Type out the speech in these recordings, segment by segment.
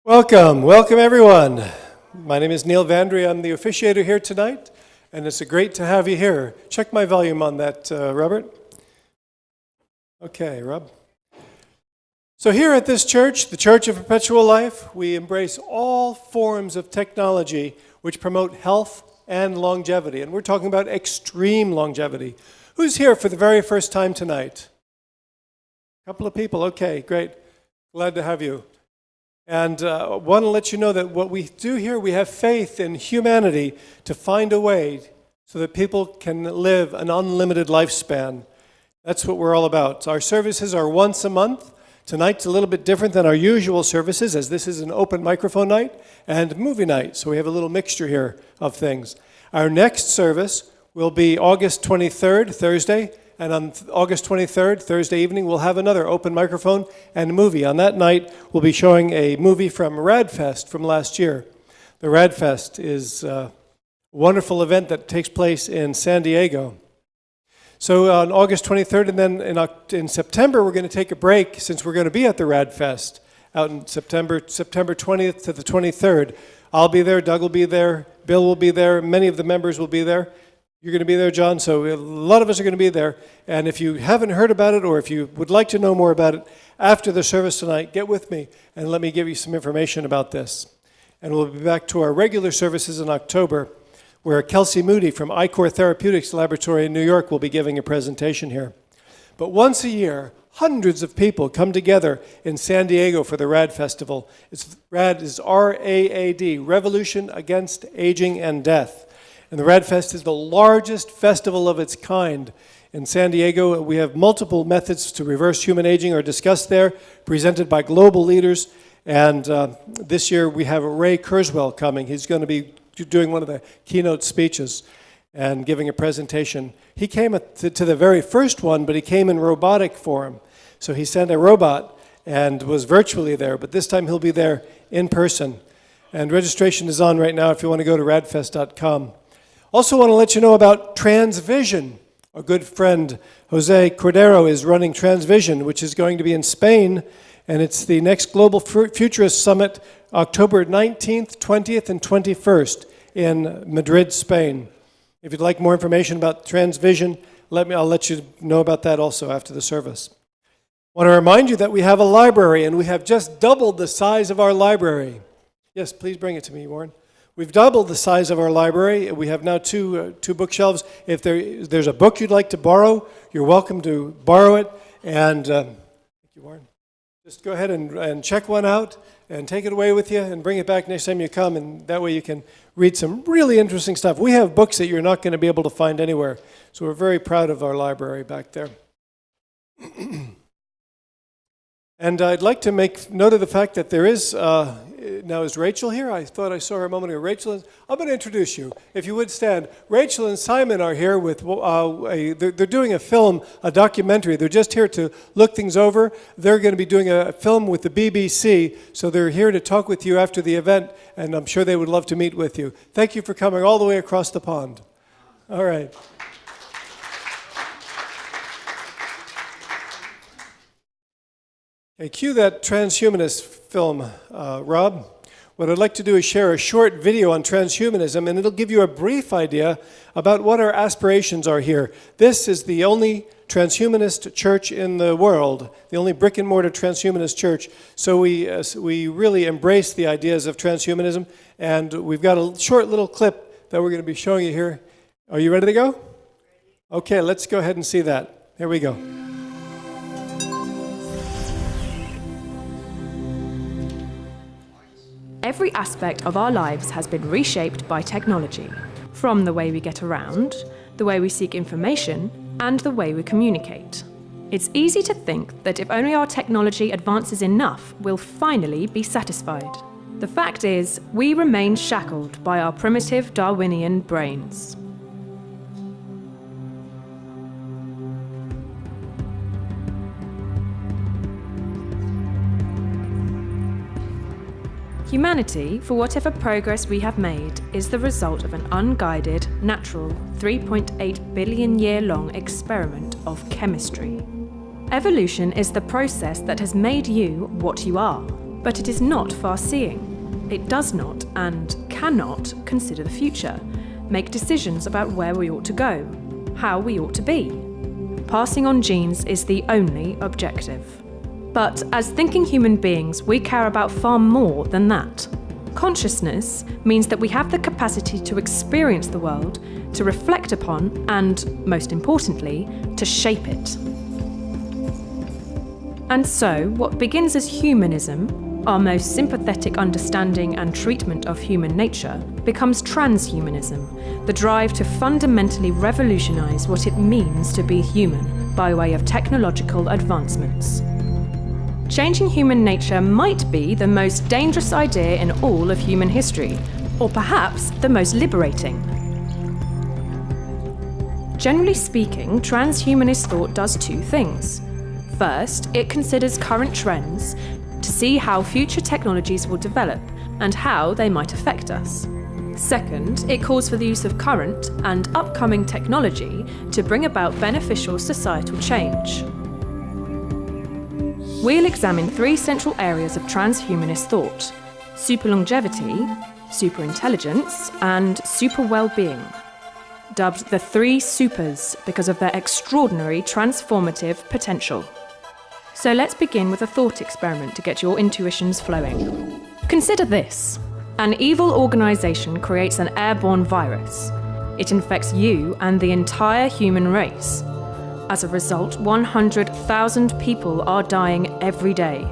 Welcome everyone. My name is Neil Vandry. I'm the officiator here tonight, and it's great to have you here. Check my volume on that, Robert. Okay, Rob. So here at this church, the Church of Perpetual Life, we embrace all forms of technology which promote health and longevity, and we're talking about extreme longevity. Who's here for the very first time tonight? A couple of people. Okay, great. Glad to have you. And I want to let you know that what we do here, we have faith in humanity to find a way so that people can live an unlimited lifespan. That's what we're all about. Our services are once a month. Tonight's a little bit different than our usual services, as this is an open microphone night and movie night, so we have a little mixture here of things. Our next service will be August 23rd, Thursday, and on August 23rd, Thursday evening, we'll have another open microphone and movie. On that night, we'll be showing a movie from RADFest from last year. The RADFest is a wonderful event that takes place in San Diego. So on August 23rd, and then in September, we're going to take a break since we're going to be at the RADFest out in September 20th to the 23rd. I'll be there, Doug will be there, Bill will be there, many of the members will be there. You're going to be there, John, so a lot of us are going to be there. And if you haven't heard about it, or if you would like to know more about it, after the service tonight, get with me and let me give you some information about this. And we'll be back to our regular services in October, where Kelsey Moody from iCore Therapeutics Laboratory in New York will be giving a presentation here. But once a year, hundreds of people come together in San Diego for the RAD Festival. RAD is R-A-A-D, Revolution Against Aging and Death. And the RADFest is the largest festival of its kind. In San Diego, we have multiple methods to reverse human aging are discussed there, presented by global leaders. And this year we have Ray Kurzweil coming. He's going to be doing one of the keynote speeches and giving a presentation. He came to the very first one, but he came in robotic form. So he sent a robot and was virtually there, but this time he'll be there in person. And registration is on right now if you want to go to radfest.com. Also want to let you know about Transvision. Our good friend Jose Cordero is running Transvision, which is going to be in Spain, and it's the next Global Futurist Summit, October 19th, 20th, and 21st in Madrid, Spain. If you'd like more information about Transvision, I'll let you know about that also after the service. I want to remind you that we have a library, and we have just doubled the size of our library. Yes, please bring it to me, Warren. We've doubled the size of our library. We have now two bookshelves. If there's a book you'd like to borrow, you're welcome to borrow it. And thank you, Warren. Just go ahead and check one out and take it away with you and bring it back next time you come. And that way you can read some really interesting stuff. We have books that you're not going to be able to find anywhere. So we're very proud of our library back there. And I'd like to make note of the fact that there is, now is Rachel here? I thought I saw her a moment ago. Rachel, I'm going to introduce you. If you would stand. Rachel and Simon are here with, they're doing a film, a documentary. They're just here to look things over. They're going to be doing a film with the BBC, so they're here to talk with you after the event, and I'm sure they would love to meet with you. Thank you for coming all the way across the pond. All right. Okay, cue that transhumanist film, Rob. What I'd like to do is share a short video on transhumanism, and it'll give you a brief idea about what our aspirations are here. This is the only transhumanist church in the world, the only brick-and-mortar transhumanist church. So we really embrace the ideas of transhumanism, and we've got a short little clip that we're going to be showing you here. Are you ready to go? Okay, let's go ahead and see that. Here we go. Every aspect of our lives has been reshaped by technology, from the way we get around, the way we seek information, and the way we communicate. It's easy to think that if only our technology advances enough, we'll finally be satisfied. The fact is, we remain shackled by our primitive Darwinian brains. Humanity, for whatever progress we have made, is the result of an unguided, natural, 3.8 billion year long experiment of chemistry. Evolution is the process that has made you what you are. But it is not far-seeing. It does not and cannot consider the future, make decisions about where we ought to go, how we ought to be. Passing on genes is the only objective. But as thinking human beings, we care about far more than that. Consciousness means that we have the capacity to experience the world, to reflect upon, and, most importantly, to shape it. And so, what begins as humanism, our most sympathetic understanding and treatment of human nature, becomes transhumanism, the drive to fundamentally revolutionize what it means to be human by way of technological advancements. Changing human nature might be the most dangerous idea in all of human history, or perhaps the most liberating. Generally speaking, transhumanist thought does two things. First, it considers current trends to see how future technologies will develop and how they might affect us. Second, it calls for the use of current and upcoming technology to bring about beneficial societal change. We'll examine three central areas of transhumanist thought: superlongevity, superintelligence, and super well-being, dubbed the three supers because of their extraordinary transformative potential. So let's begin with a thought experiment to get your intuitions flowing. Consider this. An evil organisation creates an airborne virus. It infects you and the entire human race. As a result, 100,000 people are dying every day.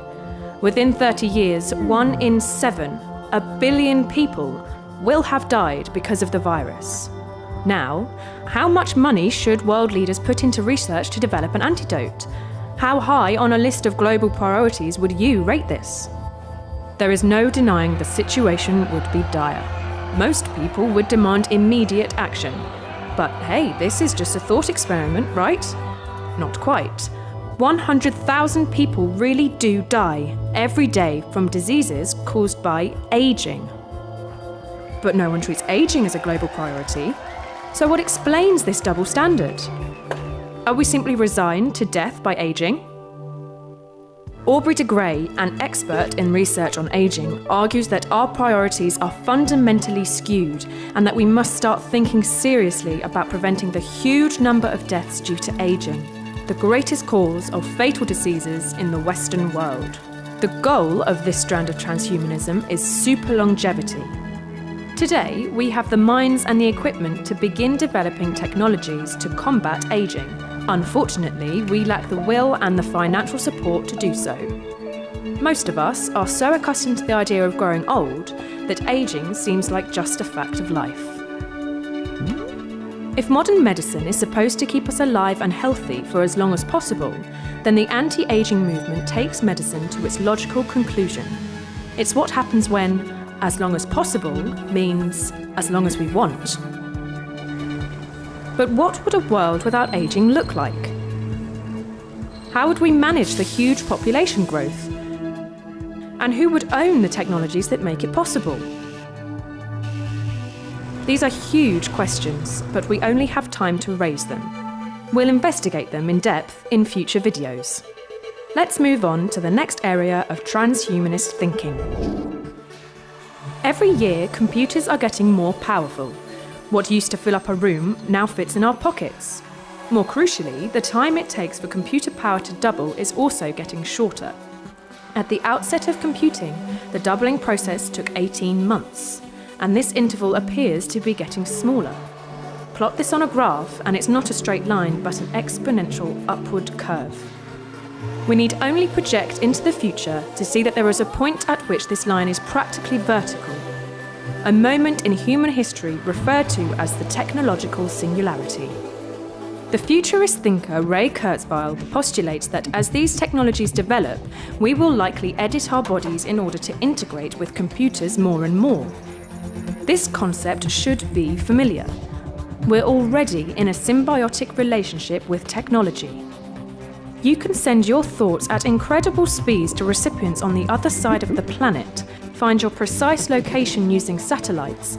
Within 30 years, 1 in 7, 1 billion people, will have died because of the virus. Now, how much money should world leaders put into research to develop an antidote? How high on a list of global priorities would you rate this? There is no denying the situation would be dire. Most people would demand immediate action. But hey, this is just a thought experiment, right? Not quite. 100,000 people really do die every day from diseases caused by aging. But no one treats aging as a global priority. So what explains this double standard? Are we simply resigned to death by aging? Aubrey de Grey, an expert in research on aging, argues that our priorities are fundamentally skewed and that we must start thinking seriously about preventing the huge number of deaths due to aging, the greatest cause of fatal diseases in the Western world. The goal of this strand of transhumanism is superlongevity. Today, we have the minds and the equipment to begin developing technologies to combat aging. Unfortunately, we lack the will and the financial support to do so. Most of us are so accustomed to the idea of growing old that aging seems like just a fact of life. If modern medicine is supposed to keep us alive and healthy for as long as possible, then the anti-aging movement takes medicine to its logical conclusion. It's what happens when as long as possible means as long as we want. But what would a world without aging look like? How would we manage the huge population growth? And who would own the technologies that make it possible? These are huge questions, but we only have time to raise them. We'll investigate them in depth in future videos. Let's move on to the next area of transhumanist thinking. Every year, computers are getting more powerful. What used to fill up a room now fits in our pockets. More crucially, the time it takes for computer power to double is also getting shorter. At the outset of computing, the doubling process took 18 months, and this interval appears to be getting smaller. Plot this on a graph, and it's not a straight line, but an exponential upward curve. We need only project into the future to see that there is a point at which this line is practically vertical, a moment in human history referred to as the technological singularity. The futurist thinker Ray Kurzweil postulates that as these technologies develop, we will likely edit our bodies in order to integrate with computers more and more. This concept should be familiar. We're already in a symbiotic relationship with technology. You can send your thoughts at incredible speeds to recipients on the other side of the planet, find your precise location using satellites,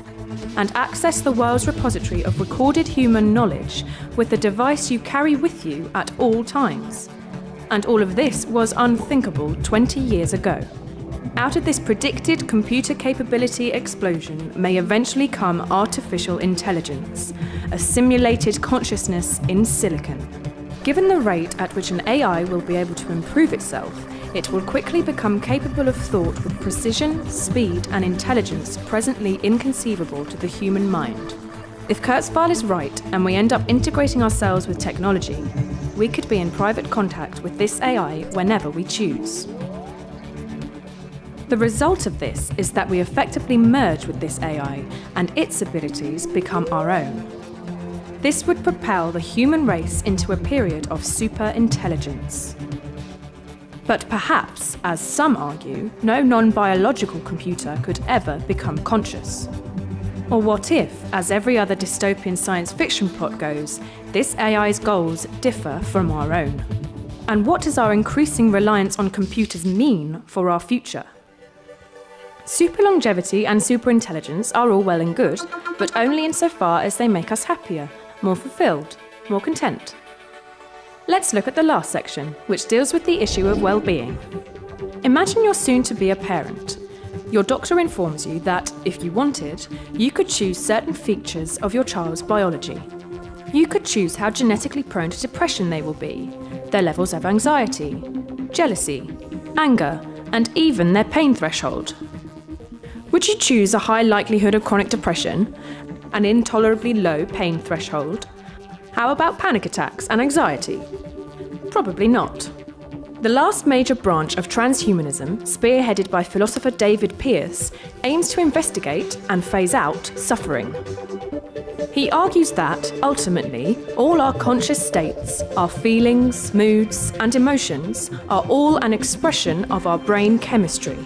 and access the world's repository of recorded human knowledge with the device you carry with you at all times. And all of this was unthinkable 20 years ago. Out of this predicted computer capability explosion may eventually come artificial intelligence, a simulated consciousness in silicon. Given the rate at which an AI will be able to improve itself, it will quickly become capable of thought with precision, speed, and intelligence presently inconceivable to the human mind. If Kurzweil is right and we end up integrating ourselves with technology, we could be in private contact with this AI whenever we choose. The result of this is that we effectively merge with this AI and its abilities become our own. This would propel the human race into a period of super-intelligence. But perhaps, as some argue, no non-biological computer could ever become conscious. Or what if, as every other dystopian science fiction plot goes, this AI's goals differ from our own? And what does our increasing reliance on computers mean for our future? Super longevity and superintelligence are all well and good, but only insofar as they make us happier, more fulfilled, more content. Let's look at the last section, which deals with the issue of well-being. Imagine you're soon to be a parent. Your doctor informs you that, if you wanted, you could choose certain features of your child's biology. You could choose how genetically prone to depression they will be, their levels of anxiety, jealousy, anger, and even their pain threshold. Would you choose a high likelihood of chronic depression, an intolerably low pain threshold? How about panic attacks and anxiety? Probably not. The last major branch of transhumanism, spearheaded by philosopher David Pearce, aims to investigate and phase out suffering. He argues that, ultimately, all our conscious states, our feelings, moods, and emotions are all an expression of our brain chemistry.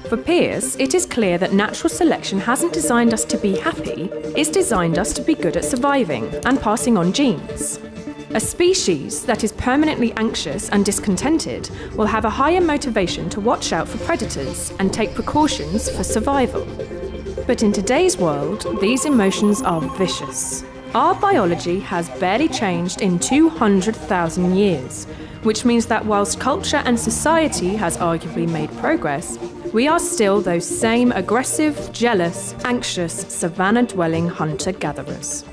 For Pearce, it is clear that natural selection hasn't designed us to be happy, it's designed us to be good at surviving and passing on genes. A species that is permanently anxious and discontented will have a higher motivation to watch out for predators and take precautions for survival. But in today's world, these emotions are vicious. Our biology has barely changed in 200,000 years, which means that whilst culture and society has arguably made progress, we are still those same aggressive, jealous, anxious, savannah-dwelling hunter-gatherers.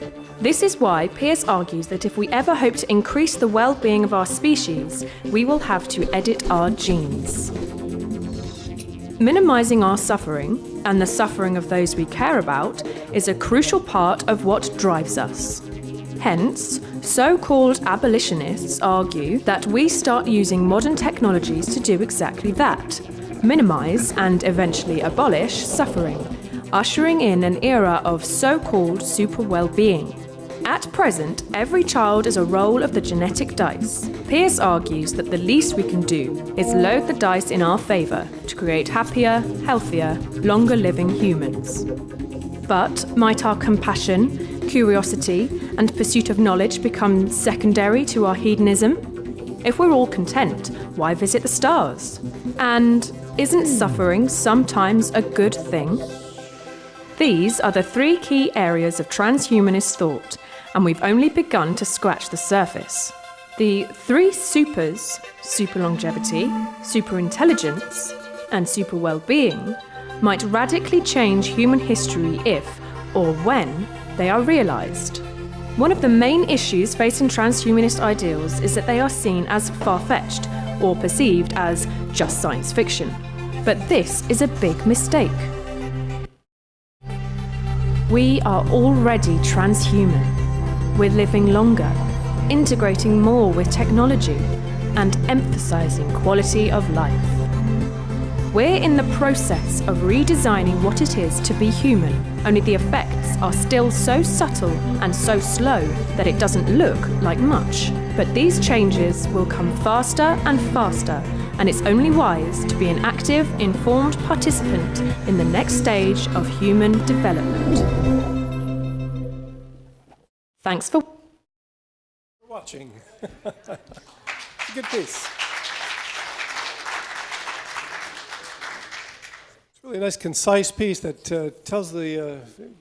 This is why Pearce argues that if we ever hope to increase the well-being of our species, we will have to edit our genes. Minimizing our suffering, and the suffering of those we care about, is a crucial part of what drives us. Hence, so-called abolitionists argue that we start using modern technologies to do exactly that: minimize and eventually abolish suffering, ushering in an era of so-called super well-being. At present, every child is a roll of the genetic dice. Pearce argues that the least we can do is load the dice in our favour to create happier, healthier, longer-living humans. But might our compassion, curiosity, and pursuit of knowledge become secondary to our hedonism? If we're all content, why visit the stars? And isn't suffering sometimes a good thing? These are the three key areas of transhumanist thought, and we've only begun to scratch the surface. The three supers, super longevity, super intelligence, and super well-being, might radically change human history if, or when, they are realised. One of the main issues facing transhumanist ideals is that they are seen as far-fetched, or perceived as just science fiction. But this is a big mistake. We are already transhuman. We're living longer, integrating more with technology, and emphasising quality of life. We're in the process of redesigning what it is to be human, only the effects are still so subtle and so slow that it doesn't look like much. But these changes will come faster and faster, and it's only wise to be an active, informed participant in the next stage of human development. Thanks for watching. It's a good piece. It's a really nice, concise piece that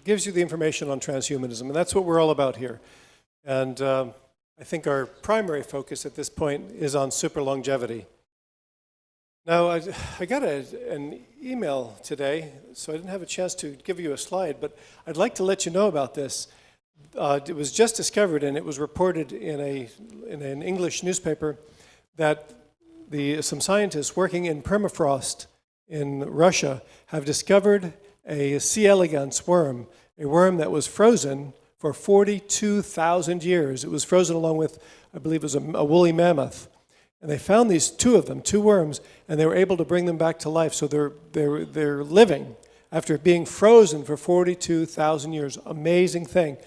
gives you the information on transhumanism, and that's what we're all about here. And I think our primary focus at this point is on super longevity. Now, I got an email today, so I didn't have a chance to give you a slide, but I'd like to let you know about this. It was just discovered, and it was reported in an English newspaper, that some scientists working in permafrost in Russia have discovered a C. elegans worm, a worm that was frozen for 42,000 years. It was frozen along with, I believe it was a woolly mammoth. And they found these two worms, and they were able to bring them back to life. So they're living after being frozen for 42,000 years. Amazing thing.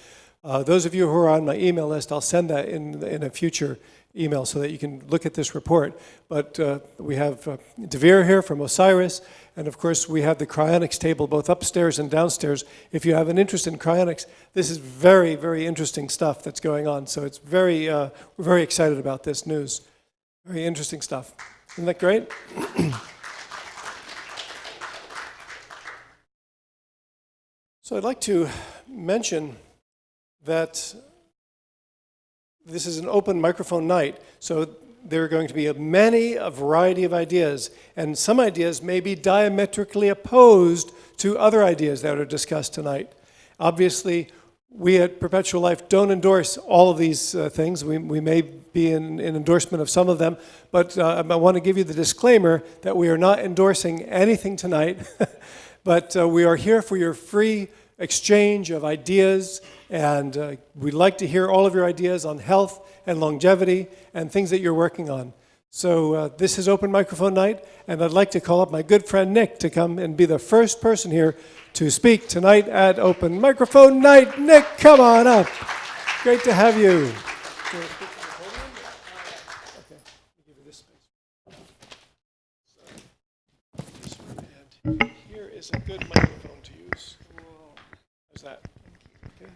Those of you who are on my email list, I'll send that in a future email so that you can look at this report. But we have Devere here from Osiris, and of course we have the cryonics table both upstairs and downstairs. If you have an interest in cryonics, this is very, very interesting stuff that's going on. So it's we're very excited about this news. Very interesting stuff. Isn't that great? So I'd like to mention that this is an open microphone night, so there are going to be a variety of ideas, and some ideas may be diametrically opposed to other ideas that are discussed tonight. Obviously, we at Perpetual Life don't endorse all of these things. We may be in endorsement of some of them, but I want to give you the disclaimer that we are not endorsing anything tonight, but we are here for your free exchange of ideas, and we'd like to hear all of your ideas on health and longevity and things that you're working on. So this is open microphone night, and I'd like to call up my good friend Nick to come and be the first person here to speak tonight at Open Microphone Night. Nick, come on up. Great to have you. And here is a good microphone to use. How's that? Okay.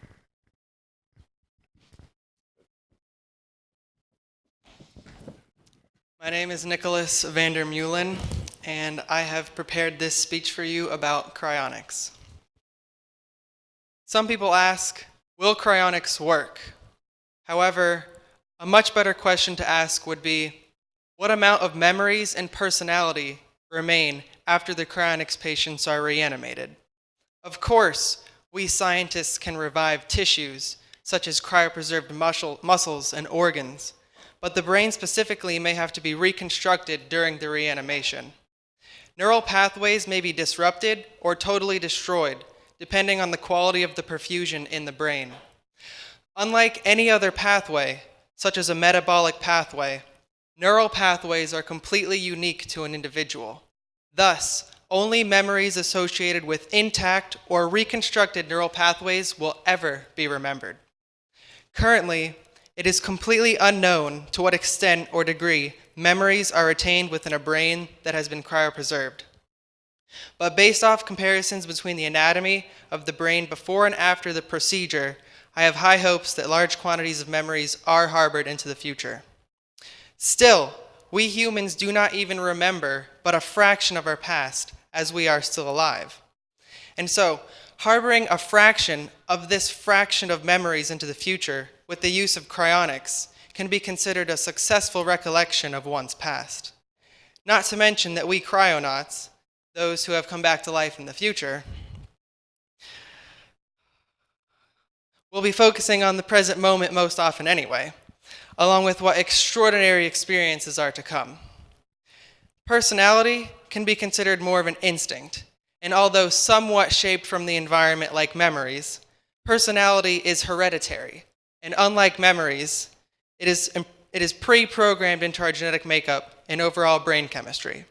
My name is Nicholas Vandermeulen, and I have prepared this speech for you about cryonics. Some people ask, will cryonics work? However, a much better question to ask would be, what amount of memories and personality remain after the cryonics patients are reanimated? Of course, we scientists can revive tissues, such as cryopreserved muscles and organs, but the brain specifically may have to be reconstructed during the reanimation. Neural pathways may be disrupted or totally destroyed, depending on the quality of the perfusion in the brain. Unlike any other pathway, such as a metabolic pathway, neural pathways are completely unique to an individual. Thus, only memories associated with intact or reconstructed neural pathways will ever be remembered. Currently, it is completely unknown to what extent or degree memories are retained within a brain that has been cryopreserved. But based off comparisons between the anatomy of the brain before and after the procedure, I have high hopes that large quantities of memories are harbored into the future. Still, we humans do not even remember but a fraction of our past, as we are still alive. And so, harboring a fraction of this fraction of memories into the future with the use of cryonics can be considered a successful recollection of one's past. Not to mention that we cryonauts, those who have come back to life in the future, will be focusing on the present moment most often anyway, along with what extraordinary experiences are to come. Personality can be considered more of an instinct, and although somewhat shaped from the environment like memories, personality is hereditary, and unlike memories, it is pre-programmed into our genetic makeup and overall brain chemistry.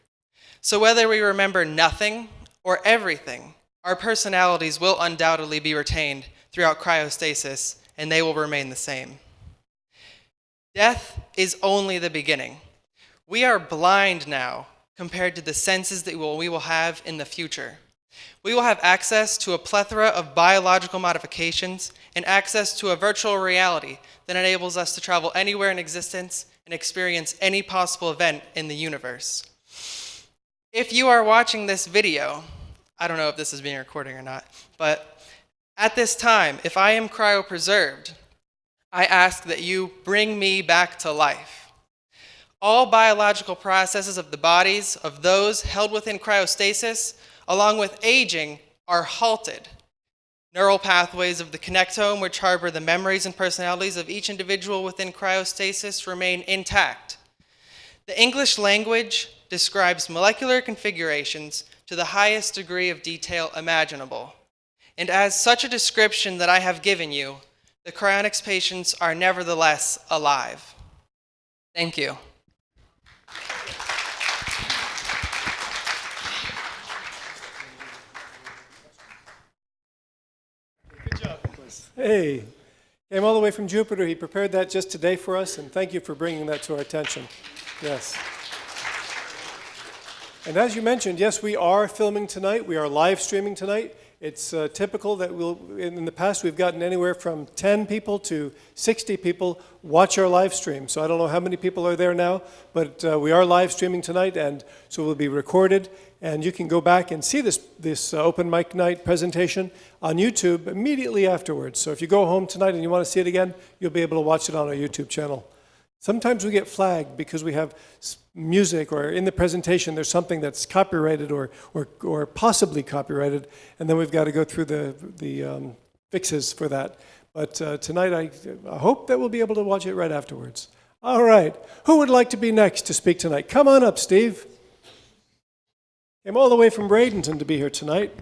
So whether we remember nothing or everything, our personalities will undoubtedly be retained throughout cryostasis, and they will remain the same. Death is only the beginning. We are blind now compared to the senses that we will have in the future. We will have access to a plethora of biological modifications and access to a virtual reality that enables us to travel anywhere in existence and experience any possible event in the universe. If you are watching this video, I don't know if this is being recorded or not, but at this time, if I am cryopreserved, I ask that you bring me back to life. all biological processes of the bodies of those held within cryostasis, along with aging, are halted. Neural pathways of the connectome, which harbor the memories and personalities of each individual within cryostasis, remain intact. The English language describes molecular configurations to the highest degree of detail imaginable. And as such a description that I have given you, the cryonics patients are nevertheless alive. Thank you. Good job, Nicholas. Hey, came all the way from Jupiter. He prepared that just today for us, and thank you for bringing that to our attention. Yes. And as you mentioned, yes, we are filming tonight. We are live streaming tonight. It's typical that in the past, we've gotten anywhere from 10 people to 60 people watch our live stream. So I don't know how many people are there now, but we are live streaming tonight, and so it will be recorded. And you can go back and see this open mic night presentation on YouTube immediately afterwards. So if you go home tonight and you want to see it again, you'll be able to watch it on our YouTube channel. Sometimes we get flagged because we have music, or in the presentation there's something that's copyrighted or possibly copyrighted, and then we've got to go through the fixes for that. But tonight I hope that we'll be able to watch it right afterwards. All right, who would like to be next to speak tonight? Come on up, Steve. Came all the way from Bradenton to be here tonight.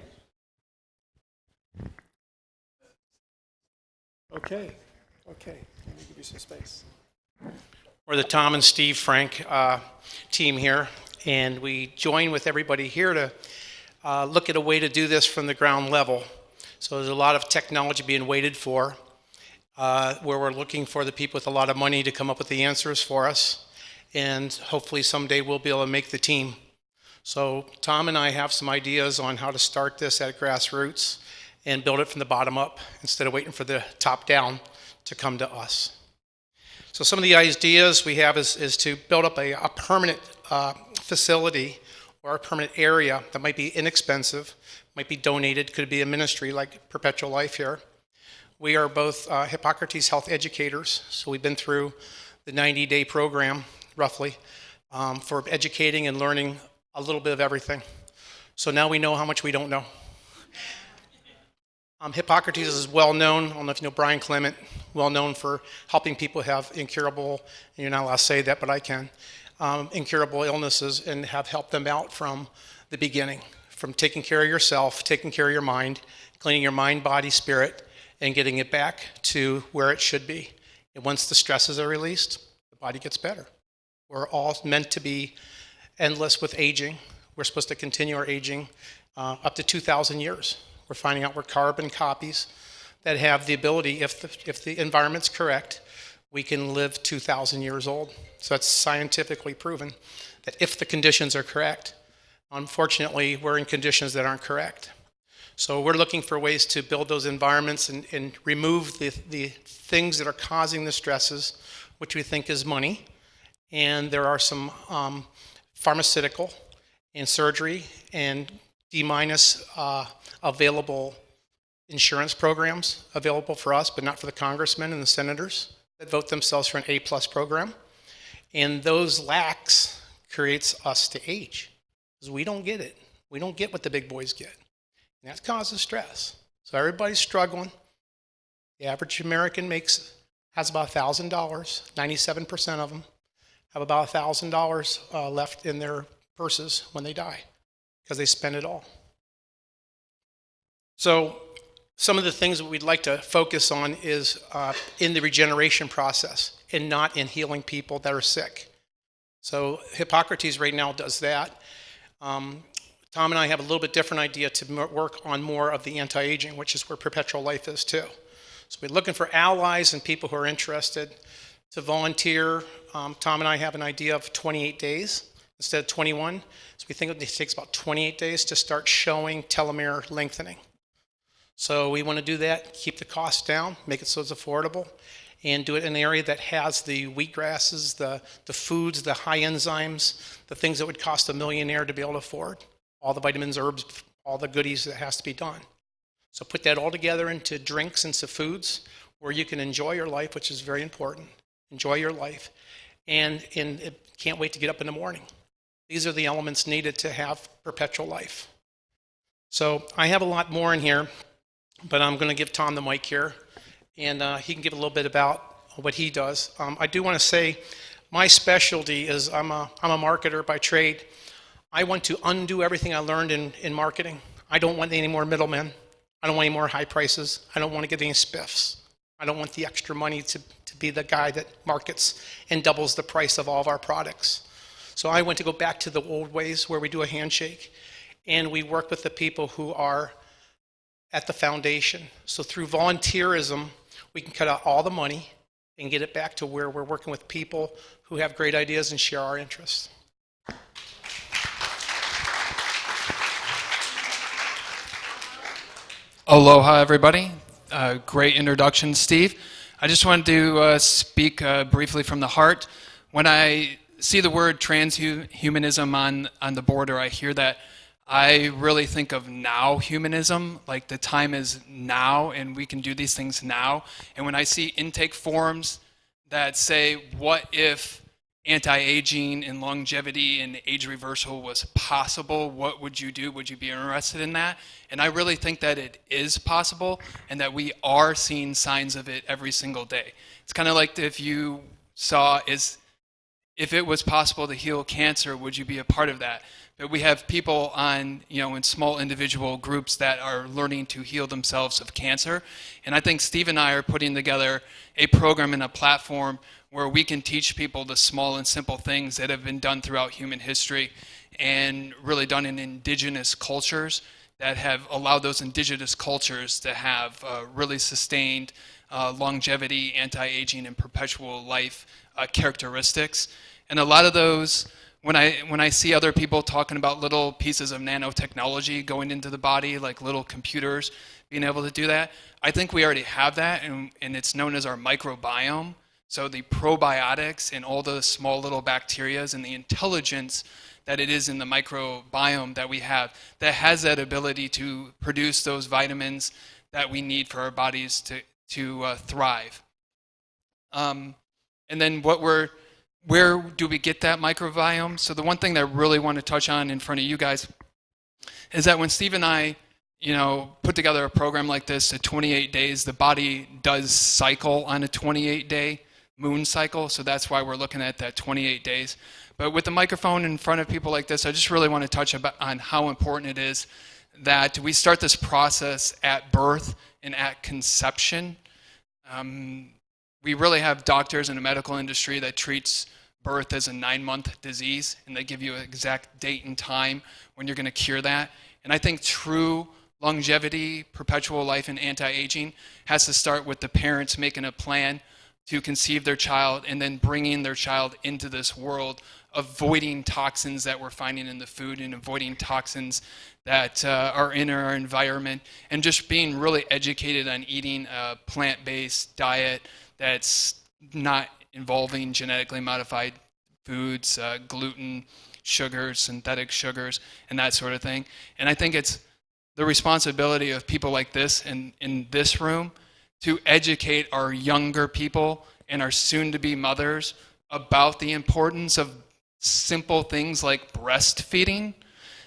Okay, let me give you some space. We're the Tom and Steve Frank team here, and we join with everybody here to look at a way to do this from the ground level. So there's a lot of technology being waited for, where we're looking for the people with a lot of money to come up with the answers for us, and hopefully someday we'll be able to make the team. So Tom and I have some ideas on how to start this at grassroots and build it from the bottom up instead of waiting for the top down to come to us. So some of the ideas we have is to build up a permanent facility or a permanent area that might be inexpensive, might be donated, could be a ministry like Perpetual Life here. We are both Hippocrates health educators, so we've been through the 90-day program, roughly, for educating and learning a little bit of everything. So now we know how much we don't know. Hippocrates is well known, I don't know if you know Brian Clement, well known for helping people have incurable, and you're not allowed to say that, but I can, incurable illnesses, and have helped them out from the beginning, from taking care of yourself, taking care of your mind, cleaning your mind, body, spirit, and getting it back to where it should be. And once the stresses are released, the body gets better. We're all meant to be endless with aging. We're supposed to continue our aging up to 2,000 years. We're finding out we're carbon copies that have the ability, if the environment's correct, we can live 2,000 years old. So that's scientifically proven that if the conditions are correct. Unfortunately, we're in conditions that aren't correct. So we're looking for ways to build those environments and remove the things that are causing the stresses, which we think is money. And there are some pharmaceutical and surgery and D-minus available insurance programs available for us, but not for the congressmen and the senators that vote themselves for an A-plus program. And those lacks creates us to age, because we don't get it. We don't get what the big boys get. And that causes stress. So everybody's struggling. The average American has about $1,000. 97% of them have about $1,000 left in their purses when they die, because they spend it all. So some of the things that we'd like to focus on is in the regeneration process and not in healing people that are sick. So Hippocrates right now does that. Tom and I have a little bit different idea to work on more of the anti-aging, which is where Perpetual Life is too. So we're looking for allies and people who are interested to volunteer. Tom and I have an idea of 28 days instead of 21. So we think it takes about 28 days to start showing telomere lengthening. So we want to do that, keep the cost down, make it so it's affordable, and do it in an area that has the wheatgrasses, the foods, the high enzymes, the things that would cost a millionaire to be able to afford, all the vitamins, herbs, all the goodies that has to be done. So put that all together into drinks, into foods, where you can enjoy your life, which is very important. Enjoy your life, and can't wait to get up in the morning. These are the elements needed to have perpetual life. So I have a lot more in here, but I'm going to give Tom the mic here, and he can give a little bit about what he does. I do want to say my specialty is I'm a marketer by trade. I want to undo everything I learned in marketing. I don't want any more middlemen. I don't want any more high prices. I don't want to get any spiffs. I don't want the extra money to be the guy that markets and doubles the price of all of our products. So I want to go back to the old ways where we do a handshake and we work with the people who are at the foundation. So through volunteerism, we can cut out all the money and get it back to where we're working with people who have great ideas and share our interests. Aloha, everybody. Great introduction, Steve. I just wanted to speak briefly from the heart. When I see the word transhumanism on the board, or I hear that, I really think of now humanism, like the time is now and we can do these things now. And when I see intake forms that say, what if anti-aging and longevity and age reversal was possible, what would you do? Would you be interested in that? And I really think that it is possible and that we are seeing signs of it every single day. It's kind of like if you saw, if it was possible to heal cancer, would you be a part of that? But we have people on, in small individual groups that are learning to heal themselves of cancer. And I think Steve and I are putting together a program and a platform where we can teach people the small and simple things that have been done throughout human history and really done in indigenous cultures that have allowed those indigenous cultures to have really sustained longevity, anti-aging, and perpetual life characteristics. And a lot of those, when I see other people talking about little pieces of nanotechnology going into the body, like little computers being able to do that, I think we already have that, and it's known as our microbiome. So the probiotics and all the small little bacterias and the intelligence that it is in the microbiome that we have that has that ability to produce those vitamins that we need for our bodies to thrive. And then where do we get that microbiome? So the one thing that I really want to touch on in front of you guys is that when Steve and I, put together a program like this at 28 days, the body does cycle on a 28-day moon cycle, so that's why we're looking at that 28 days. But with the microphone in front of people like this, I just really want to touch on how important it is that we start this process at birth and at conception. We really have doctors in the medical industry that treats birth as a 9-month disease, and they give you an exact date and time when you're going to cure that. And I think true longevity, perpetual life, and anti-aging has to start with the parents making a plan to conceive their child and then bringing their child into this world, avoiding toxins that we're finding in the food and avoiding toxins that are in our environment, and just being really educated on eating a plant-based diet that's not involving genetically modified foods, gluten, sugars, synthetic sugars, and that sort of thing. And I think it's the responsibility of people like this in this room to educate our younger people and our soon-to-be mothers about the importance of simple things like breastfeeding.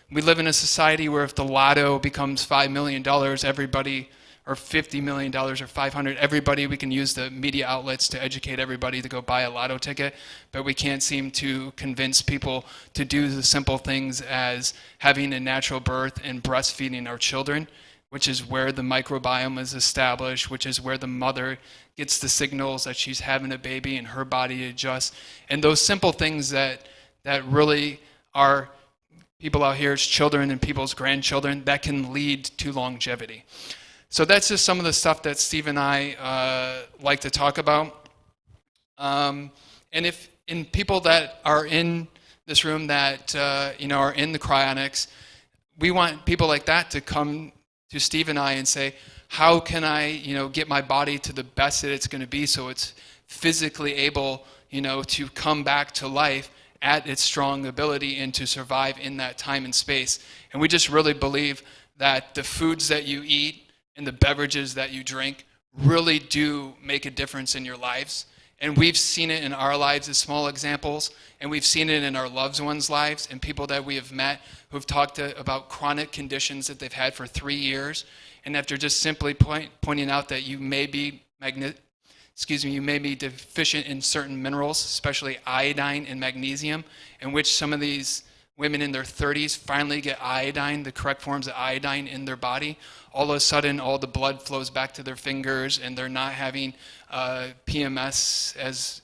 We live in a society where if the lotto becomes $5 million, everybody, or $50 million or 500, everybody, we can use the media outlets to educate everybody to go buy a lotto ticket, but we can't seem to convince people to do the simple things as having a natural birth and breastfeeding our children, which is where the microbiome is established, which is where the mother gets the signals that she's having a baby and her body adjusts. And those simple things that really are people out here's children and people's grandchildren that can lead to longevity. So that's just some of the stuff that Steve and I like to talk about. And if in people that are in this room that are in the cryonics, we want people like that to come to Steve and I and say, how can I get my body to the best that it's going to be so it's physically able to come back to life at its strong ability and to survive in that time and space. And we just really believe that the foods that you eat and the beverages that you drink really do make a difference in your lives. And we've seen it in our lives as small examples, and we've seen it in our loved ones' lives, and people that we have met who've talked about chronic conditions that they've had for 3 years, and after just simply pointing out that you may be you may be deficient in certain minerals, especially iodine and magnesium, in which some of these women in their 30s finally get iodine, the correct forms of iodine in their body. All of a sudden, all the blood flows back to their fingers, and they're not having PMS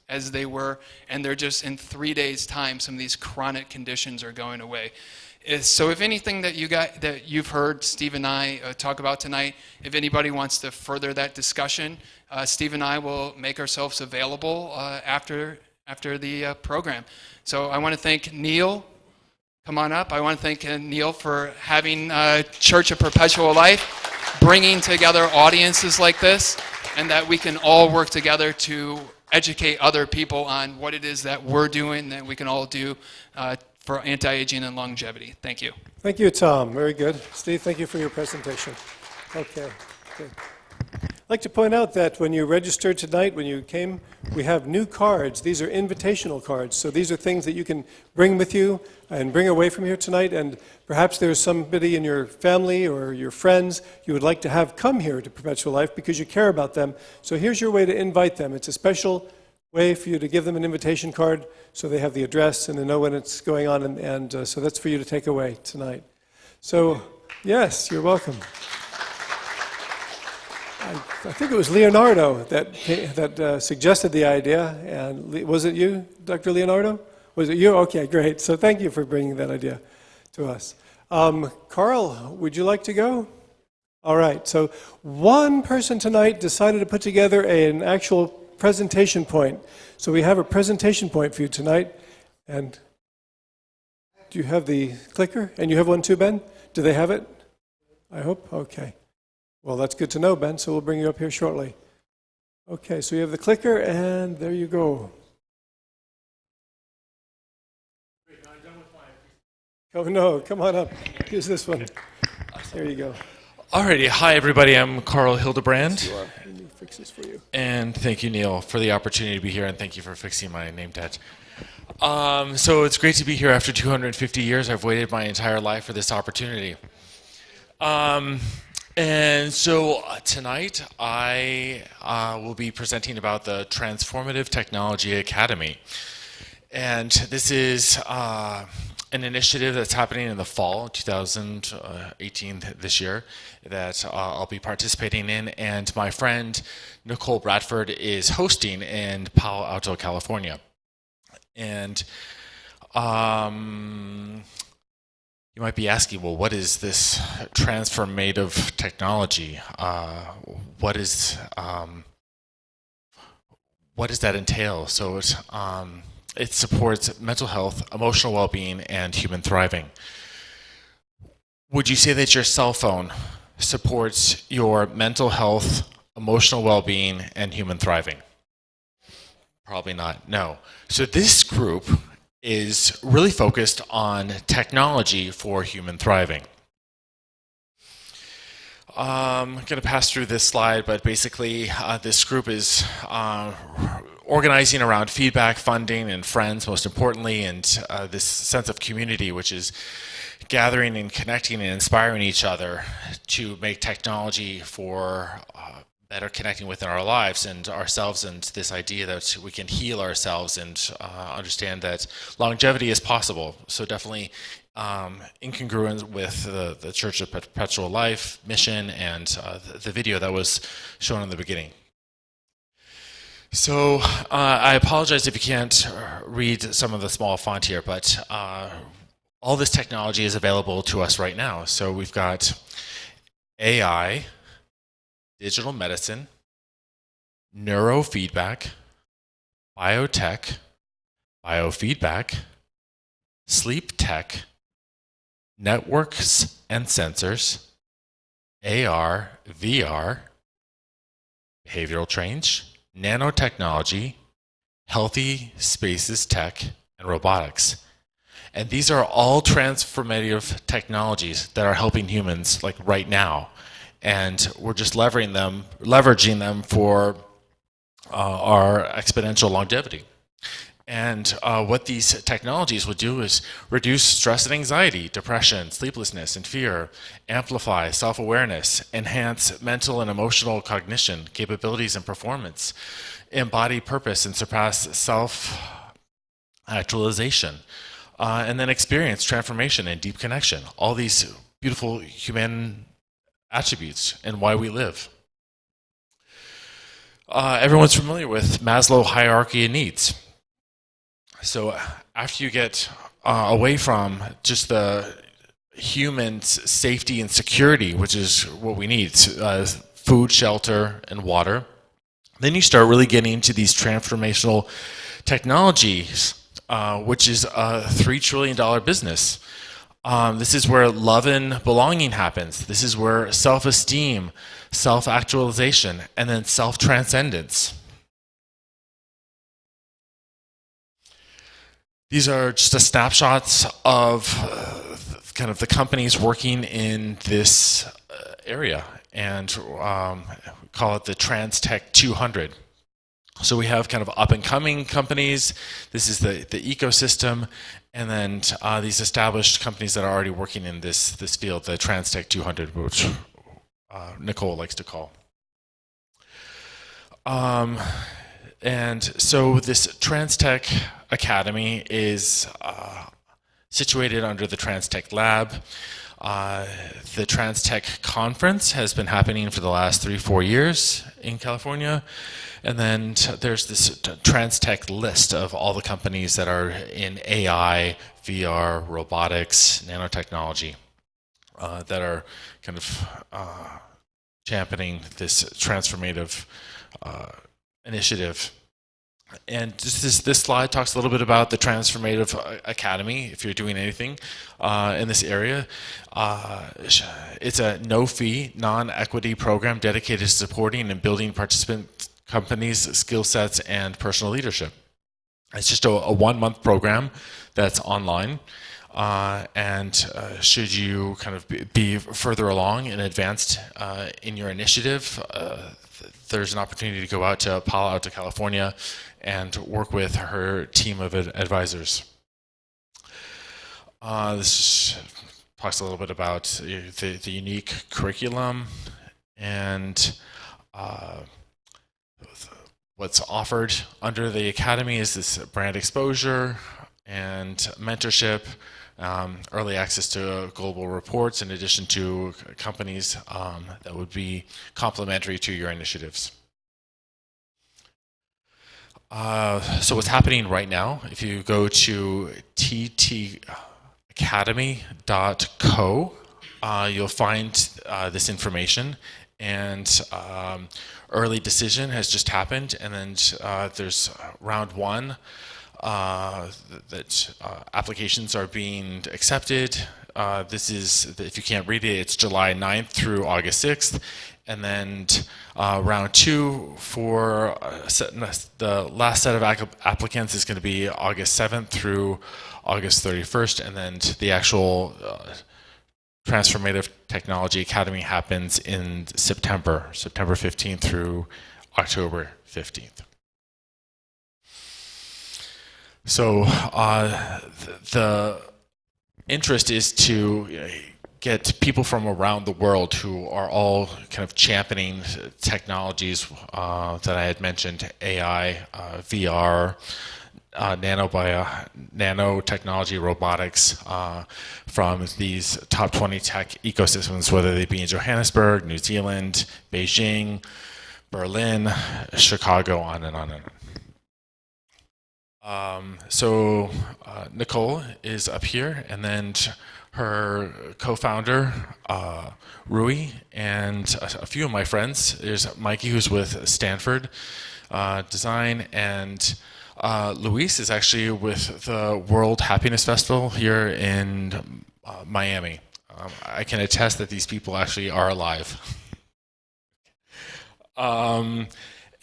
as they were, and they're just in 3 days' time, some of these chronic conditions are going away. So if anything that you've heard Steve and I talk about tonight, if anybody wants to further that discussion, Steve and I will make ourselves available after the program. So I want to thank Neil. Come on up. I want to thank Neil for having Church of Perpetual Life, bringing together audiences like this, and that we can all work together to educate other people on what it is that we're doing, that we can all do for anti-aging and longevity. Thank you. Thank you, Tom. Very good. Steve, thank you for your presentation. Okay, good. I'd like to point out that when you registered tonight, when you came, we have new cards. These are invitational cards. So these are things that you can bring with you and bring away from here tonight. And perhaps there's somebody in your family or your friends you would like to have come here to Perpetual Life because you care about them. So here's your way to invite them. It's a special way for you to give them an invitation card so they have the address and they know when it's going on. And so that's for you to take away tonight. So, yes, you're welcome. I think it was Leonardo that suggested the idea, and was it you, Dr. Leonardo? Was it you? Okay, great. So thank you for bringing that idea to us. Carl, would you like to go? All right, so one person tonight decided to put together an actual presentation point. So we have a presentation point for you tonight, and do you have the clicker? And you have one too, Ben? Do they have it? I hope? Okay. Well, that's good to know, Ben, so we'll bring you up here shortly. Okay, so you have the clicker, and there you go. Oh, no, come on up. Here's this one. There you go. Alrighty, hi everybody, I'm Carl Hildebrand. You are. Let me fix this for you. And thank you, Neil, for the opportunity to be here, and thank you for fixing my name tag. So it's great to be here after 250 years. I've waited my entire life for this opportunity. And so tonight I will be presenting about the Transformative Technology Academy. And this is an initiative that's happening in the fall, 2018, this year, that I'll be participating in. And my friend Nicole Bradford is hosting in Palo Alto, California. And you might be asking, well, what is this transformative technology? What does that entail? So it supports mental health, emotional well-being, and human thriving. Would you say that your cell phone supports your mental health, emotional well-being, and human thriving? Probably not, no. So this group is really focused on technology for human thriving. I'm going to pass through this slide, but basically this group is organizing around feedback, funding, and friends, most importantly, and this sense of community, which is gathering and connecting and inspiring each other to make technology for better connecting within our lives and ourselves, and this idea that we can heal ourselves and understand that longevity is possible. So definitely incongruent with the Church of Perpetual Life mission and the video that was shown in the beginning. So I apologize if you can't read some of the small font here, but all this technology is available to us right now. So we've got AI, digital medicine, neurofeedback, biotech, biofeedback, sleep tech, networks and sensors, AR, VR, behavioral change, nanotechnology, healthy spaces tech, and robotics. And these are all transformative technologies that are helping humans like right now. And we're just leveraging them for our exponential longevity. And what these technologies will do is reduce stress and anxiety, depression, sleeplessness, and fear, amplify self-awareness, enhance mental and emotional cognition, capabilities, and performance, embody purpose, and surpass self-actualization, and then experience transformation and deep connection. All these beautiful human attributes and why we live. Everyone's familiar with Maslow hierarchy of needs. So after you get away from just the human safety and security, which is what we need, food, shelter, and water, then you start really getting into these transformational technologies, which is a $3 trillion business. This is where love and belonging happens. This is where self-esteem, self-actualization, and then self-transcendence. These are just a snapshots of kind of the companies working in this area, and we call it the TransTech 200. So we have kind of up-and-coming companies. This is the ecosystem, and then these established companies that are already working in this field, the TransTech 200, which Nicole likes to call. And so this TransTech Academy is situated under the TransTech Lab. The TransTech Conference has been happening for the last 3-4 years in California. And then there's this TransTech list of all the companies that are in AI, VR, robotics, nanotechnology, that are kind of championing this transformative initiative. And just this slide talks a little bit about the Transformative Academy, if you're doing anything in this area. It's a no-fee, non-equity program dedicated to supporting and building participant companies' skill sets and personal leadership. It's just a 1-month program that's online. And should you kind of be further along and advanced in your initiative, there's an opportunity to go out to Palo Alto, California, and work with her team of advisors. This talks a little bit about the unique curriculum and what's offered under the academy is this brand exposure and mentorship, early access to global reports in addition to companies that would be complementary to your initiatives. So what's happening right now, if you go to ttacademy.co, you'll find this information, and early decision has just happened, and then there's round 1 that applications are being accepted. This is, if you can't read it, it's July 9th through August 6th. And then round 2 for the last set of applicants is going to be August 7th through August 31st. And then the actual Transformative Technology Academy happens in September 15th through October 15th. So the interest is to get people from around the world who are all kind of championing technologies that I had mentioned, AI, VR, nanotechnology, robotics, from these top 20 tech ecosystems, whether they be in Johannesburg, New Zealand, Beijing, Berlin, Chicago, on and on and on. So Nicole is up here, and then her co-founder, Rui, and a few of my friends. There's Mikey, who's with Stanford Design, and Luis is actually with the World Happiness Festival here in Miami. I can attest that these people actually are alive.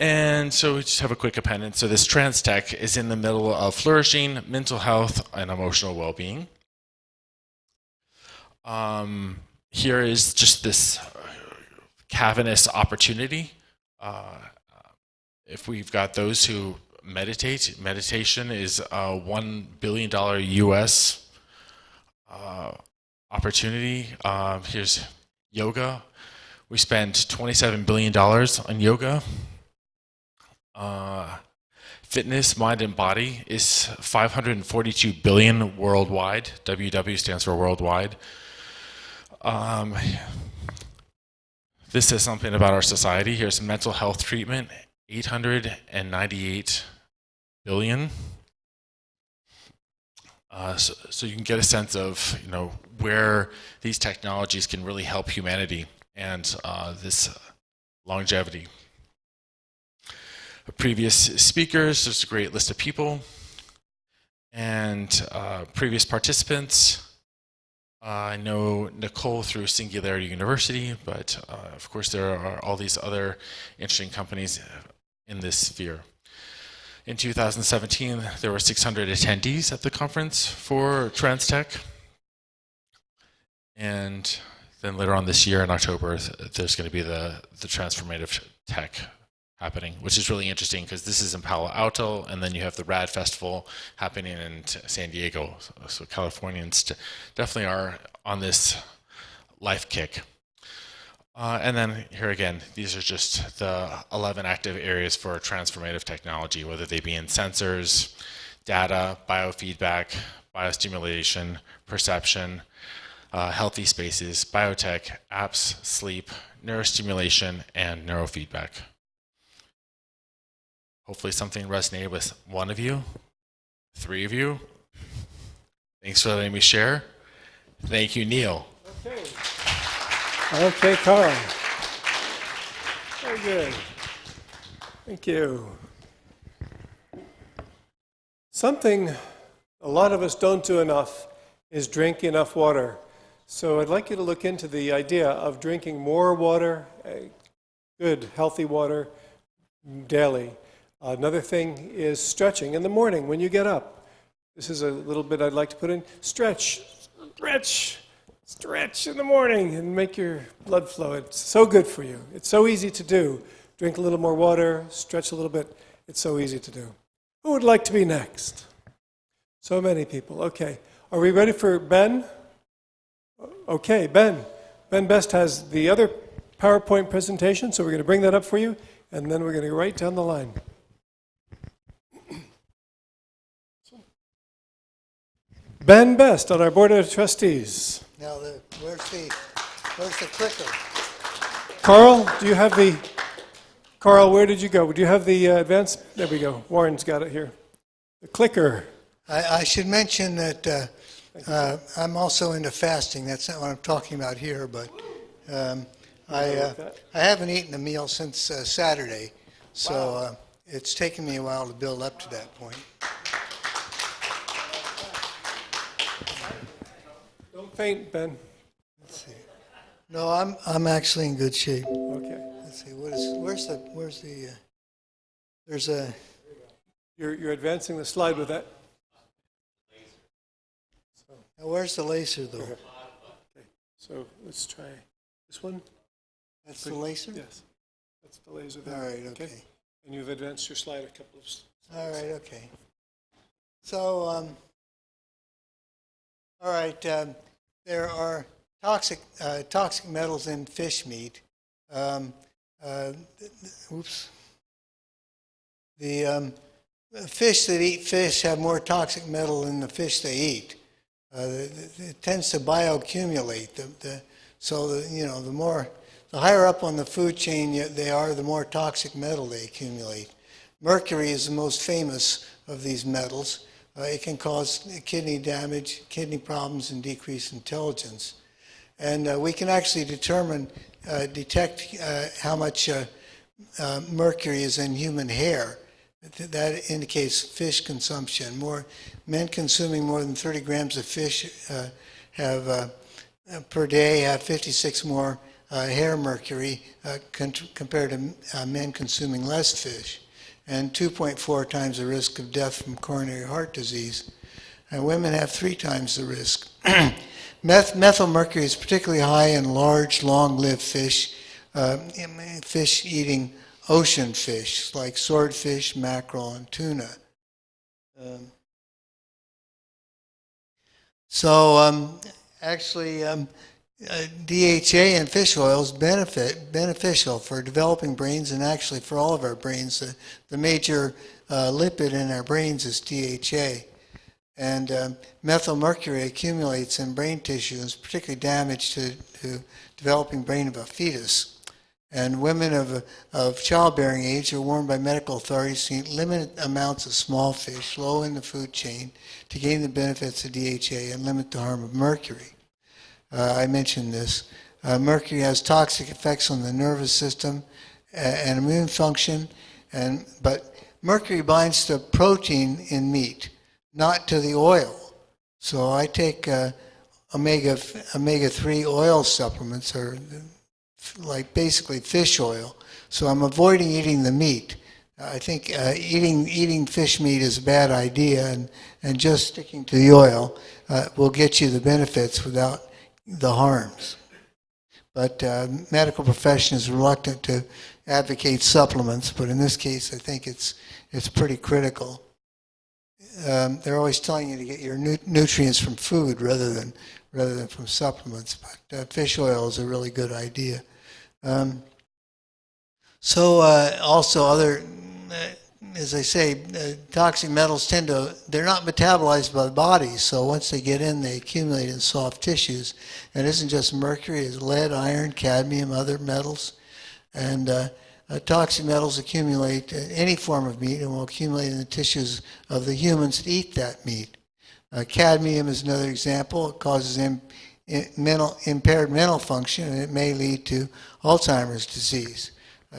And so we just have a quick appendix. So this TransTech is in the middle of flourishing, mental health, and emotional well-being. Here is just this cavernous opportunity. if we've got those who meditate, meditation is a $1 billion US opportunity. Here's yoga. We spend $27 billion on yoga. Fitness, mind and body is 542 billion worldwide. WW stands for worldwide. This says something about our society. Here's mental health treatment, 898 billion. So you can get a sense of where these technologies can really help humanity and this longevity. Previous speakers, there's a great list of people, and previous participants. I know Nicole through Singularity University, but of course there are all these other interesting companies in this sphere. In 2017, there were 600 attendees at the conference for TransTech. And then later on this year in October, there's going to be the Transformative Tech happening, which is really interesting because this is in Palo Alto, and then you have the RAD Festival happening in San Diego. So Californians definitely are on this life kick. And then here again, these are just the 11 active areas for transformative technology, whether they be in sensors, data, biofeedback, biostimulation, perception, healthy spaces, biotech, apps, sleep, neurostimulation, and neurofeedback. Hopefully something resonated with one of you, 3 of you. Thanks for letting me share. Thank you, Neil. Okay. Okay, Carl. Very good. Thank you. Something a lot of us don't do enough is drink enough water. So I'd like you to look into the idea of drinking more water, good, healthy water, daily. Another thing is stretching in the morning when you get up. This is a little bit I'd like to put in. Stretch in the morning and make your blood flow. It's so good for you. It's so easy to do. Drink a little more water, stretch a little bit. It's so easy to do. Who would like to be next? So many people. Okay. Are we ready for Ben? Okay, Ben. Ben Best has the other PowerPoint presentation, so we're going to bring that up for you, and then we're going to go right down the line. Ben Best on our Board of Trustees. Now, where's the clicker? Carl, do you have the... Carl, where did you go? Do you have the advanced... There we go. Warren's got it here. The clicker. I should mention that I'm also into fasting. That's not what I'm talking about here, but I haven't eaten a meal since Saturday, so it's taken me a while to build up to that point. Don't faint, Ben. Let's see. No, I'm actually in good shape. Okay. Let's see. Where's the? There's a. You're advancing the slide with that. Now where's the laser, though? Okay. So let's try this one. That's the laser? Yes. That's the laser there. All right, okay. And you've advanced your slide a couple of slides. All right, okay. So, all right, there are toxic metals in fish meat. The fish that eat fish have more toxic metal than the fish they eat. It tends to bioaccumulate. The higher up on the food chain they are, the more toxic metal they accumulate. Mercury is the most famous of these metals. It can cause kidney damage, kidney problems, and decreased intelligence. And we can actually detect how much mercury is in human hair. That indicates fish consumption. Men consuming more than 30 grams of fish per day have 56 more hair mercury compared to men consuming less fish, and 2.4 times the risk of death from coronary heart disease. And women have 3 times the risk. Methyl mercury is particularly high in large, long-lived fish, fish eating ocean fish like swordfish, mackerel, and tuna. Actually, DHA in fish oil is beneficial for developing brains and actually for all of our brains. The major lipid in our brains is DHA. And methylmercury accumulates in brain tissue and is particularly damage to developing brain of a fetus. And women of childbearing age are warned by medical authorities to eat limited amounts of small fish, low in the food chain, to gain the benefits of DHA and limit the harm of mercury. I mentioned this. Mercury has toxic effects on the nervous system and immune function, but mercury binds to protein in meat, not to the oil. So I take omega-3 oil supplements, or like basically fish oil. So I'm avoiding eating the meat. I think eating fish meat is a bad idea, and just sticking to the oil will get you the benefits without the harms. But medical profession is reluctant to advocate supplements, but in this case I think it's pretty critical. They're always telling you to get your nutrients from food rather than from supplements, but fish oil is a really good idea. Also other, as I say, toxic metals they're not metabolized by the body, so once they get in, they accumulate in soft tissues. And it isn't just mercury, it's lead, iron, cadmium, other metals. And toxic metals accumulate in any form of meat and will accumulate in the tissues of the humans that eat that meat. Cadmium is another example. It causes impaired mental function, and it may lead to Alzheimer's disease.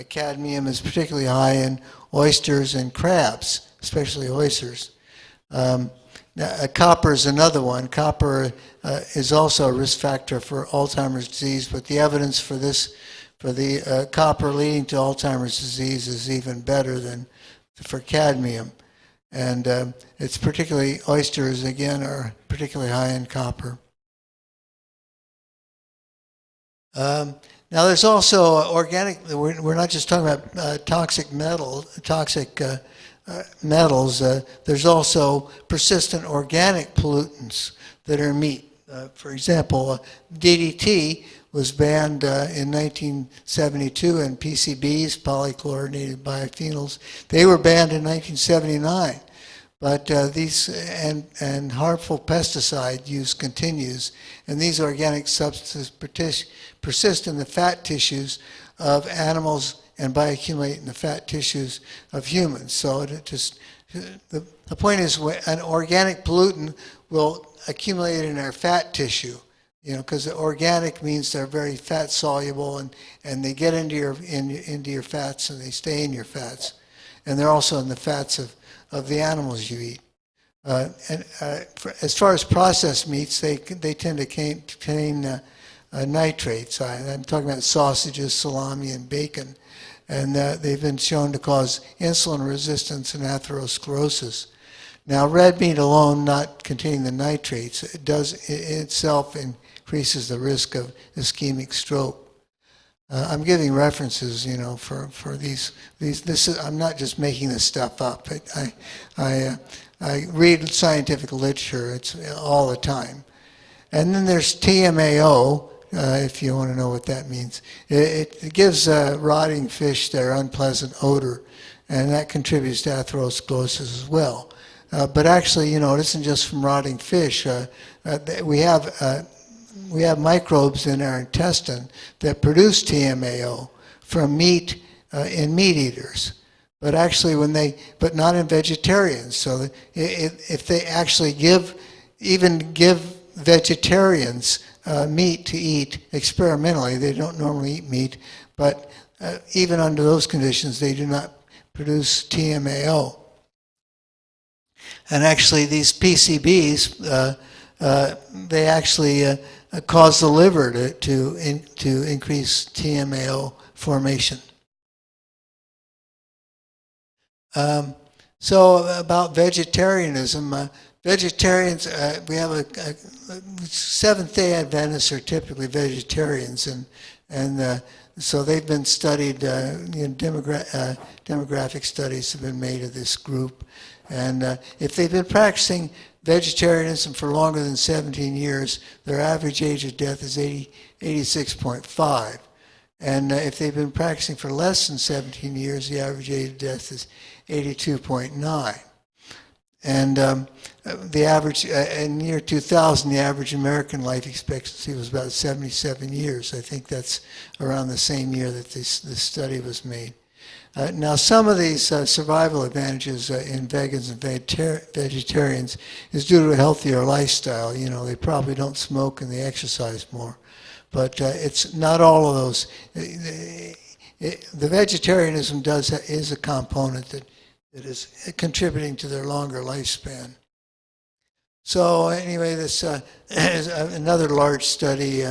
Cadmium is particularly high in oysters and crabs, especially oysters. Copper is another one. Copper is also a risk factor for Alzheimer's disease, but the evidence for the copper leading to Alzheimer's disease is even better than for cadmium. And it's particularly, oysters again are particularly high in copper. Now there's also organic, we're not just talking about toxic metals, there's also persistent organic pollutants that are in meat. For example, DDT was banned in 1972, and PCBs, polychlorinated biphenyls, they were banned in 1979. But these and harmful pesticide use continues, and these organic substances persist in the fat tissues of animals and bioaccumulate in the fat tissues of humans. So the point is, an organic pollutant will accumulate in our fat tissue, because organic means they're very fat soluble, and they get into your fats and they stay in your fats, and they're also in the fats of the animals you eat. As far as processed meats, they tend to contain nitrates. I'm talking about sausages, salami, and bacon, and they've been shown to cause insulin resistance and atherosclerosis. Now, red meat alone, not containing the nitrates, it itself increases the risk of ischemic stroke. I'm giving references, for these. I'm not just making this stuff up. I read scientific literature. It's all the time. And then there's TMAO, if you want to know what that means. It gives rotting fish their unpleasant odor, and that contributes to atherosclerosis as well. But actually, it isn't just from rotting fish. We have microbes in our intestine that produce TMAO from meat in meat eaters, but actually but not in vegetarians. So if they actually give vegetarians meat to eat experimentally, they don't normally eat meat, but even under those conditions, they do not produce TMAO. And actually, these PCBs, they actually cause the liver to increase TMAO formation. So about vegetarianism, vegetarians, we have Seventh-day Adventists are typically vegetarians, And so they've been studied, demographic studies have been made of this group. And if they've been practicing vegetarianism for longer than 17 years, their average age of death is 86.5. And if they've been practicing for less than 17 years, the average age of death is 82.9. And the average, in the year 2000, the average American life expectancy was about 77 years. I think that's around the same year that this study was made. Now, some of these survival advantages in vegans and vegetarians is due to a healthier lifestyle. You know, they probably don't smoke and they exercise more. But it's not all of those. The vegetarianism is a component that is contributing to their longer lifespan. So anyway, this is another large study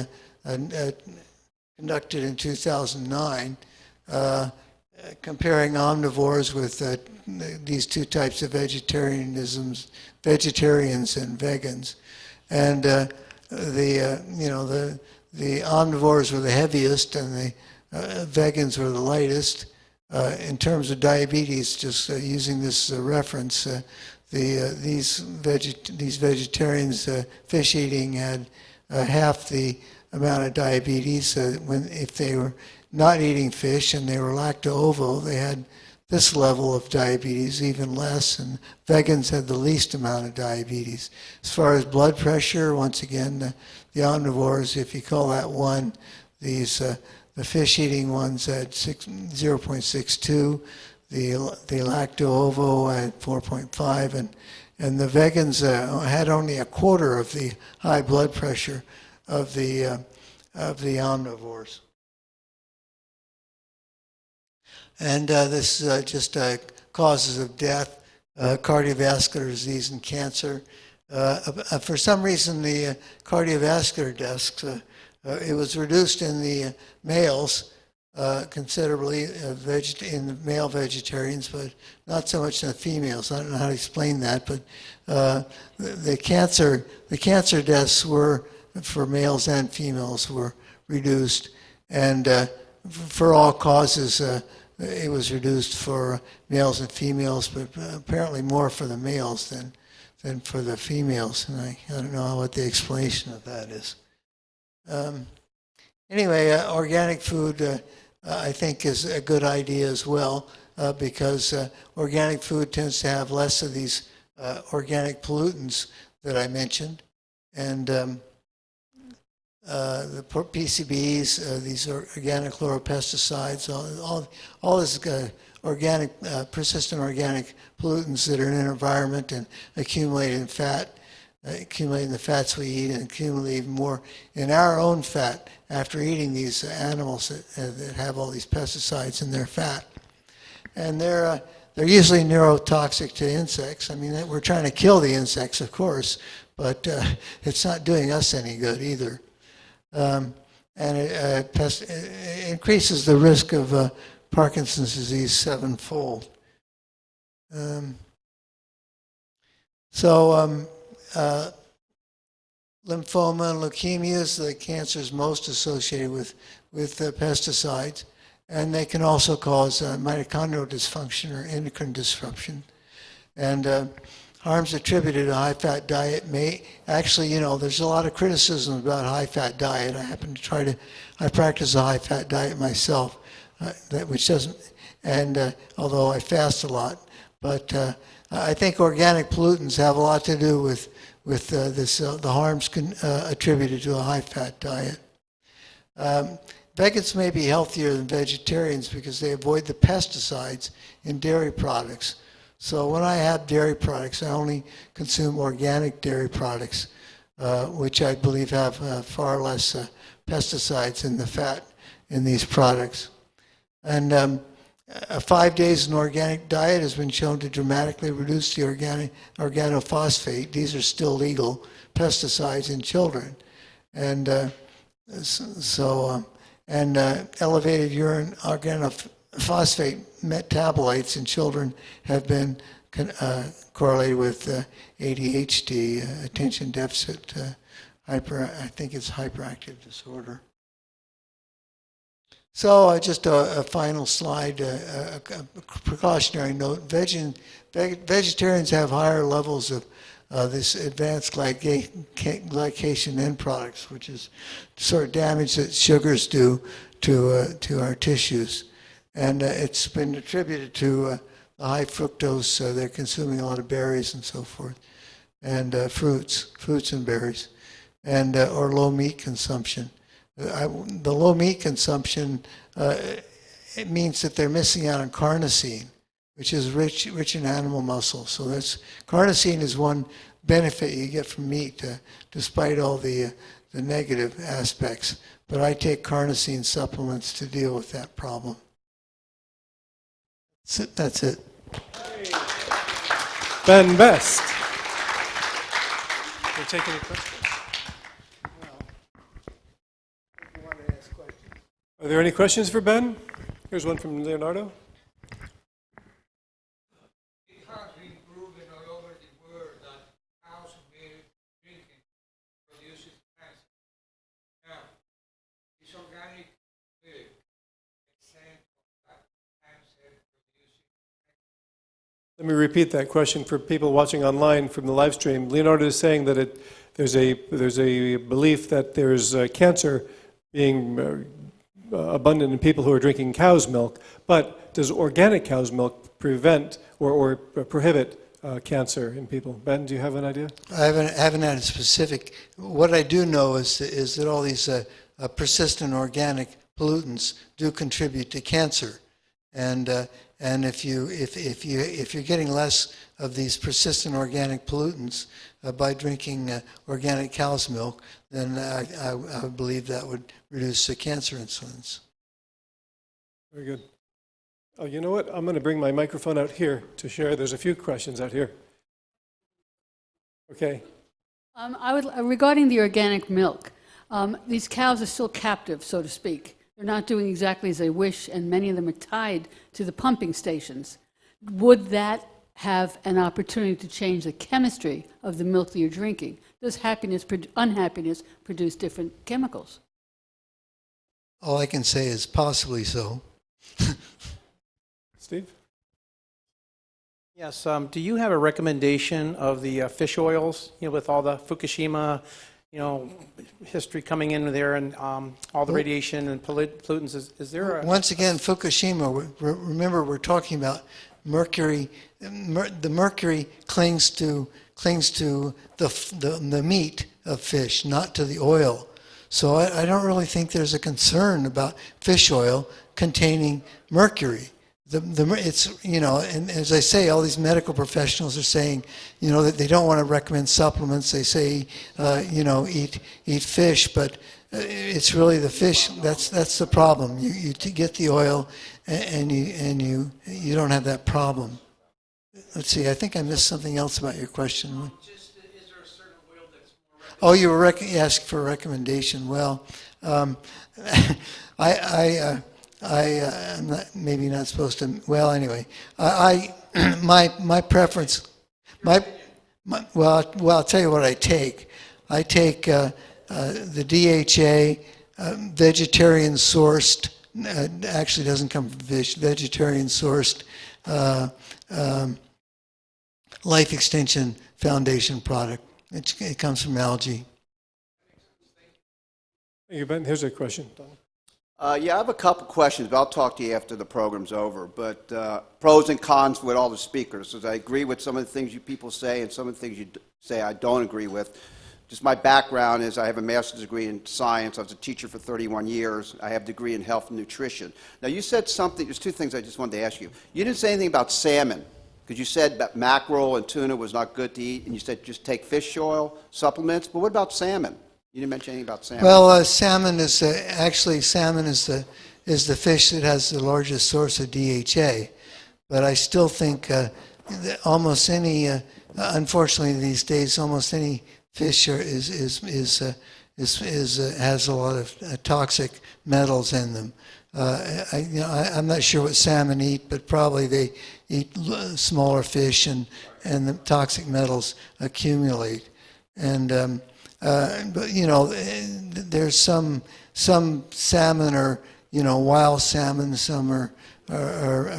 conducted in 2009 comparing omnivores with these two types of vegetarians and vegans. And the omnivores were the heaviest and the vegans were the lightest. In terms of diabetes, just using this as a reference, these vegetarians, fish eating, had half the amount of diabetes. If they were not eating fish and they were lacto-ovo, they had this level of diabetes, even less, and vegans had the least amount of diabetes. As far as blood pressure, once again, the omnivores, if you call that one, the fish-eating ones had 0.62, the lacto-ovo had 4.5, and the vegans had only a quarter of the high blood pressure of the omnivores. And this just causes of death, cardiovascular disease and cancer. For some reason, the cardiovascular deaths, it was reduced in the males considerably, in the male vegetarians, but not so much in the females. I don't know how to explain that, but the cancer deaths were, for males and females, were reduced, and for all causes, it was reduced for males and females, but apparently more for the males than for the females, and I don't know what the explanation of that is. Anyway, organic food, I think, is a good idea as well, because organic food tends to have less of these organic pollutants that I mentioned, and the PCBs, these organic chloropesticides, all this organic, persistent organic pollutants that are in our environment and accumulate in fat, accumulating the fats we eat, and accumulate even more in our own fat after eating these animals that have all these pesticides in their fat. And they're usually neurotoxic to insects. I mean, we're trying to kill the insects, of course, but it's not doing us any good either. And it increases the risk of Parkinson's disease sevenfold. Lymphoma and leukemia is the cancers most associated with pesticides, and they can also cause mitochondrial dysfunction or endocrine disruption. And harms attributed to a high-fat diet may actually, there's a lot of criticism about a high-fat diet. I practice a high-fat diet myself, which doesn't, and although I fast a lot, but I think organic pollutants have a lot to do with the harms attributed to a high-fat diet. Vegans may be healthier than vegetarians because they avoid the pesticides in dairy products. So when I have dairy products, I only consume organic dairy products, which I believe have far less pesticides in the fat in these products. And 5 days in organic diet has been shown to dramatically reduce the organophosphate. These are still legal pesticides in children. And elevated urine organophosphate metabolites in children have been correlated with ADHD, attention deficit, I think it's hyperactive disorder. So just a final slide, a precautionary note. Vegetarians have higher levels of this advanced glycation end products, which is sort of damage that sugars do to our tissues. And it's been attributed to the high fructose. They're consuming a lot of berries and so forth, and fruits and berries, and or low meat consumption. The low meat consumption, it means that they're missing out on carnosine, which is rich in animal muscle. So carnosine is one benefit you get from meat, despite all the negative aspects. But I take carnosine supplements to deal with that problem. That's it. Ben Best. Can you take any questions? Are there any questions for Ben? Here's one from Leonardo. It has been proven all over the world that cow's milk drinking produces cancer. Now, is organic milk exempt of that cancer-producing? Let me repeat that question for people watching online from the live stream. Leonardo is saying that there's a belief that there's cancer being abundant in people who are drinking cow's milk, but does organic cow's milk prevent or prohibit cancer in people? Ben, do you have an idea? I haven't had a specific. What I do know is that all these persistent organic pollutants do contribute to cancer, and if you're getting less of these persistent organic pollutants by drinking organic cow's milk, then I believe that would reduce the cancer incidence. Very good. Oh, you know what? I'm going to bring my microphone out here to share. There's a few questions out here. Okay. Regarding the organic milk, these cows are still captive, so to speak. They're not doing exactly as they wish, and many of them are tied to the pumping stations. Would that have an opportunity to change the chemistry of the milk that you're drinking? Does unhappiness produce different chemicals? All I can say is possibly so. Steve? Yes. Do you have a recommendation of the fish oils? With all the Fukushima, history coming in there, and all the radiation and pollutants. Is there a once again Fukushima? Remember, we're talking about mercury. The mercury clings to the meat of fish, not to the oil. So I don't really think there's a concern about fish oil containing mercury. It's and as I say, all these medical professionals are saying, that they don't want to recommend supplements. They say, eat fish, but it's really the fish that's the problem. You get the oil, and you don't have that problem. Let's see. I think I missed something else about your question. Is there a certain oil that's more? Oh, you were asking for a recommendation. Well, I'm maybe not supposed to. Well, anyway, my preference, well, I'll tell you what I take. I take the DHA, vegetarian sourced. Actually, doesn't come from fish. Vegetarian sourced Life Extension Foundation product. It comes from algae. Thank you, Ben. Here's a question. Yeah, I have a couple questions, but I'll talk to you after the program's over. But pros and cons with all the speakers. As I agree with some of the things you people say and some of the things you say I don't agree with. Just my background is I have a master's degree in science. I was a teacher for 31 years. I have a degree in health and nutrition. Now, you said something. There's two things I just wanted to ask you. You didn't say anything about salmon, because you said that mackerel and tuna was not good to eat, and you said just take fish oil, supplements. But what about salmon? You didn't mention anything about salmon. Well, salmon is the fish that has the largest source of DHA, but I still think that almost any, unfortunately these days, almost any fish has a lot of toxic metals in them. I'm not sure what salmon eat, but probably they eat smaller fish, and the toxic metals accumulate. And but there's some salmon are wild salmon. Some are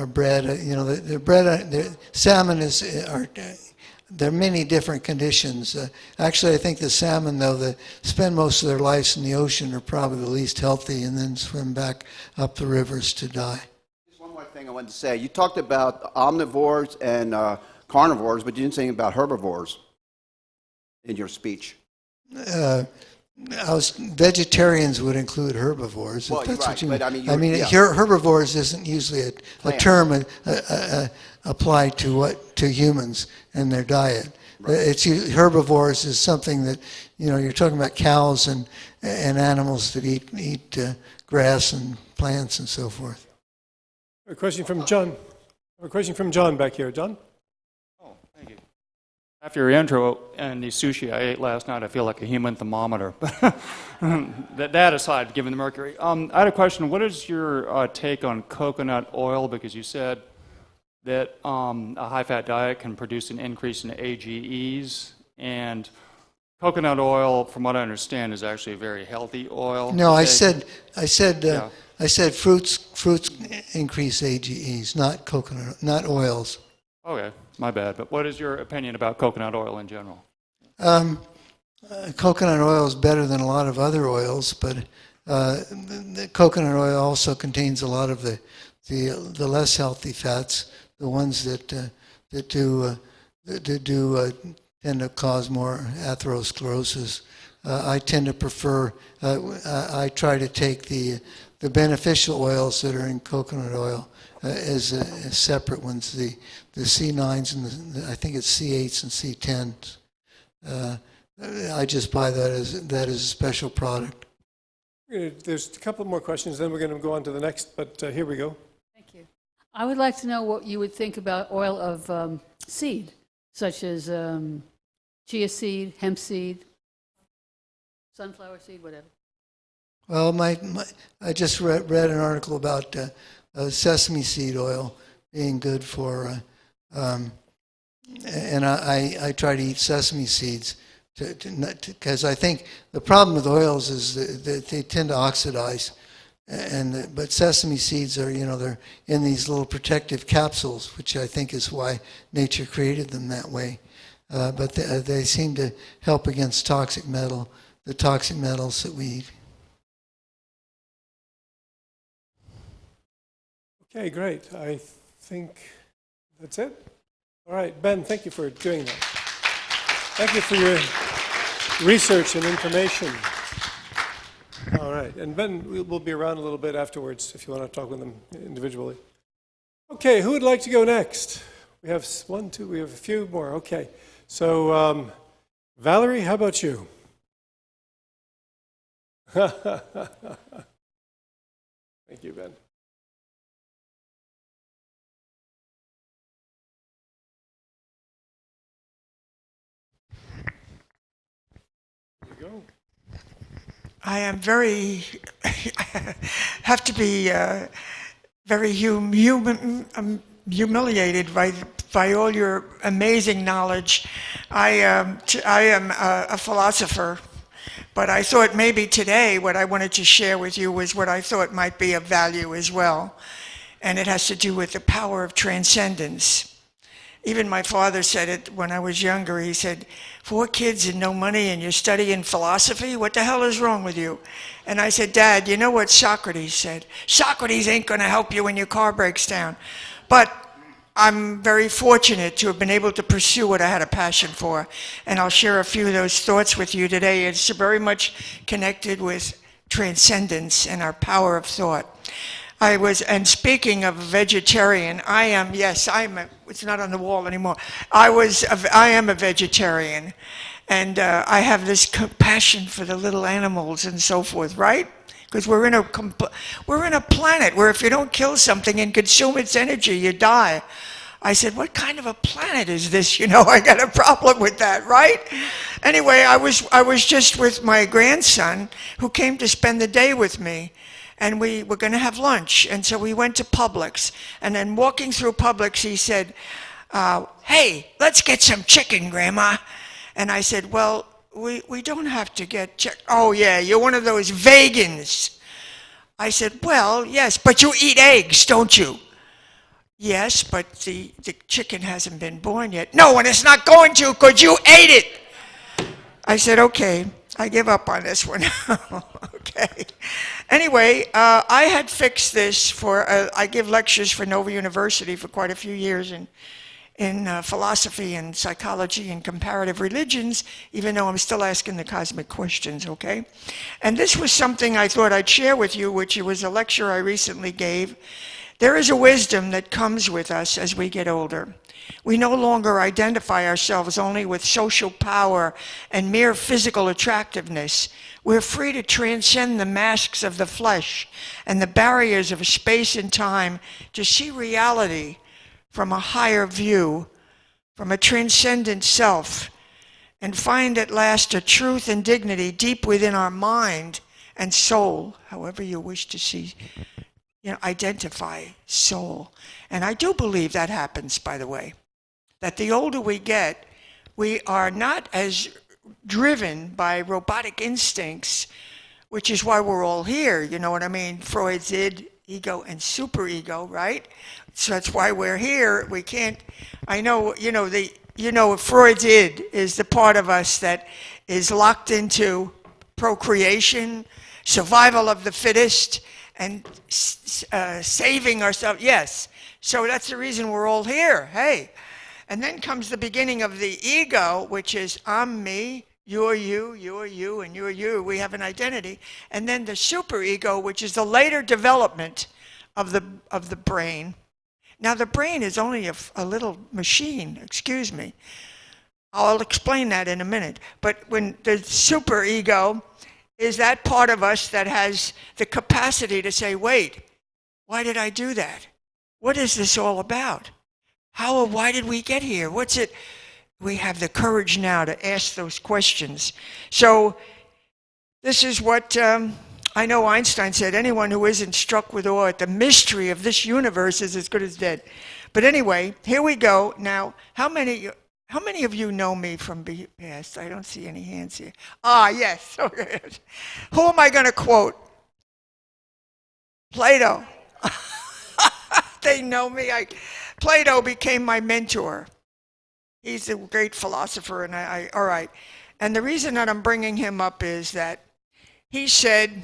bred. They're bred. Salmon there are many different conditions. Actually, I think the salmon, though, that spend most of their lives in the ocean are probably the least healthy and then swim back up the rivers to die. Just one more thing I wanted to say. You talked about omnivores and carnivores, but you didn't say anything about herbivores in your speech. Vegetarians would include herbivores. Well, if that's you're what you right, mean. but I mean, herbivores isn't usually a term applied to humans and their diet. Right. Herbivores is something that you're talking about cows and animals that eat grass and plants and so forth. A question from John. A question from John back here. John. Oh, thank you. After your intro and the sushi I ate last night, I feel like a human thermometer. That aside, given the mercury, I had a question. What is your take on coconut oil? Because you said that a high-fat diet can produce an increase in AGEs, and coconut oil, from what I understand, is actually a very healthy oil. No, I said fruits increase AGEs, not coconut, not oils. Okay, my bad. But what is your opinion about coconut oil in general? Coconut oil is better than a lot of other oils, but the coconut oil also contains a lot of the less healthy fats, the ones that tend to cause more atherosclerosis. I tend to prefer. I try to take the beneficial oils that are in coconut oil as separate ones. The C9s and I think it's C8s and C10s. I just buy that as a special product. There's a couple more questions, then we're going to go on to the next, but here we go. Thank you. I would like to know what you would think about oil of seed, such as chia seed, hemp seed, sunflower seed, whatever. Well, I just read an article about sesame seed oil being good for, and I try to eat sesame seeds because I think the problem with oils is that they tend to oxidize, but sesame seeds are they're in these little protective capsules, which I think is why nature created them that way. But they seem to help against the toxic metals that we eat. Okay, great. I think that's it. All right, Ben, thank you for doing that. Thank you for your research and information. All right, and Ben, we'll be around a little bit afterwards if you want to talk with them individually. Okay, who would like to go next? We have we have a few more. Okay, so Valerie, how about you? Thank you, Ben. Go. I am have to be very humiliated by all your amazing knowledge. I am a philosopher, but I thought maybe today what I wanted to share with you was what I thought might be of value as well, and it has to do with the power of transcendence. Even my father said it when I was younger. He said, 4 kids and no money and you're studying philosophy? What the hell is wrong with you? And I said, Dad, you know what Socrates said? Socrates ain't going to help you when your car breaks down. But I'm very fortunate to have been able to pursue what I had a passion for. And I'll share a few of those thoughts with you today. It's very much connected with transcendence and our power of thought. And speaking of a vegetarian, it's not on the wall anymore. I am a vegetarian, and I have this compassion for the little animals and so forth, right? Because we're in a planet where if you don't kill something and consume its energy, you die. I said, what kind of a planet is this? I got a problem with that, right? Anyway, I was just with my grandson who came to spend the day with me. And we were going to have lunch. And so we went to Publix. And then walking through Publix, he said, hey, let's get some chicken, Grandma. And I said, well, we don't have to get chicken. Oh, yeah, you're one of those vegans. I said, well, yes, but you eat eggs, don't you? Yes, but the chicken hasn't been born yet. No, and it's not going to because you ate it. I said, okay, I give up on this one. Okay. Anyway, I had fixed this I give lectures for Nova University for quite a few years in philosophy and psychology and comparative religions, even though I'm still asking the cosmic questions, okay? And this was something I thought I'd share with you, which was a lecture I recently gave. There is a wisdom that comes with us as we get older. We no longer identify ourselves only with social power and mere physical attractiveness. We're free to transcend the masks of the flesh and the barriers of space and time to see reality from a higher view, from a transcendent self, and find at last a truth and dignity deep within our mind and soul, however you wish to see, identify soul. And I do believe that happens, by the way, that the older we get, we are not as driven by robotic instincts, which is why we're all here, you know what I mean? Freud's id, ego, and superego, right? So that's why we're here. We can't, I know, Freud's id is the part of us that is locked into procreation, survival of the fittest, and saving ourselves. Yes. So that's the reason we're all here. Hey. And then comes the beginning of the ego, which is I'm me, you're you, and you're you. We have an identity. And then the superego, which is the later development of the brain. Now the brain is only a little machine, excuse me. I'll explain that in a minute. But when the superego is that part of us that has the capacity to say, wait, why did I do that? What is this all about? Why did we get here? What's it? We have the courage now to ask those questions. So this is what I know Einstein said, anyone who isn't struck with awe at the mystery of this universe is as good as dead. But anyway, here we go. Now, how many of you know me from past? I don't see any hands here. Ah, yes. Okay. Who am I going to quote? Plato. They know me. Plato became my mentor. He's a great philosopher, and all right. And the reason that I'm bringing him up is that he said,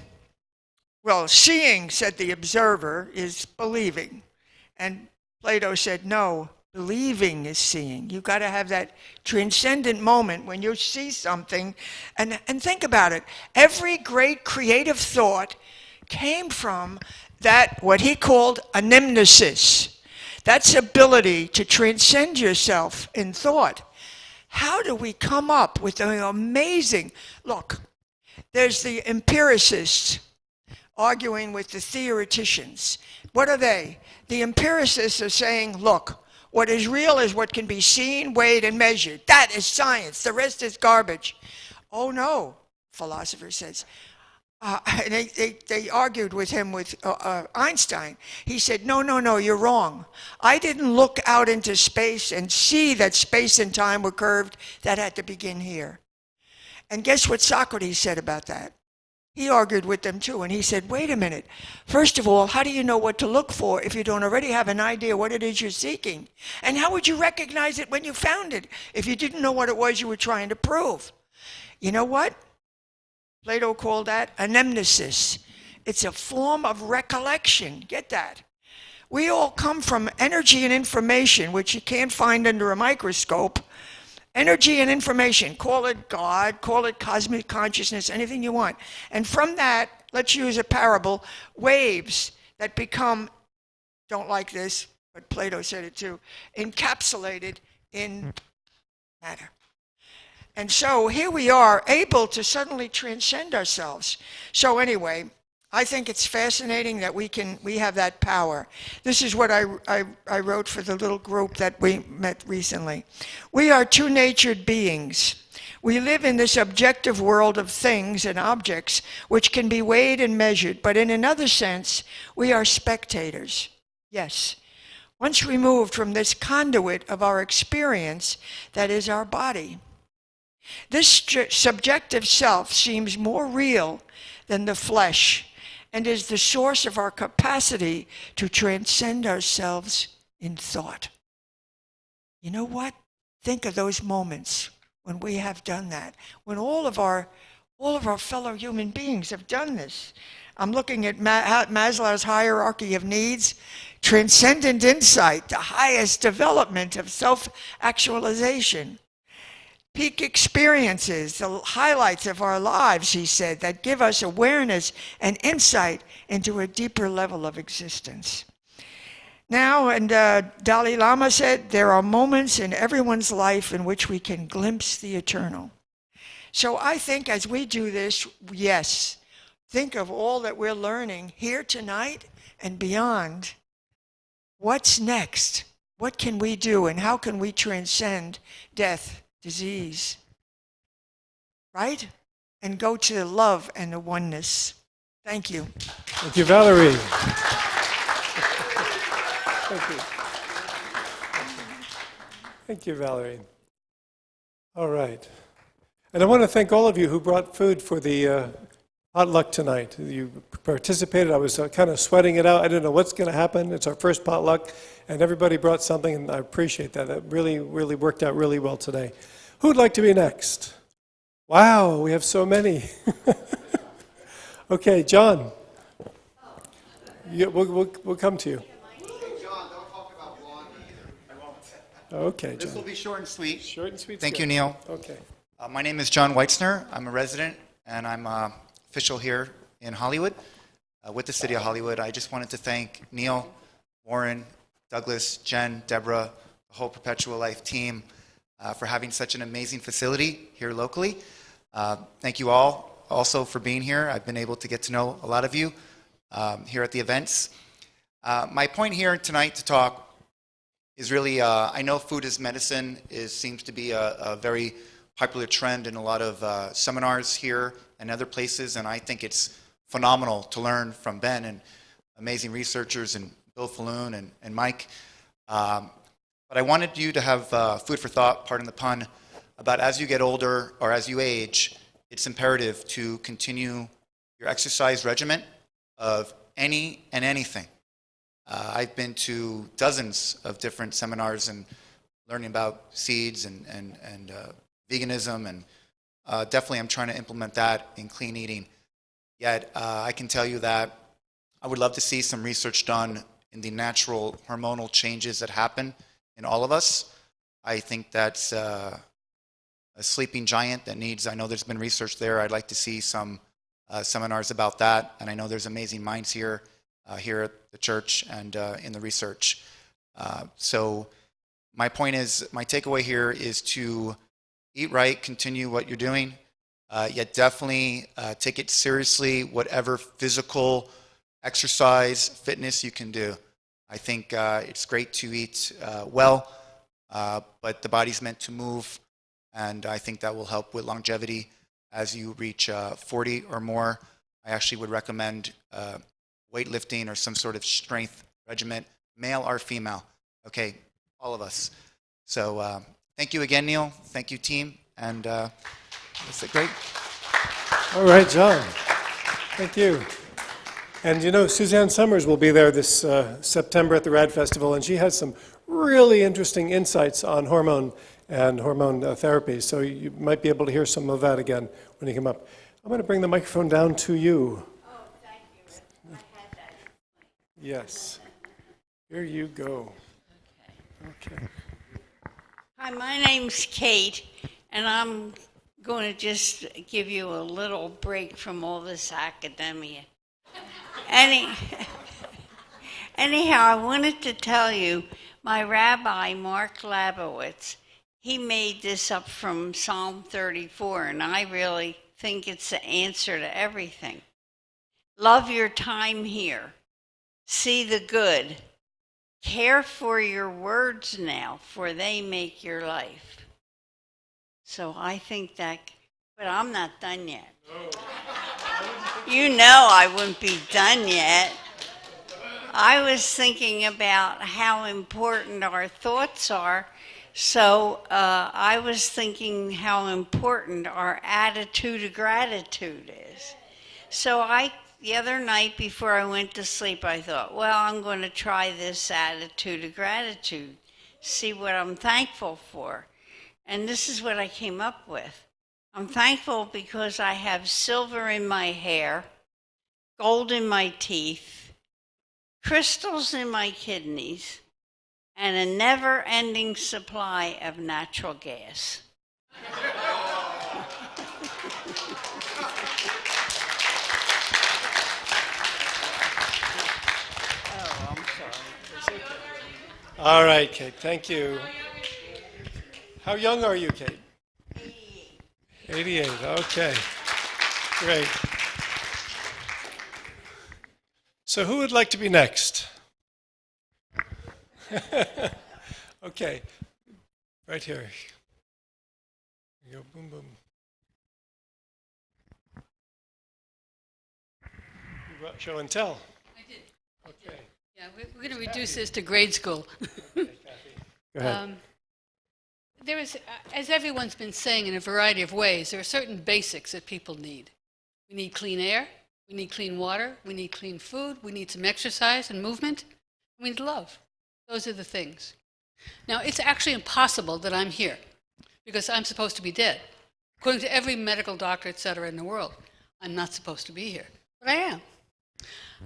well, seeing, said the observer, is believing. And Plato said, no, believing is seeing. You've got to have that transcendent moment when you see something. And think about it. Every great creative thought came from that, what he called anamnesis. That's ability to transcend yourself in thought. How do we come up with an amazing, look, there's the empiricists arguing with the theoreticians. What are they? The empiricists are saying, look, what is real is what can be seen, weighed, and measured. That is science. The rest is garbage. Oh no, philosopher says. They argued with him with Einstein. He said, no, you're wrong. I didn't look out into space and see that space and time were curved. That had to begin here. And guess what Socrates said about that? He argued with them too, and he said, wait a minute. First of all, how do you know what to look for if you don't already have an idea what it is you're seeking? And how would you recognize it when you found it if you didn't know what it was you were trying to prove? You know what? Plato called that anamnesis. It's a form of recollection. Get that? We all come from energy and information, which you can't find under a microscope. Energy and information. Call it God, call it cosmic consciousness, anything you want. And from that, let's use a parable, waves that become, don't like this, but Plato said it too, encapsulated in matter. And so here we are, able to suddenly transcend ourselves. So anyway, I think it's fascinating that we have that power. This is what I wrote for the little group that we met recently. We are two-natured beings. We live in this objective world of things and objects which can be weighed and measured, but in another sense, we are spectators. Yes. Once removed from this conduit of our experience that is our body. This subjective self seems more real than the flesh, and is the source of our capacity to transcend ourselves in thought. You know what? Think of those moments when we have done that, when all of our fellow human beings have done this. I'm looking at Maslow's hierarchy of needs. Transcendent insight, the highest development of self-actualization. Peak experiences, the highlights of our lives, he said, that give us awareness and insight into a deeper level of existence. Now, and Dalai Lama said, there are moments in everyone's life in which we can glimpse the eternal. So I think as we do this, yes, think of all that we're learning here tonight and beyond. What's next? What can we do, and how can we transcend death, disease, right? And go to love and the oneness. Thank you. Thank you, Valerie. Thank you. Thank you, Valerie. All right. And I want to thank all of you who brought food for the potluck tonight. You participated. I was kind of sweating it out. I didn't know what's going to happen. It's our first potluck, and everybody brought something, and I appreciate that. That really, really worked out really well today. Who would like to be next? Wow, we have so many. Okay, John. We'll come to you. John, don't talk about blonde either. I won't. Okay, John. This will be short and sweet. Short and sweet. Thank you, Neil. Okay. My name is John Weitzner. I'm a resident, and I'm official here in Hollywood with the City of Hollywood. I just wanted to thank Neil, Warren, Douglas, Jen, Deborah, the whole Perpetual Life team for having such an amazing facility here locally. Thank you all also for being here. I've been able to get to know a lot of you here at the events. My point here tonight to talk is really, I know food as medicine seems to be a very popular trend in a lot of seminars here and other places, and I think it's phenomenal to learn from Ben and amazing researchers and Bill Falloon and Mike. But I wanted you to have food for thought, pardon the pun, about as you get older or as you age, it's imperative to continue your exercise regimen of any and anything. I've been to dozens of different seminars and learning about seeds and veganism, and definitely I'm trying to implement that in clean eating. Yet I can tell you that I would love to see some research done in the natural hormonal changes that happen in all of us. I think that's a sleeping giant that needs, I know there's been research there. I'd like to see some seminars about that, and I know there's amazing minds here at the church and in the research. So my point is, my takeaway here is to eat right, continue what you're doing, yet definitely take it seriously, whatever physical exercise, fitness you can do. I think it's great to eat well, but the body's meant to move, and I think that will help with longevity as you reach 40 or more. I actually would recommend weightlifting or some sort of strength regimen, male or female. Okay, all of us. So thank you again, Neil. Thank you, team. And that's great. All right, John. Thank you. And you know, Suzanne Summers will be there this September at the RAD Festival, and she has some really interesting insights on hormone and hormone therapy. So you might be able to hear some of that again when you come up. I'm going to bring the microphone down to you. Oh, thank you. I had that. Yes. Here you go. Okay. Hi, my name's Kate, and I'm going to just give you a little break from all this academia. Anyhow, I wanted to tell you, my rabbi, Mark Labowitz, he made this up from Psalm 34, and I really think it's the answer to everything. Love your time here. See the good. Care for your words now, for they make your life. So I think that, but I'm not done yet. You know I wouldn't be done yet. I was thinking about how important our thoughts are. So I was thinking how important our attitude of gratitude is. So the other night before I went to sleep, I thought, well, I'm going to try this attitude of gratitude, see what I'm thankful for. And this is what I came up with. I'm thankful because I have silver in my hair, gold in my teeth, crystals in my kidneys, and a never-ending supply of natural gas. Oh, I'm sorry. All right, Kate, thank you. How young are you, Kate? 88, okay. Great. So who would like to be next? Okay, right here. You go, boom, boom. You brought show and tell. I did. Okay. Yeah, we're going to reduce this to grade school. Go ahead. There is, as everyone's been saying in a variety of ways, there are certain basics that people need. We need clean air, we need clean water, we need clean food, we need some exercise and movement, we need love. Those are the things. Now, it's actually impossible that I'm here because I'm supposed to be dead. According to every medical doctor, et cetera, in the world, I'm not supposed to be here, but I am.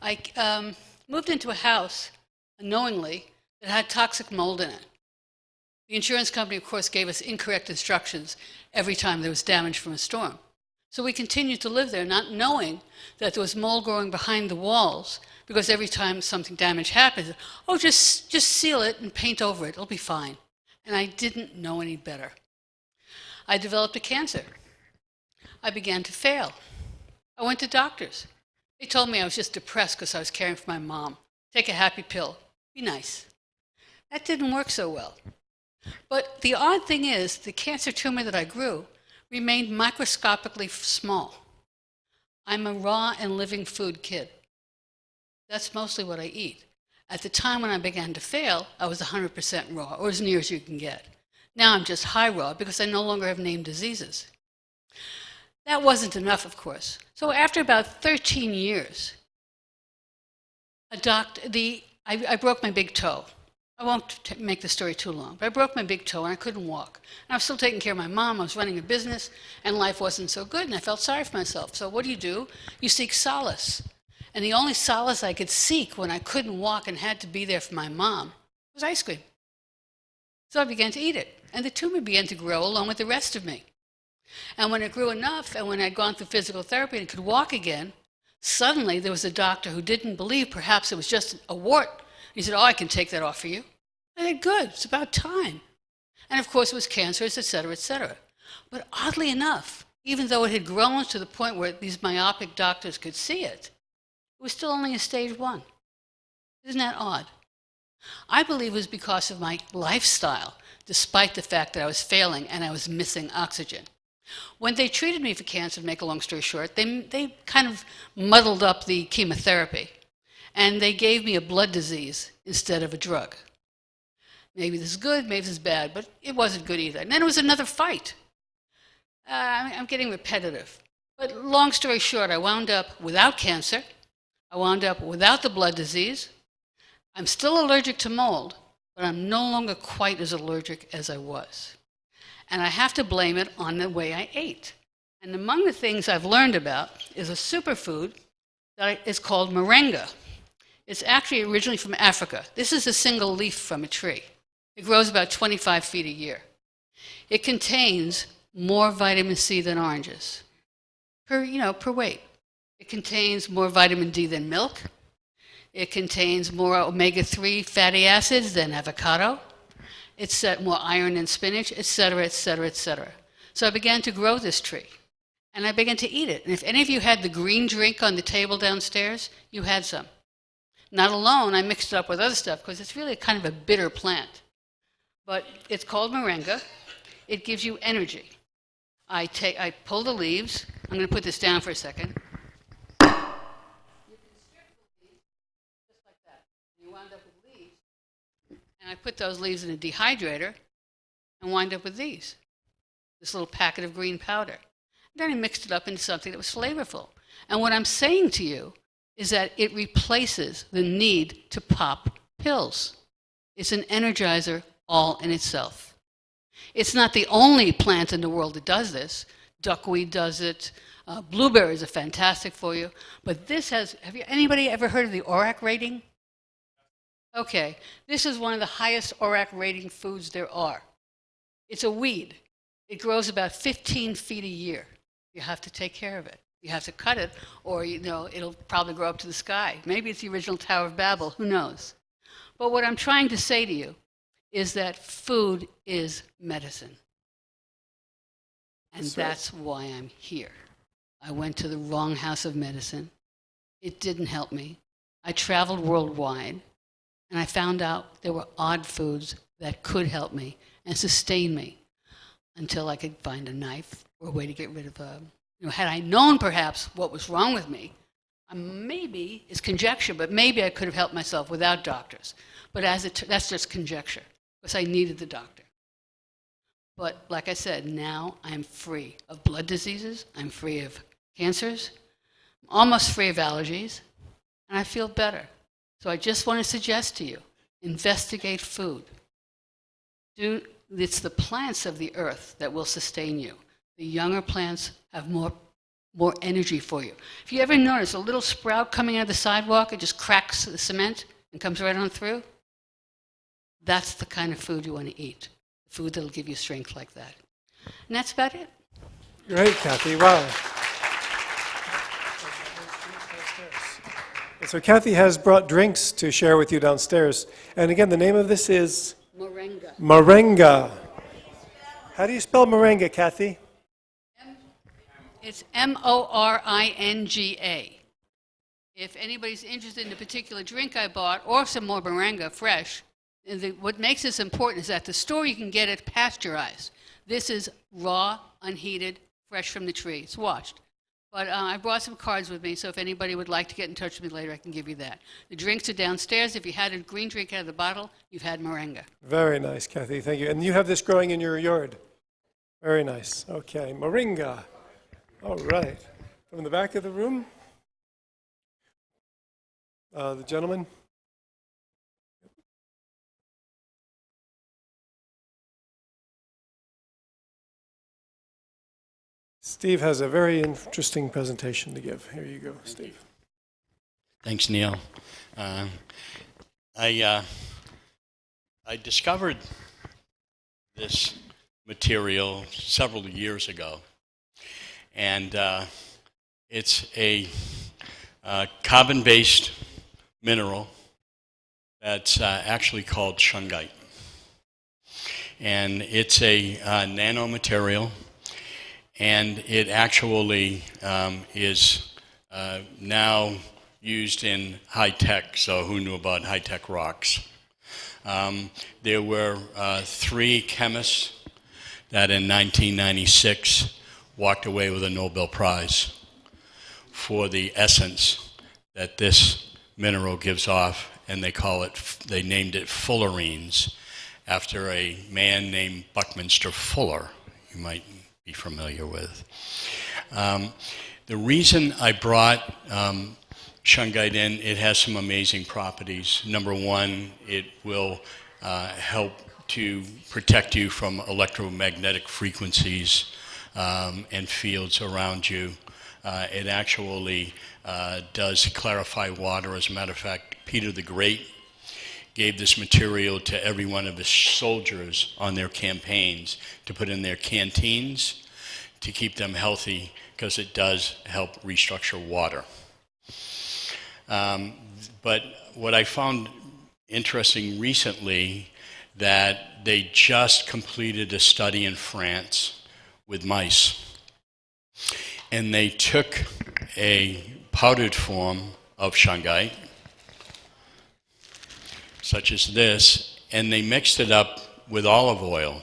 I moved into a house unknowingly that had toxic mold in it. The insurance company, of course, gave us incorrect instructions every time there was damage from a storm. So we continued to live there, not knowing that there was mold growing behind the walls, because every time something damage happens, oh, just seal it and paint over it, it'll be fine. And I didn't know any better. I developed a cancer. I began to fail. I went to doctors. They told me I was just depressed because I was caring for my mom. Take a happy pill. Be nice. That didn't work so well. But the odd thing is, the cancer tumor that I grew remained microscopically small. I'm a raw and living food kid. That's mostly what I eat. At the time when I began to fail, I was 100% raw, or as near as you can get. Now I'm just high raw because I no longer have named diseases. That wasn't enough, of course. So after about 13 years, I broke my big toe. I won't make the story too long, but I broke my big toe and I couldn't walk. And I was still taking care of my mom. I was running a business, and life wasn't so good, and I felt sorry for myself. So what do? You seek solace. And the only solace I could seek when I couldn't walk and had to be there for my mom was ice cream. So I began to eat it, and the tumor began to grow along with the rest of me. And when it grew enough, and when I'd gone through physical therapy and could walk again, suddenly there was a doctor who didn't believe perhaps it was just a wart. He said, oh, I can take that off for you. I said, good, it's about time. And of course it was cancerous, et cetera, et cetera. But oddly enough, even though it had grown to the point where these myopic doctors could see it, it was still only a stage 1. Isn't that odd? I believe it was because of my lifestyle, despite the fact that I was failing and I was missing oxygen. When they treated me for cancer, to make a long story short, they kind of muddled up the chemotherapy. And they gave me a blood disease instead of a drug. Maybe this is good, maybe this is bad, but it wasn't good either. And then it was another fight. I'm getting repetitive. But long story short, I wound up without cancer. I wound up without the blood disease. I'm still allergic to mold, but I'm no longer quite as allergic as I was. And I have to blame it on the way I ate. And among the things I've learned about is a superfood that is called moringa. It's actually originally from Africa. This is a single leaf from a tree. It grows about 25 feet a year. It contains more vitamin C than oranges, per weight. It contains more vitamin D than milk. It contains more omega-3 fatty acids than avocado. It's more iron than spinach, et cetera, et cetera, et cetera. So I began to grow this tree, and I began to eat it. And if any of you had the green drink on the table downstairs, you had some. Not alone, I mixed it up with other stuff because it's really kind of a bitter plant. But it's called moringa. It gives you energy. I pull the leaves. I'm going to put this down for a second. You can strip the leaves just like that. You wind up with leaves. And I put those leaves in a dehydrator and wind up with these. This little packet of green powder. Then I mixed it up into something that was flavorful. And what I'm saying to you is that it replaces the need to pop pills. It's an energizer all in itself. It's not the only plant in the world that does this. Duckweed does it. Blueberries are fantastic for you. But this has, anybody ever heard of the ORAC rating? Okay, this is one of the highest ORAC rating foods there are. It's a weed. It grows about 15 feet a year. You have to take care of it. You have to cut it, or it'll probably grow up to the sky. Maybe it's the original Tower of Babel, who knows? But what I'm trying to say to you is that food is medicine. And that's why I'm here. I went to the wrong house of medicine. It didn't help me. I traveled worldwide, and I found out there were odd foods that could help me and sustain me until I could find a knife or a way to get rid of had I known perhaps what was wrong with me, maybe, it's conjecture, but maybe I could have helped myself without doctors. But that's just conjecture, because I needed the doctor. But like I said, now I'm free of blood diseases, I'm free of cancers, I'm almost free of allergies, and I feel better. So I just want to suggest to you, investigate food. It's the plants of the earth that will sustain you. The younger plants have more energy for you. If you ever notice a little sprout coming out of the sidewalk, it just cracks the cement and comes right on through. That's the kind of food you want to eat. Food that'll give you strength like that. And that's about it. Great, Kathy. Wow. So Kathy has brought drinks to share with you downstairs. And again, the name of this is? Moringa. Moringa. How do you spell moringa, Kathy? It's Moringa. If anybody's interested in the particular drink I bought, or some more moringa fresh, what makes this important is that the store you can get it pasteurized. This is raw, unheated, fresh from the tree. It's washed. But I brought some cards with me, so if anybody would like to get in touch with me later, I can give you that. The drinks are downstairs. If you had a green drink out of the bottle, you've had moringa. Very nice, Kathy. Thank you. And you have this growing in your yard. Very nice. Okay, moringa. All right. From the back of the room, the gentleman. Steve has a very interesting presentation to give. Here you go, Steve. Thanks, Neil. I discovered this material several years ago, and it's a carbon-based mineral that's actually called shungite. And it's a nanomaterial, and it actually is now used in high-tech, so who knew about high-tech rocks? There were 3 chemists that in 1996 walked away with a Nobel Prize for the essence that this mineral gives off, and they named it fullerenes after a man named Buckminster Fuller, you might be familiar with. The reason I brought shungite in, it has some amazing properties. Number one, it will help to protect you from electromagnetic frequencies and fields around you. It actually does clarify water. As a matter of fact, Peter the Great gave this material to every one of his soldiers on their campaigns to put in their canteens to keep them healthy, because it does help restructure water. But what I found interesting recently, that they just completed a study in France with mice. And they took a powdered form of shungite, such as this, and they mixed it up with olive oil,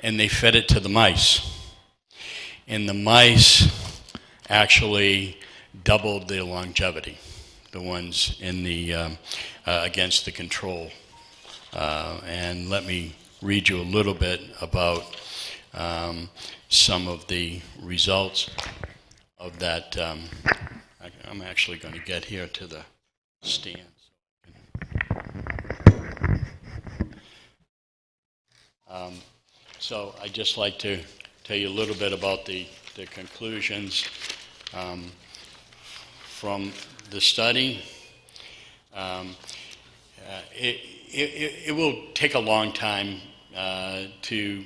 and they fed it to the mice. And the mice actually doubled their longevity, the ones in the against the control. And let me read you a little bit about some of the results of that I'm actually going to get here to the stand. So I'd just like to tell you a little bit about the conclusions from the study. It will take a long time to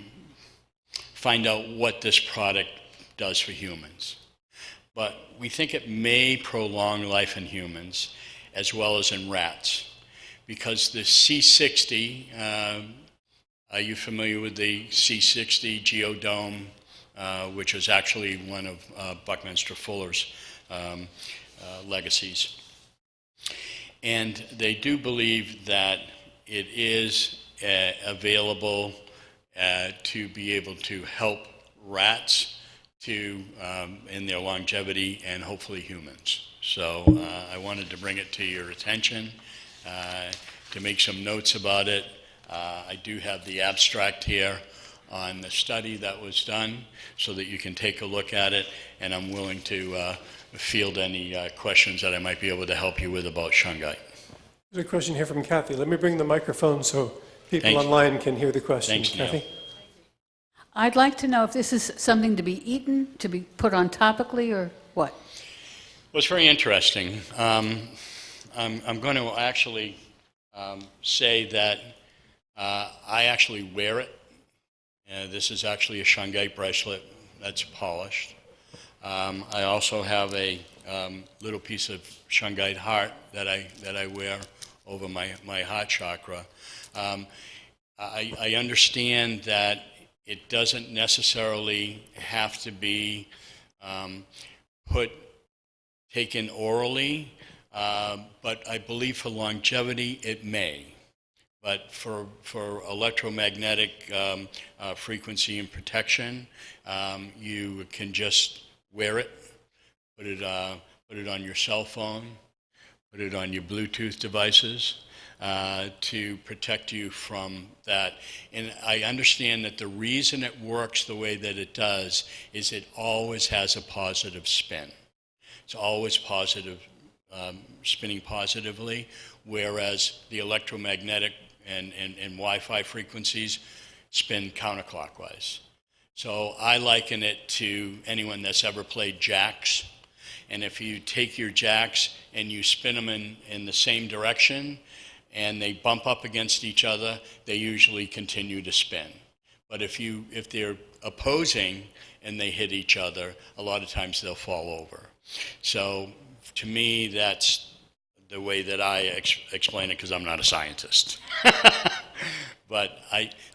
find out what this product does for humans. But we think it may prolong life in humans as well as in rats. Because the C60, are you familiar with the C60 geodome, which is actually one of Buckminster Fuller's legacies? And they do believe that it is available to be able to help rats in their longevity and hopefully humans. So I wanted to bring it to your attention, to make some notes about it. I do have the abstract here on the study that was done so that you can take a look at it, and I'm willing to field any questions that I might be able to help you with about shungite. There's a question here from Kathy. Let me bring the microphone so people Thanks. online can hear the question. Thanks, Neil. Kathy? I'd like to know if this is something to be eaten, to be put on topically, or what? Well, it's very interesting. I'm going to actually say that I actually wear it. This is actually a shungite bracelet that's polished. I also have a little piece of shungite heart that I wear over my heart chakra. I understand that it doesn't necessarily have to be taken orally, but I believe for longevity it may. But for electromagnetic frequency and protection, you can just wear it, put it on your cell phone, put it on your Bluetooth devices to protect you from that. And I understand that the reason it works the way that it does is it always has a positive spin. It's always positive, spinning positively, whereas the electromagnetic and Wi-Fi frequencies spin counterclockwise. So I liken it to anyone that's ever played jacks. And if you take your jacks and you spin them in the same direction and they bump up against each other, they usually continue to spin. But if they're opposing and they hit each other, a lot of times they'll fall over. So to me, that's the way that I explain it, because I'm not a scientist. But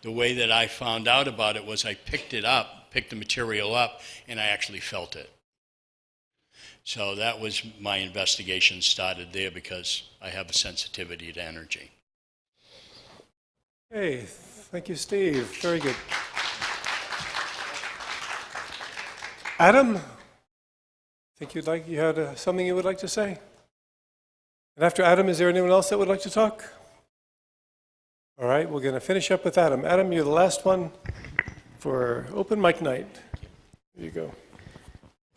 the way that I found out about it was I picked the material up, and I actually felt it. So that was my investigation started there, because I have a sensitivity to energy. Hey, thank you, Steve. Very good. Adam, I think you had something you would like to say? And after Adam, is there anyone else that would like to talk? All right, we're going to finish up with Adam. Adam, you're the last one for open mic night. There you go.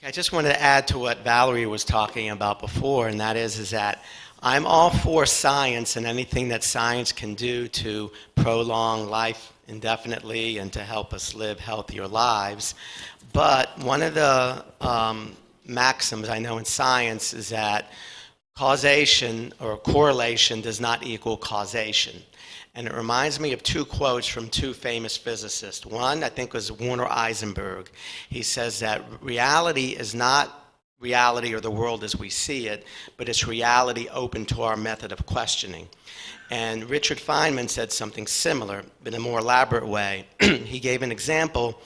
I just wanted to add to what Valerie was talking about before, and that is that I'm all for science and anything that science can do to prolong life indefinitely and to help us live healthier lives. But one of the maxims I know in science is that causation or correlation does not equal causation. And it reminds me of two quotes from two famous physicists. One, I think, was Werner Heisenberg. He says that reality is not reality or the world as we see it, but it's reality open to our method of questioning. And Richard Feynman said something similar, but in a more elaborate way. He gave an example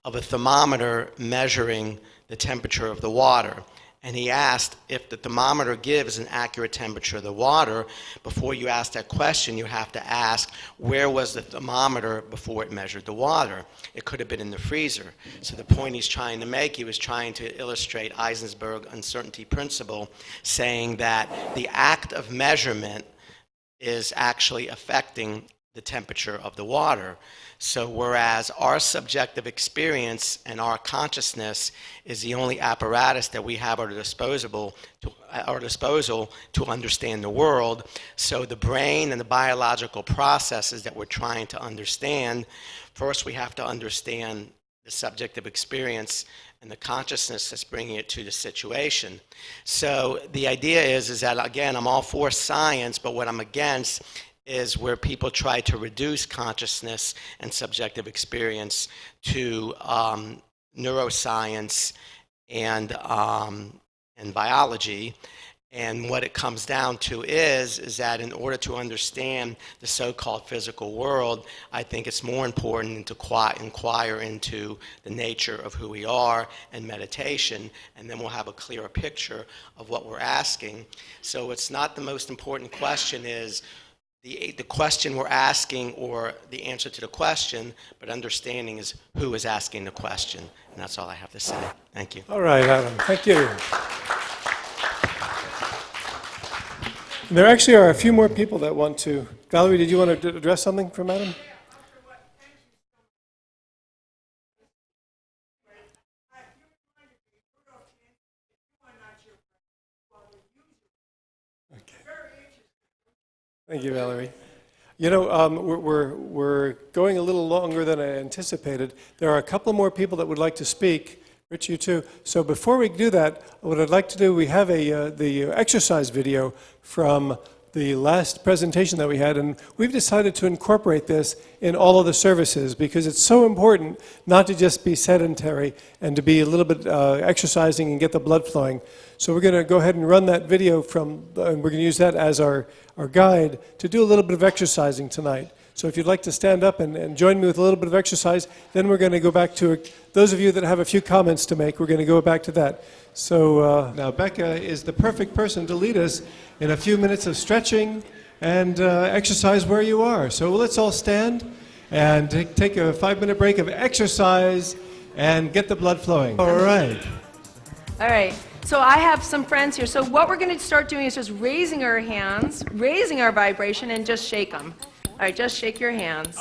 of a thermometer measuring the temperature of the water. And he asked if the thermometer gives an accurate temperature of the water, before you ask that question, you have to ask, where was the thermometer before it measured the water? It could have been in the freezer. So the point he's trying to make, he was trying to illustrate Heisenberg's uncertainty principle, saying that the act of measurement is actually affecting the temperature of the water. So whereas our subjective experience and our consciousness is the only apparatus that we have at our disposal to understand the world, so the brain and the biological processes that we're trying to understand, first we have to understand the subjective experience and the consciousness that's bringing it to the situation. So the idea is that, again, I'm all for science, but what I'm against is where people try to reduce consciousness and subjective experience to neuroscience and biology. And what it comes down to is that in order to understand the so-called physical world, I think it's more important to inquire into the nature of who we are and meditation, and then we'll have a clearer picture of what we're asking. So it's not the most important question is the question we're asking or the answer to the question, but understanding is who is asking the question. And that's all I have to say. Thank you. All right, Adam. Thank you. There actually are a few more people that want to. Valerie, did you want to address something from Adam? Okay. Thank you, Valerie. You know, we're going a little longer than I anticipated. There are a couple more people that would like to speak. Rich, you too. So before we do that, what I'd like to do, we have the exercise video from the last presentation that we had, and we've decided to incorporate this in all of the services because it's so important not to just be sedentary and to be a little bit exercising and get the blood flowing. So we're going to go ahead and run that video and we're going to use that as our guide to do a little bit of exercising tonight. So if you'd like to stand up and join me with a little bit of exercise, then we're going to go back to those of you that have a few comments to make, we're going to go back to that. So now Becca is the perfect person to lead us in a few minutes of stretching and exercise where you are. So let's all stand and take a 5-minute break of exercise and get the blood flowing. All right. All right. So I have some friends here. So what we're going to start doing is just raising our hands, raising our vibration, and just shake them. All right, just shake your hands.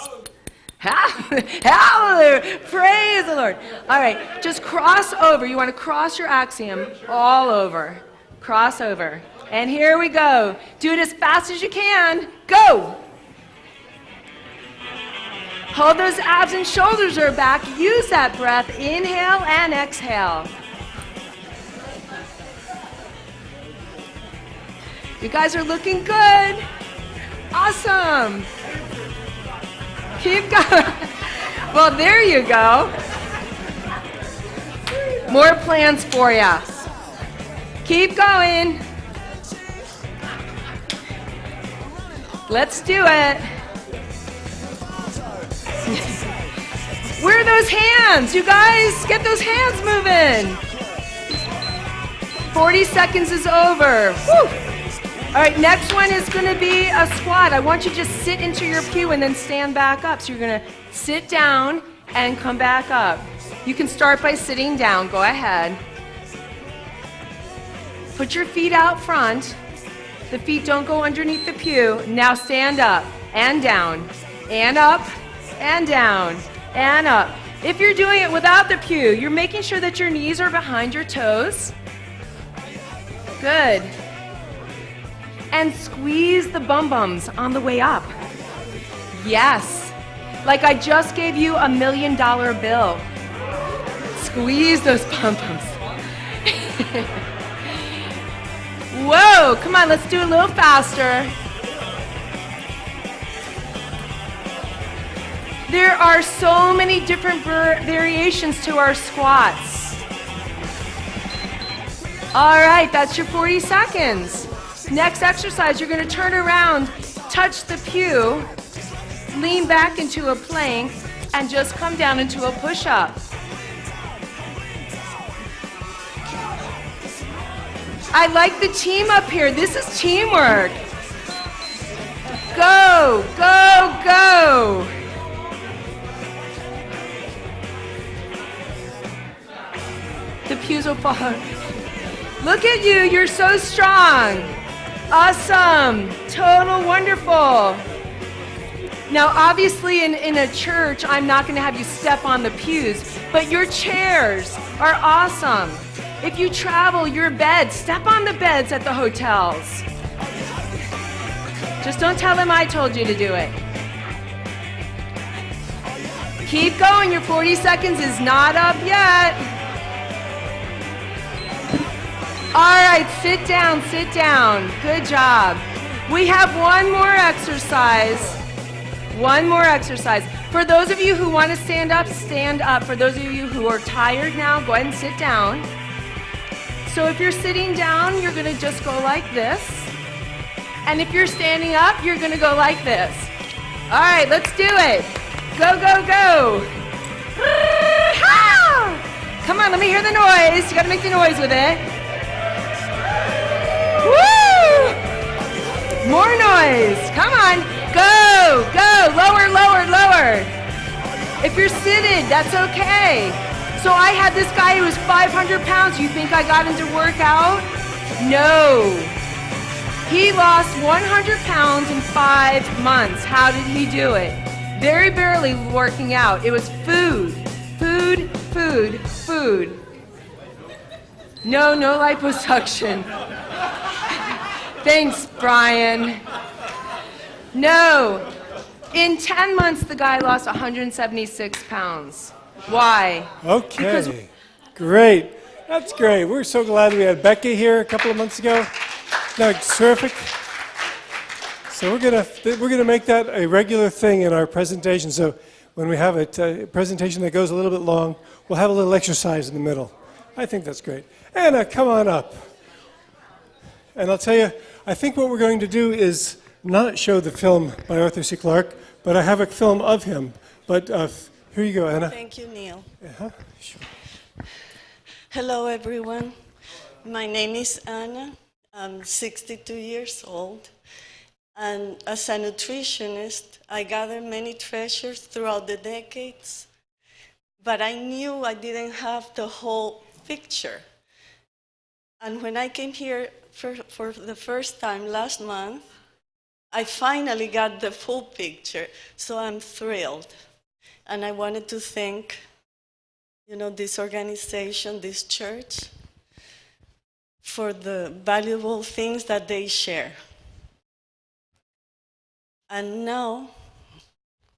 Hallelujah! Praise the Lord. All right, just cross over. You want to cross your axiom all over. Cross over. And here we go. Do it as fast as you can. Go! Hold those abs and shoulders are back. Use that breath. Inhale and exhale. You guys are looking good. Awesome. Keep going. Well, there you go. More plans for you. Keep going. Let's do it. Where are those hands? You guys, get those hands moving. 40 seconds is over. Woo. All right, next one is going to be a squat. I want you to just sit into your pew and then stand back up. So you're going to sit down and come back up. You can start by sitting down. Go ahead. Put your feet out front. The feet don't go underneath the pew. Now stand up and down and up and down and up. If you're doing it without the pew, you're making sure that your knees are behind your toes. Good. And squeeze the bum-bums on the way up. Yes. Like I just gave you $1 million bill. Squeeze those bum-bums. Whoa, come on, let's do it a little faster. There are so many different variations to our squats. All right, that's your 40 seconds. Next exercise, you're going to turn around, touch the pew, lean back into a plank, and just come down into a push-up. I like the team up here. This is teamwork. Go, go, go. The pews will fall. Look at you, you're so strong. Awesome, total wonderful. Now, obviously, in a church, I'm not going to have you step on the pews, but your chairs are awesome. If you travel, your beds, step on the beds at the hotels. Just don't tell them I told you to do it. Keep going, your 40 seconds is not up yet. All right, sit down, sit down. Good job. We have one more exercise. One more exercise. For those of you who want to stand up, stand up. For those of you who are tired now, go ahead and sit down. So if you're sitting down, you're going to just go like this. And if you're standing up, you're going to go like this. All right, let's do it. Go, go, go. Come on, let me hear the noise. You got to make the noise with it. Woo! More noise. Come on. Go, go. Lower, lower, lower. If you're seated, that's okay. So I had this guy who was 500 pounds. You think I got him to work out? No. He lost 100 pounds in 5 months. How did he do it? Very barely working out. It was food, food, food, food. No liposuction. Thanks, Brian. No. In 10 months, the guy lost 176 pounds. Why? Okay, Because great. That's great. We're so glad we had Becky here a couple of months ago. That's terrific. So we're gonna make that a regular thing in our presentation. So when we have a presentation that goes a little bit long, we'll have a little exercise in the middle. I think that's great. Anna, come on up. And I'll tell you, I think what we're going to do is not show the film by Arthur C. Clarke, but I have a film of him. But here you go, Anna. Thank you, Neil. Uh-huh. Sure. Hello, everyone. My name is Anna. I'm 62 years old. And as a nutritionist, I gathered many treasures throughout the decades. But I knew I didn't have the whole picture. And when I came here for the first time last month, I finally got the full picture. So I'm thrilled. And I wanted to thank, this organization, this church, for the valuable things that they share. And now,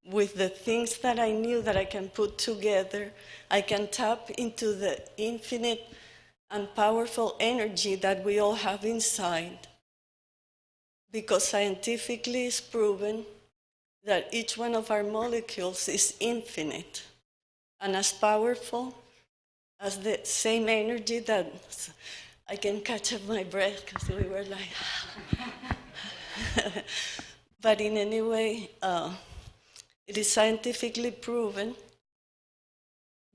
with the things that I knew that I can put together, I can tap into the infinite and powerful energy that we all have inside. Because scientifically it's proven that each one of our molecules is infinite and as powerful as the same energy that I can catch up my breath because we were like, but in any way, it is scientifically proven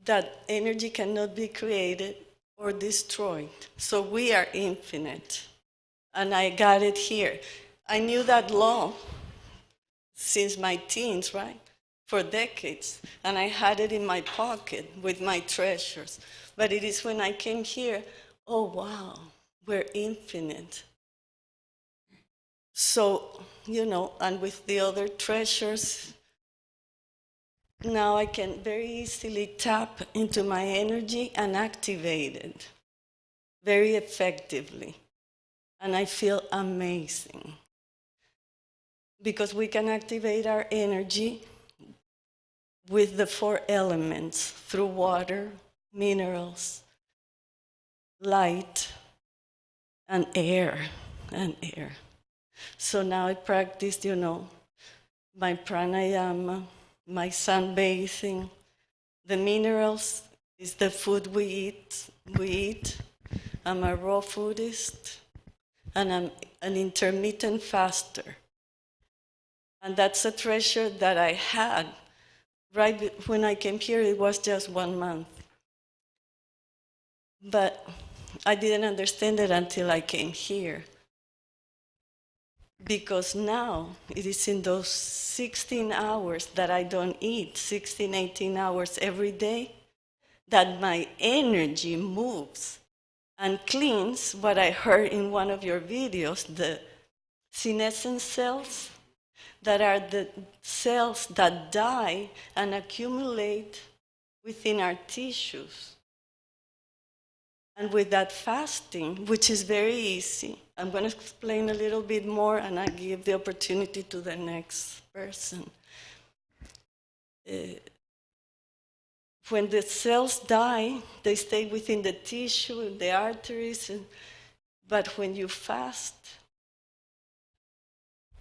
that energy cannot be created or destroyed. So we are infinite. And I got it here. I knew that law since my teens, right? For decades. And I had it in my pocket with my treasures. But it is when I came here, oh wow, we're infinite. So, and with the other treasures, now I can very easily tap into my energy and activate it very effectively. And I feel amazing. Because we can activate our energy with the 4 elements through water, minerals, light, and air. So now I practice, my pranayama, my sunbathing. The minerals is the food we eat. I'm a raw foodist, and I'm an intermittent faster. And that's a treasure that I had. Right when I came here, it was just 1 month. But I didn't understand it until I came here. Because now it is in those 16 hours that I don't eat, 16, 18 hours every day, that my energy moves and cleans what I heard in one of your videos, the senescent cells. that are the cells that die and accumulate within our tissues. And with that fasting, which is very easy, I'm going to explain a little bit more and I give the opportunity to the next person. When the cells die, they stay within the tissue, the arteries, but when you fast,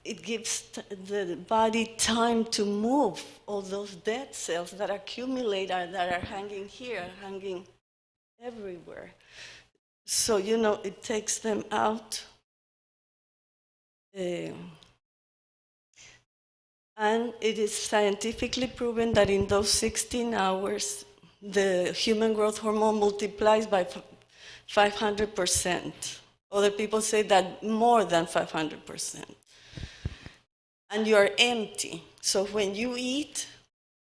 it gives the body time to move all those dead cells that accumulate, that are hanging here, hanging everywhere. So, it takes them out. And it is scientifically proven that in those 16 hours, the human growth hormone multiplies by 500%. Other people say that more than 500%. And you are empty. So when you eat,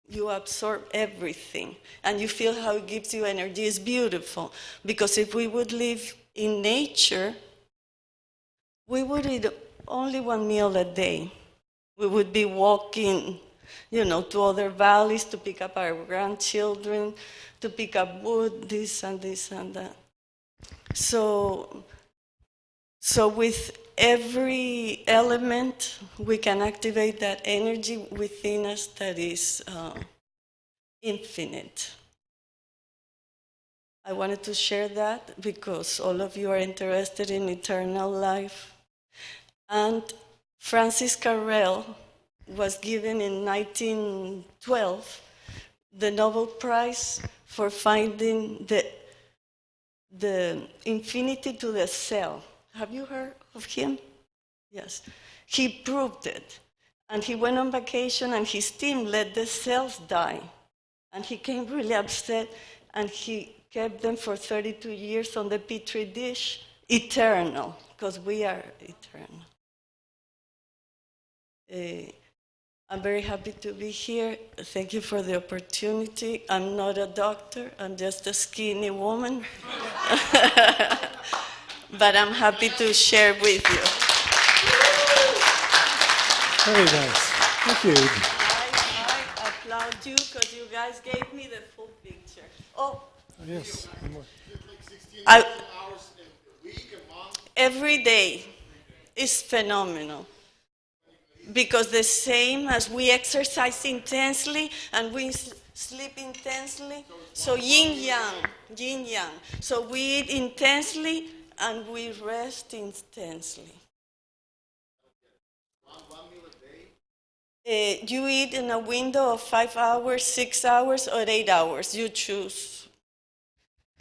you absorb everything. And you feel how it gives you energy. It's beautiful. Because if we would live in nature, we would eat only one meal a day. We would be walking, to other valleys to pick up our grandchildren, to pick up wood, this and that. So with every element, we can activate that energy within us that is infinite. I wanted to share that because all of you are interested in eternal life. And Francis Carrel was given in 1912 the Nobel Prize for finding the infinity to the cell. Have you heard of him? Yes. He proved it. And he went on vacation and his team let the cells die. And he came really upset and he kept them for 32 years on the Petri dish, eternal, because we are eternal. I'm very happy to be here. Thank you for the opportunity. I'm not a doctor, I'm just a skinny woman. But I'm happy to share with you. Very nice. Thank you. I applaud you because you guys gave me the full picture. Oh, yes. Every day is phenomenal. Because the same as we exercise intensely and we sleep intensely, so yin-yang. So we eat intensely and we rest intensely. You eat in a window of 5 hours, 6 hours, or 8 hours. You choose.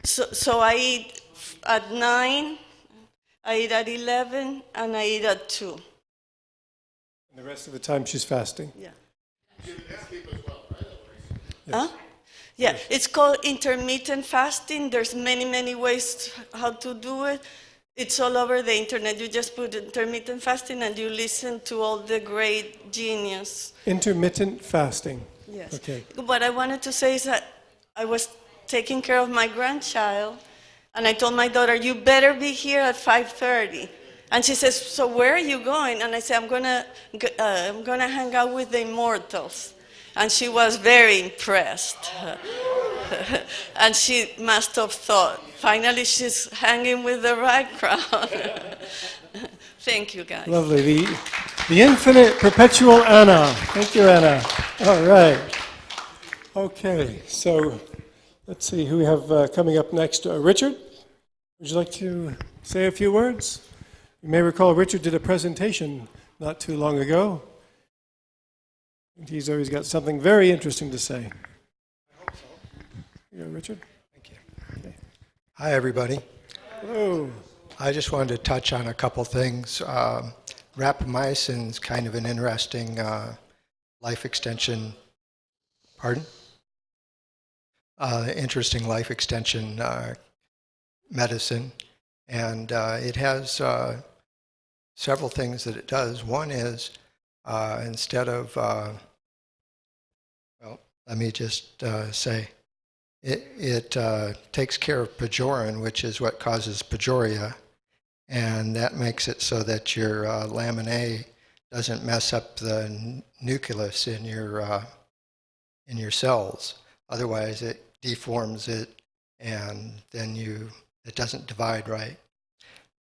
So I eat at 9, I eat at 11, and I eat at 2. And the rest of the time she's fasting. Yeah. Yes. Huh? Yeah, it's called intermittent fasting. There's many ways how to do it. It's all over the internet. You just put intermittent fasting and you listen to all the great genius. Intermittent fasting. Yes. Okay. What I wanted to say is that I was taking care of my grandchild and I told my daughter, you better be here at 5:30. And she says, so where are you going? And I said, I'm gonna hang out with the immortals. And she was very impressed. And she must have thought, finally she's hanging with the right crowd. Thank you, guys. Lovely. The infinite perpetual Anna. Thank you, Anna. All right. Okay, so let's see who we have coming up next. Richard, would you like to say a few words? You may recall Richard did a presentation not too long ago. And he's always got something very interesting to say. I hope so. Here you go, Richard. Thank you. Okay. Hi, everybody. Hello. I just wanted to touch on a couple things. Rapamycin is kind of an interesting life extension. Pardon? Interesting life extension medicine. And it has several things that it does. One is instead of, well, let me just say, it takes care of pajorin, which is what causes pajoria, and that makes it so that your lamin A doesn't mess up the nucleus in your cells. Otherwise, it deforms it, and then it doesn't divide right.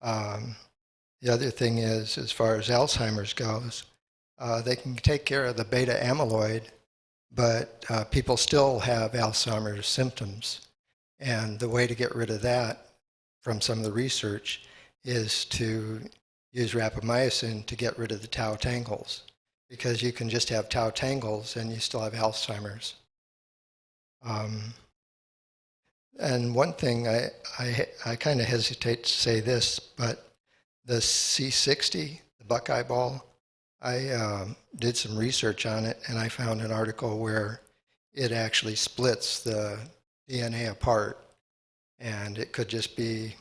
The other thing is, as far as Alzheimer's goes, they can take care of the beta amyloid, but people still have Alzheimer's symptoms. And the way to get rid of that, from some of the research, is to use rapamycin to get rid of the tau tangles, because you can just have tau tangles and you still have Alzheimer's. And one thing, I kind of hesitate to say this, but the C60, the Buckeye ball, I did some research on it, and I found an article where it actually splits the DNA apart, and it could just be,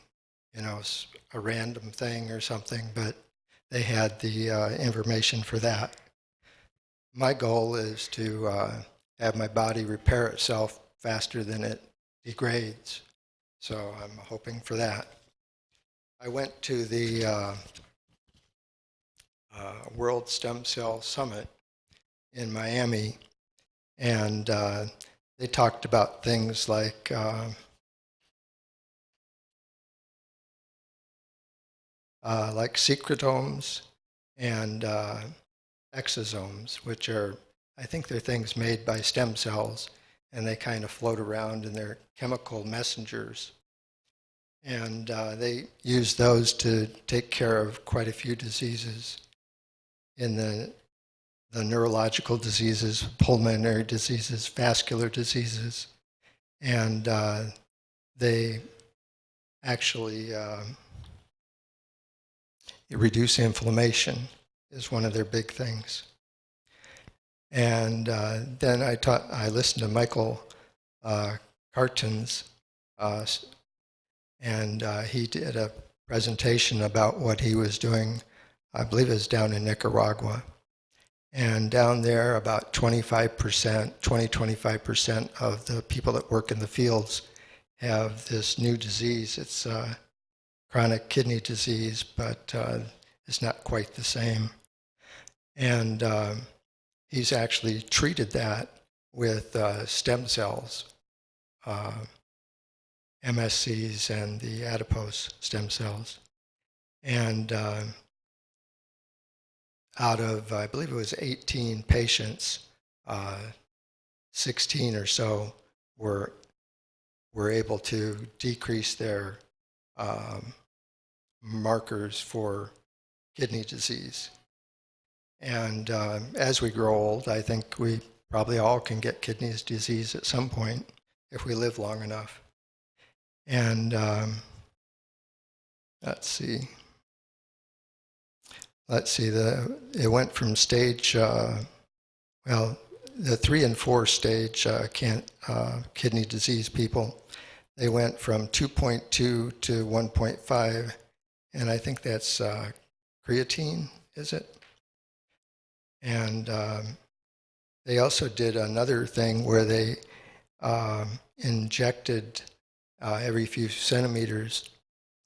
a random thing or something, but they had the information for that. My goal is to have my body repair itself faster than it degrades, so I'm hoping for that. I went to the World Stem Cell Summit in Miami, and they talked about things like secretomes and exosomes, which are, I think they're things made by stem cells, and they kind of float around, and they're chemical messengers. And they use those to take care of quite a few diseases. In the neurological diseases, pulmonary diseases, vascular diseases, and they actually reduce inflammation is one of their big things. And then I listened to Michael Carton's, and he did a presentation about what he was doing. I believe it was down in Nicaragua. And down there, about 25% of the people that work in the fields have this new disease. It's chronic kidney disease, but it's not quite the same. And he's actually treated that with stem cells, MSCs and the adipose stem cells. And out of, I believe it was 18 patients, 16 or so were able to decrease their markers for kidney disease. And as we grow old, I think we probably all can get kidney disease at some point if we live long enough. And let's see, it went from stage, the 3 and 4 stage kidney disease people, they went from 2.2 to 1.5, and I think that's creatine, is it? And they also did another thing where they injected every few centimeters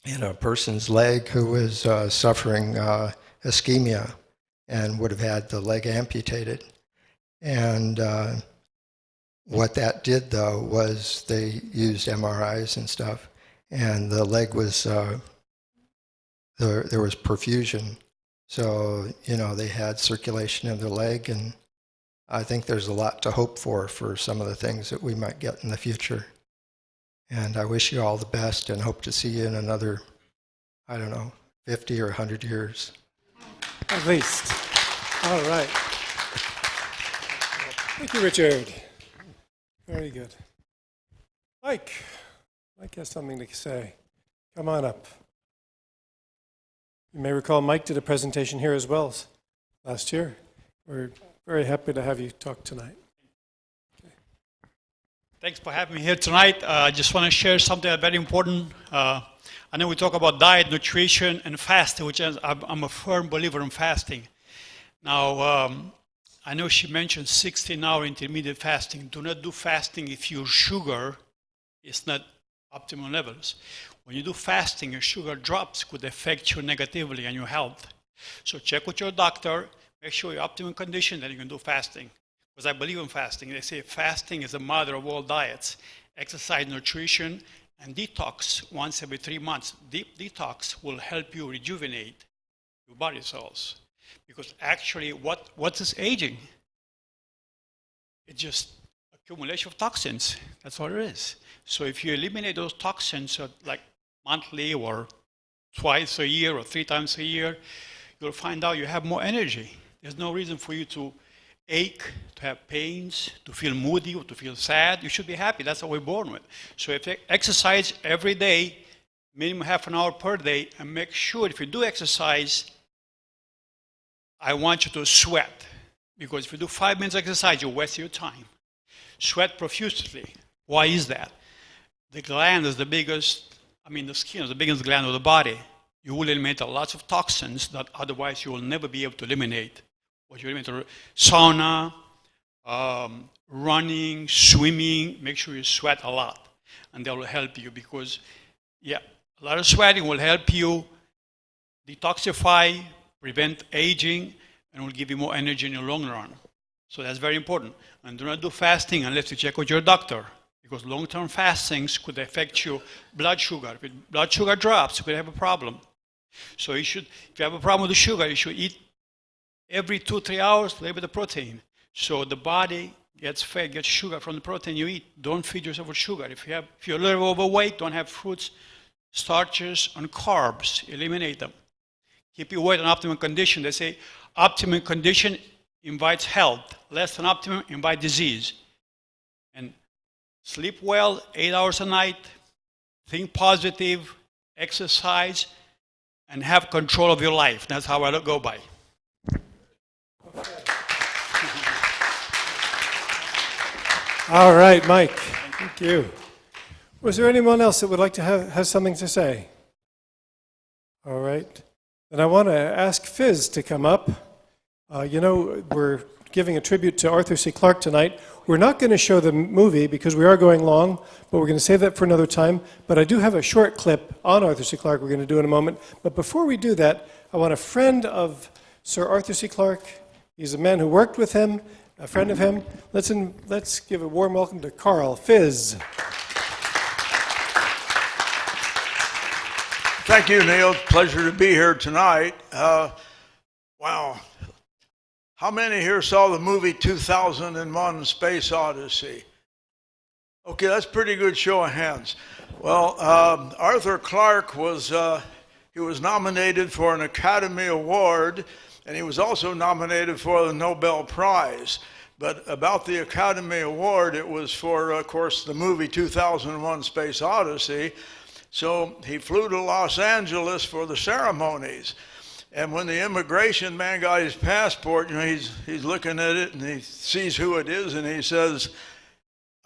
in a person's leg who was suffering ischemia and would have had the leg amputated. And what that did, though, was they used MRIs and stuff, and the leg was, there was perfusion. So, they had circulation in their leg, and I think there's a lot to hope for some of the things that we might get in the future. And I wish you all the best and hope to see you in another, 50 or 100 years. At least. All right. Thank you, Richard. Very good. Mike has something to say. Come on up. You may recall Mike did a presentation here as well last year. We're very happy to have you talk tonight. Thanks for having me here tonight. I just want to share something very important. I know we talk about diet, nutrition, and fasting, which I'm a firm believer in fasting. Now, I know she mentioned 16-hour intermediate fasting. Do not do fasting if your sugar is not optimal levels. When you do fasting, your sugar drops could affect you negatively and your health. So check with your doctor. make sure you're optimum condition, then you can do fasting. Because I believe in fasting. They say fasting is the mother of all diets. Exercise, nutrition, and detox once every 3 months. Deep detox will help you rejuvenate your body cells. Because actually, what is aging? It's just accumulation of toxins. That's all it is. So if you eliminate those toxins like monthly or twice a year or 3 times a year, you'll find out you have more energy. There's no reason for you to ache, to have pains, to feel moody or to feel sad. You should be happy. That's what we're born with. So if you exercise every day, minimum half an hour per day, and make sure if you do exercise, I want you to sweat. Because if you do 5 minutes exercise, you waste your time. Sweat profusely. Why is that? The gland is the biggest, the skin is the biggest gland of the body. You will eliminate lots of toxins that otherwise you will never be able to eliminate. What you eliminate, sauna, running, swimming, make sure you sweat a lot. And that will help you because, a lot of sweating will help you detoxify, prevent aging, and will give you more energy in the long run. So that's very important. And do not do fasting unless you check with your doctor, because long-term fastings could affect your blood sugar. If your blood sugar drops, you could have a problem. So if you have a problem with the sugar, you should eat every 2-3 hours, play with the protein. So the body gets fed, gets sugar from the protein you eat. Don't feed yourself with sugar. If you're a little overweight, don't have fruits, starches, and carbs. Eliminate them. Keep your weight in optimum condition. They say optimum condition invites health. Less than optimum invites disease. And sleep well, 8 hours a night. Think positive, exercise, and have control of your life. That's how I go by. All right, Mike. Thank you. Was there anyone else that would like to have something to say? All right. Then I want to ask Fizz to come up. We're giving a tribute to Arthur C. Clarke tonight. We're not going to show the movie because we are going long, but we're going to save that for another time. But I do have a short clip on Arthur C. Clarke we're going to do in a moment. But before we do that, I want a friend of Sir Arthur C. Clarke. He's a man who worked with him, a friend of him. Let's give a warm welcome to Carl Fizz. Thank you, Neil. Pleasure to be here tonight. Wow. How many here saw the movie 2001 Space Odyssey? Okay, that's a pretty good show of hands. Well, Arthur Clarke was nominated for an Academy Award, and he was also nominated for the Nobel Prize. But about the Academy Award, it was for, of course, the movie 2001 Space Odyssey. So he flew to Los Angeles for the ceremonies. And when the immigration man got his passport, he's looking at it and he sees who it is and he says,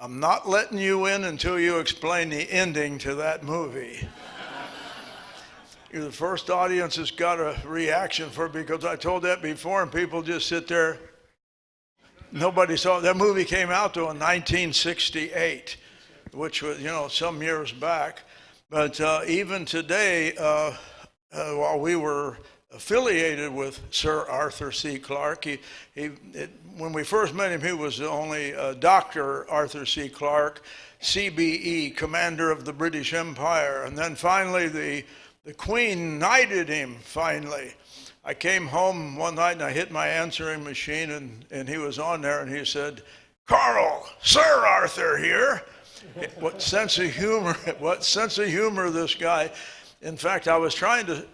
"I'm not letting you in until you explain the ending to that movie." You're the first audience that's got a reaction for it, because I told that before and people just sit there. Nobody saw it. That movie came out in 1968, which was, some years back. But even today, while we were affiliated with Sir Arthur C. Clarke, when we first met him, he was only Dr. Arthur C. Clarke, CBE, Commander of the British Empire. And then finally, the Queen knighted him, finally. I came home one night and I hit my answering machine and he was on there and he said, "Carl, Sir Arthur here." What sense of humor this guy. In fact, I was trying to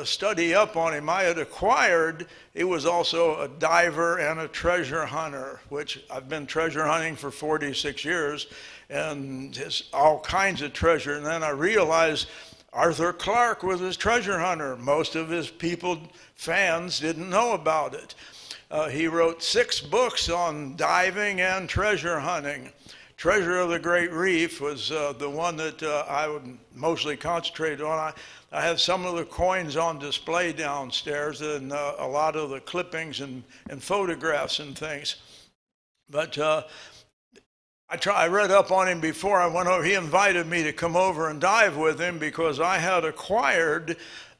study up on him. I had acquired, he was also a diver and a treasure hunter, which I've been treasure hunting for 46 years, and all kinds of treasure. And then I realized Arthur Clarke was his treasure hunter. Most of his fans didn't know about it. He wrote 6 books on diving and treasure hunting. Treasure of the Great Reef was the one that I would mostly concentrate on. I have some of the coins on display downstairs and a lot of the clippings and photographs and things. But I read up on him before I went over. He invited me to come over and dive with him because I had acquired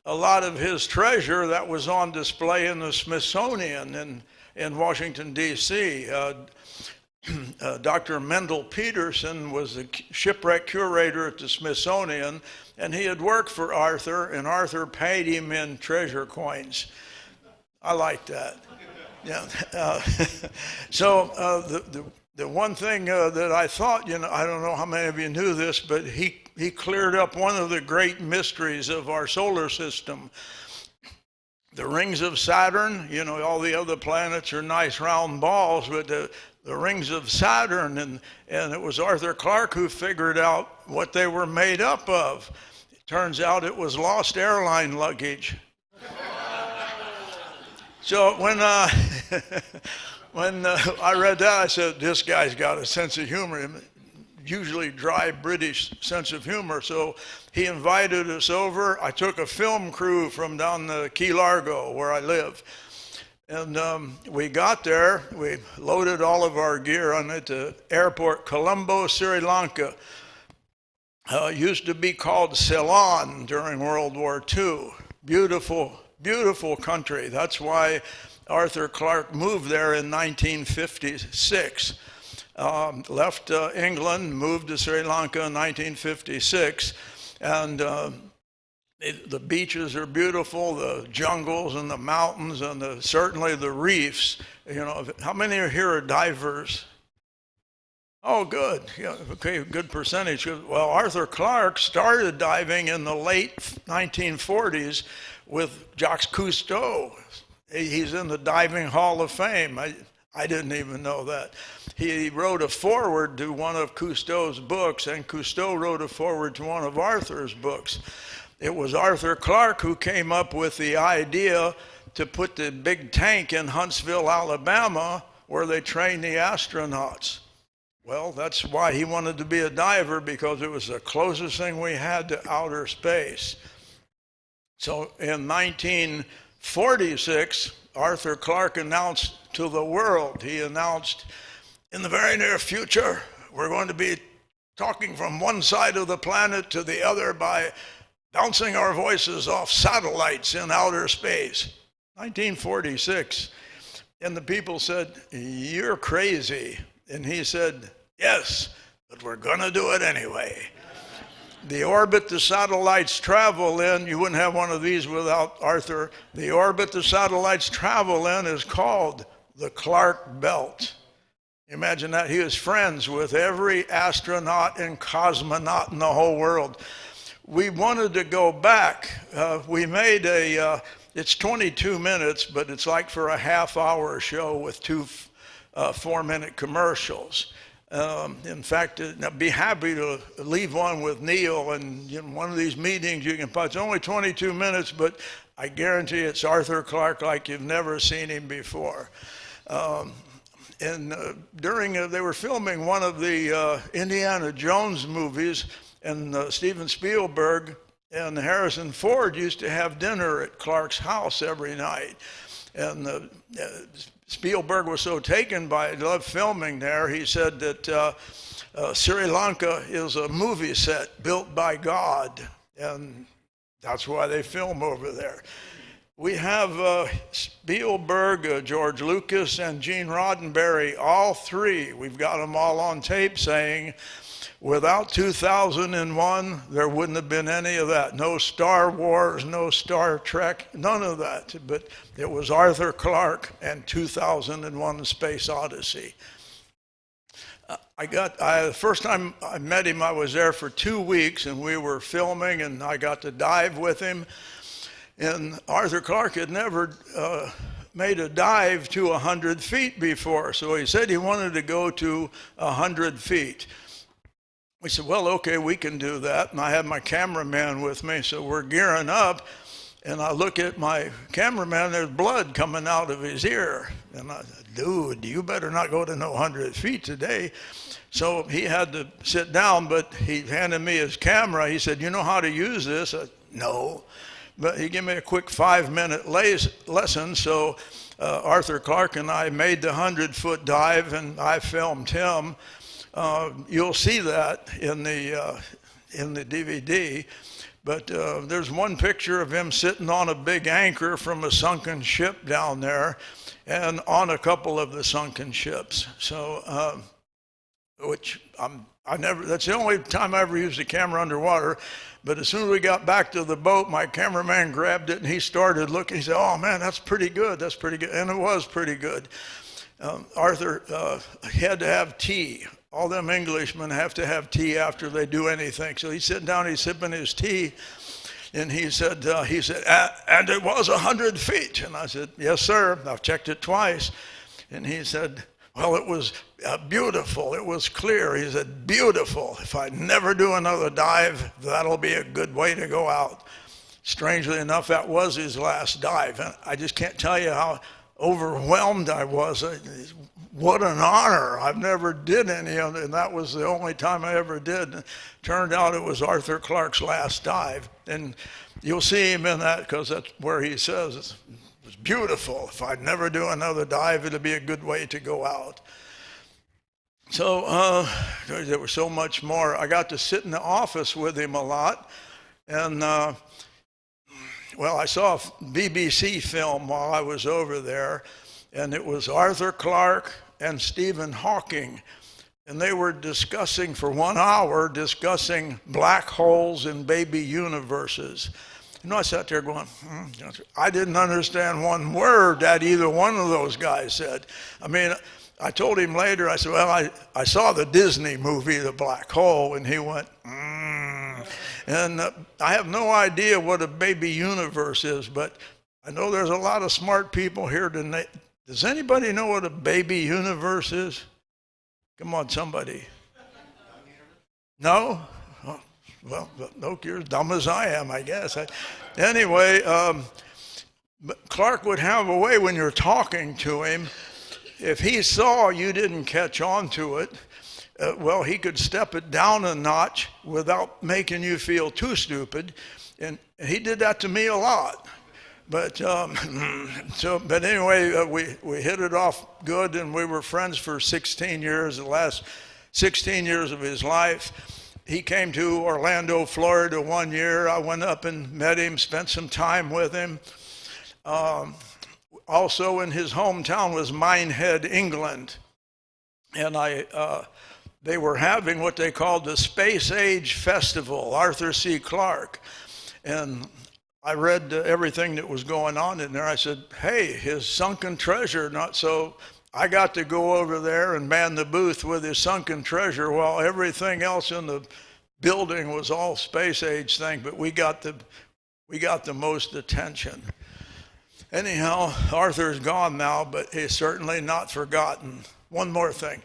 a lot of his treasure that was on display in the Smithsonian in Washington, D.C. Dr. Mendel Peterson was the shipwreck curator at the Smithsonian, and he had worked for Arthur, and Arthur paid him in treasure coins. I like that. Yeah. The one thing that I thought, I don't know how many of you knew this, but he cleared up one of the great mysteries of our solar system. The rings of Saturn, all the other planets are nice round balls, but the rings of Saturn, and it was Arthur Clarke who figured out what they were made up of. It turns out it was lost airline luggage. So when I read that, I said, this guy's got a sense of humor, usually dry British sense of humor. So he invited us over. I took a film crew from down the Key Largo where I live. And we got there, we loaded all of our gear on it to airport Colombo, Sri Lanka. Used to be called Ceylon during World War II. Beautiful, beautiful country. That's why Arthur Clarke moved there in 1956. Left England, moved to Sri Lanka in 1956, and the beaches are beautiful, the jungles and the mountains, and certainly the reefs. How many are here are divers? Oh, good. Yeah, okay, good percentage. Well, Arthur Clarke started diving in the late 1940s with Jacques Cousteau. He's in the Diving Hall of Fame. I didn't even know that. He wrote a foreword to one of Cousteau's books, and Cousteau wrote a foreword to one of Arthur's books. It was Arthur Clarke who came up with the idea to put the big tank in Huntsville, Alabama, where they train the astronauts. Well, that's why he wanted to be a diver, because it was the closest thing we had to outer space. So in 1946, Arthur Clarke announced to the world, he announced, in the very near future, we're going to be talking from one side of the planet to the other by bouncing our voices off satellites in outer space. 1946. And the people said, you're crazy. And he said, yes, but we're going to do it anyway. The orbit the satellites travel in, you wouldn't have one of these without Arthur. The orbit the satellites travel in is called the Clarke Belt. Imagine that. He was friends with every astronaut and cosmonaut in the whole world. We wanted to go back. We made it's 22 minutes, but it's like for a half-hour show with two 4-minute commercials. In fact, I'd be happy to leave one with Neil, and one of these meetings you can put. It's only 22 minutes, but I guarantee it's Arthur Clarke like you've never seen him before. They were filming one of the Indiana Jones movies, and Steven Spielberg and Harrison Ford used to have dinner at Clarke's house every night. And Spielberg was so taken by it, loved filming there, he said that Sri Lanka is a movie set built by God, and that's why they film over there. We have Spielberg, George Lucas, and Gene Roddenberry, all three. We've got them all on tape saying, without 2001, there wouldn't have been any of that. No Star Wars, no Star Trek, none of that. But it was Arthur Clarke and 2001: Space Odyssey. The first time I met him, I was there for 2 weeks, and we were filming, and I got to dive with him. And Arthur Clarke had never made a dive to 100 feet before, so he said he wanted to go to 100 feet. We said, well, okay, we can do that. And I had my cameraman with me, so we're gearing up. And I look at my cameraman, there's blood coming out of his ear. And I said, dude, you better not go to no 100 feet today. So he had to sit down, but he handed me his camera. He said, you know how to use this? I said, no. But he gave me a quick 5-minute lesson. So Arthur Clarke and I made the 100-foot dive, and I filmed him. You'll see that in the DVD. But there's one picture of him sitting on a big anchor from a sunken ship down there, and on a couple of the sunken ships. So, that's the only time I ever used a camera underwater. But as soon as we got back to the boat, my cameraman grabbed it and he started looking. He said, "Oh man, that's pretty good. That's pretty good." And it was pretty good. Arthur had to have tea. All them Englishmen have to have tea after they do anything. So he's sitting down, he's sipping his tea, and he said, "And it was 100 feet." And I said, "Yes, sir. I've checked it twice." And he said, "Well, it was beautiful. It was clear." He said, "Beautiful. If I never do another dive, that'll be a good way to go out." Strangely enough, that was his last dive. And I just can't tell you how overwhelmed I was. What an honor. I've never did any of it, and that was the only time I ever did. Turned out it was Arthur Clarke's last dive. And you'll see him in that because that's where he says it was beautiful. If I'd never do another dive, it'd be a good way to go out. So there was so much more. I got to sit in the office with him a lot. And well, I saw a BBC film while I was over there, and it was Arthur Clarke and Stephen Hawking. And they were discussing for 1 hour, discussing black holes in baby universes. You know, I sat there going, I didn't understand one word that either one of those guys said. I mean, I told him later, I said, "Well, I saw the Disney movie, The Black Hole," and he went, And I have no idea what a baby universe is, but I know there's a lot of smart people here tonight. Does anybody know what a baby universe is? Come on, somebody. No? Oh, well, no, you're as dumb as I am, I guess. Anyway, Clarke would have a way when you're talking to him, if he saw you didn't catch on to it, well, he could step it down a notch without making you feel too stupid. And he did that to me a lot. But but anyway, we hit it off good, and we were friends for 16 years, the last 16 years of his life. He came to Orlando, Florida 1 year. I went up and met him, spent some time with him. Also in his hometown was Minehead, England. And they were having what they called the Space Age Festival, Arthur C. Clarke. And I read everything that was going on in there. I said, "Hey, his sunken treasure," not so. I got to go over there and man the booth with his sunken treasure while everything else in the building was all space age thing, but we got the most attention. Anyhow, Arthur's gone now, but he's certainly not forgotten. One more thing.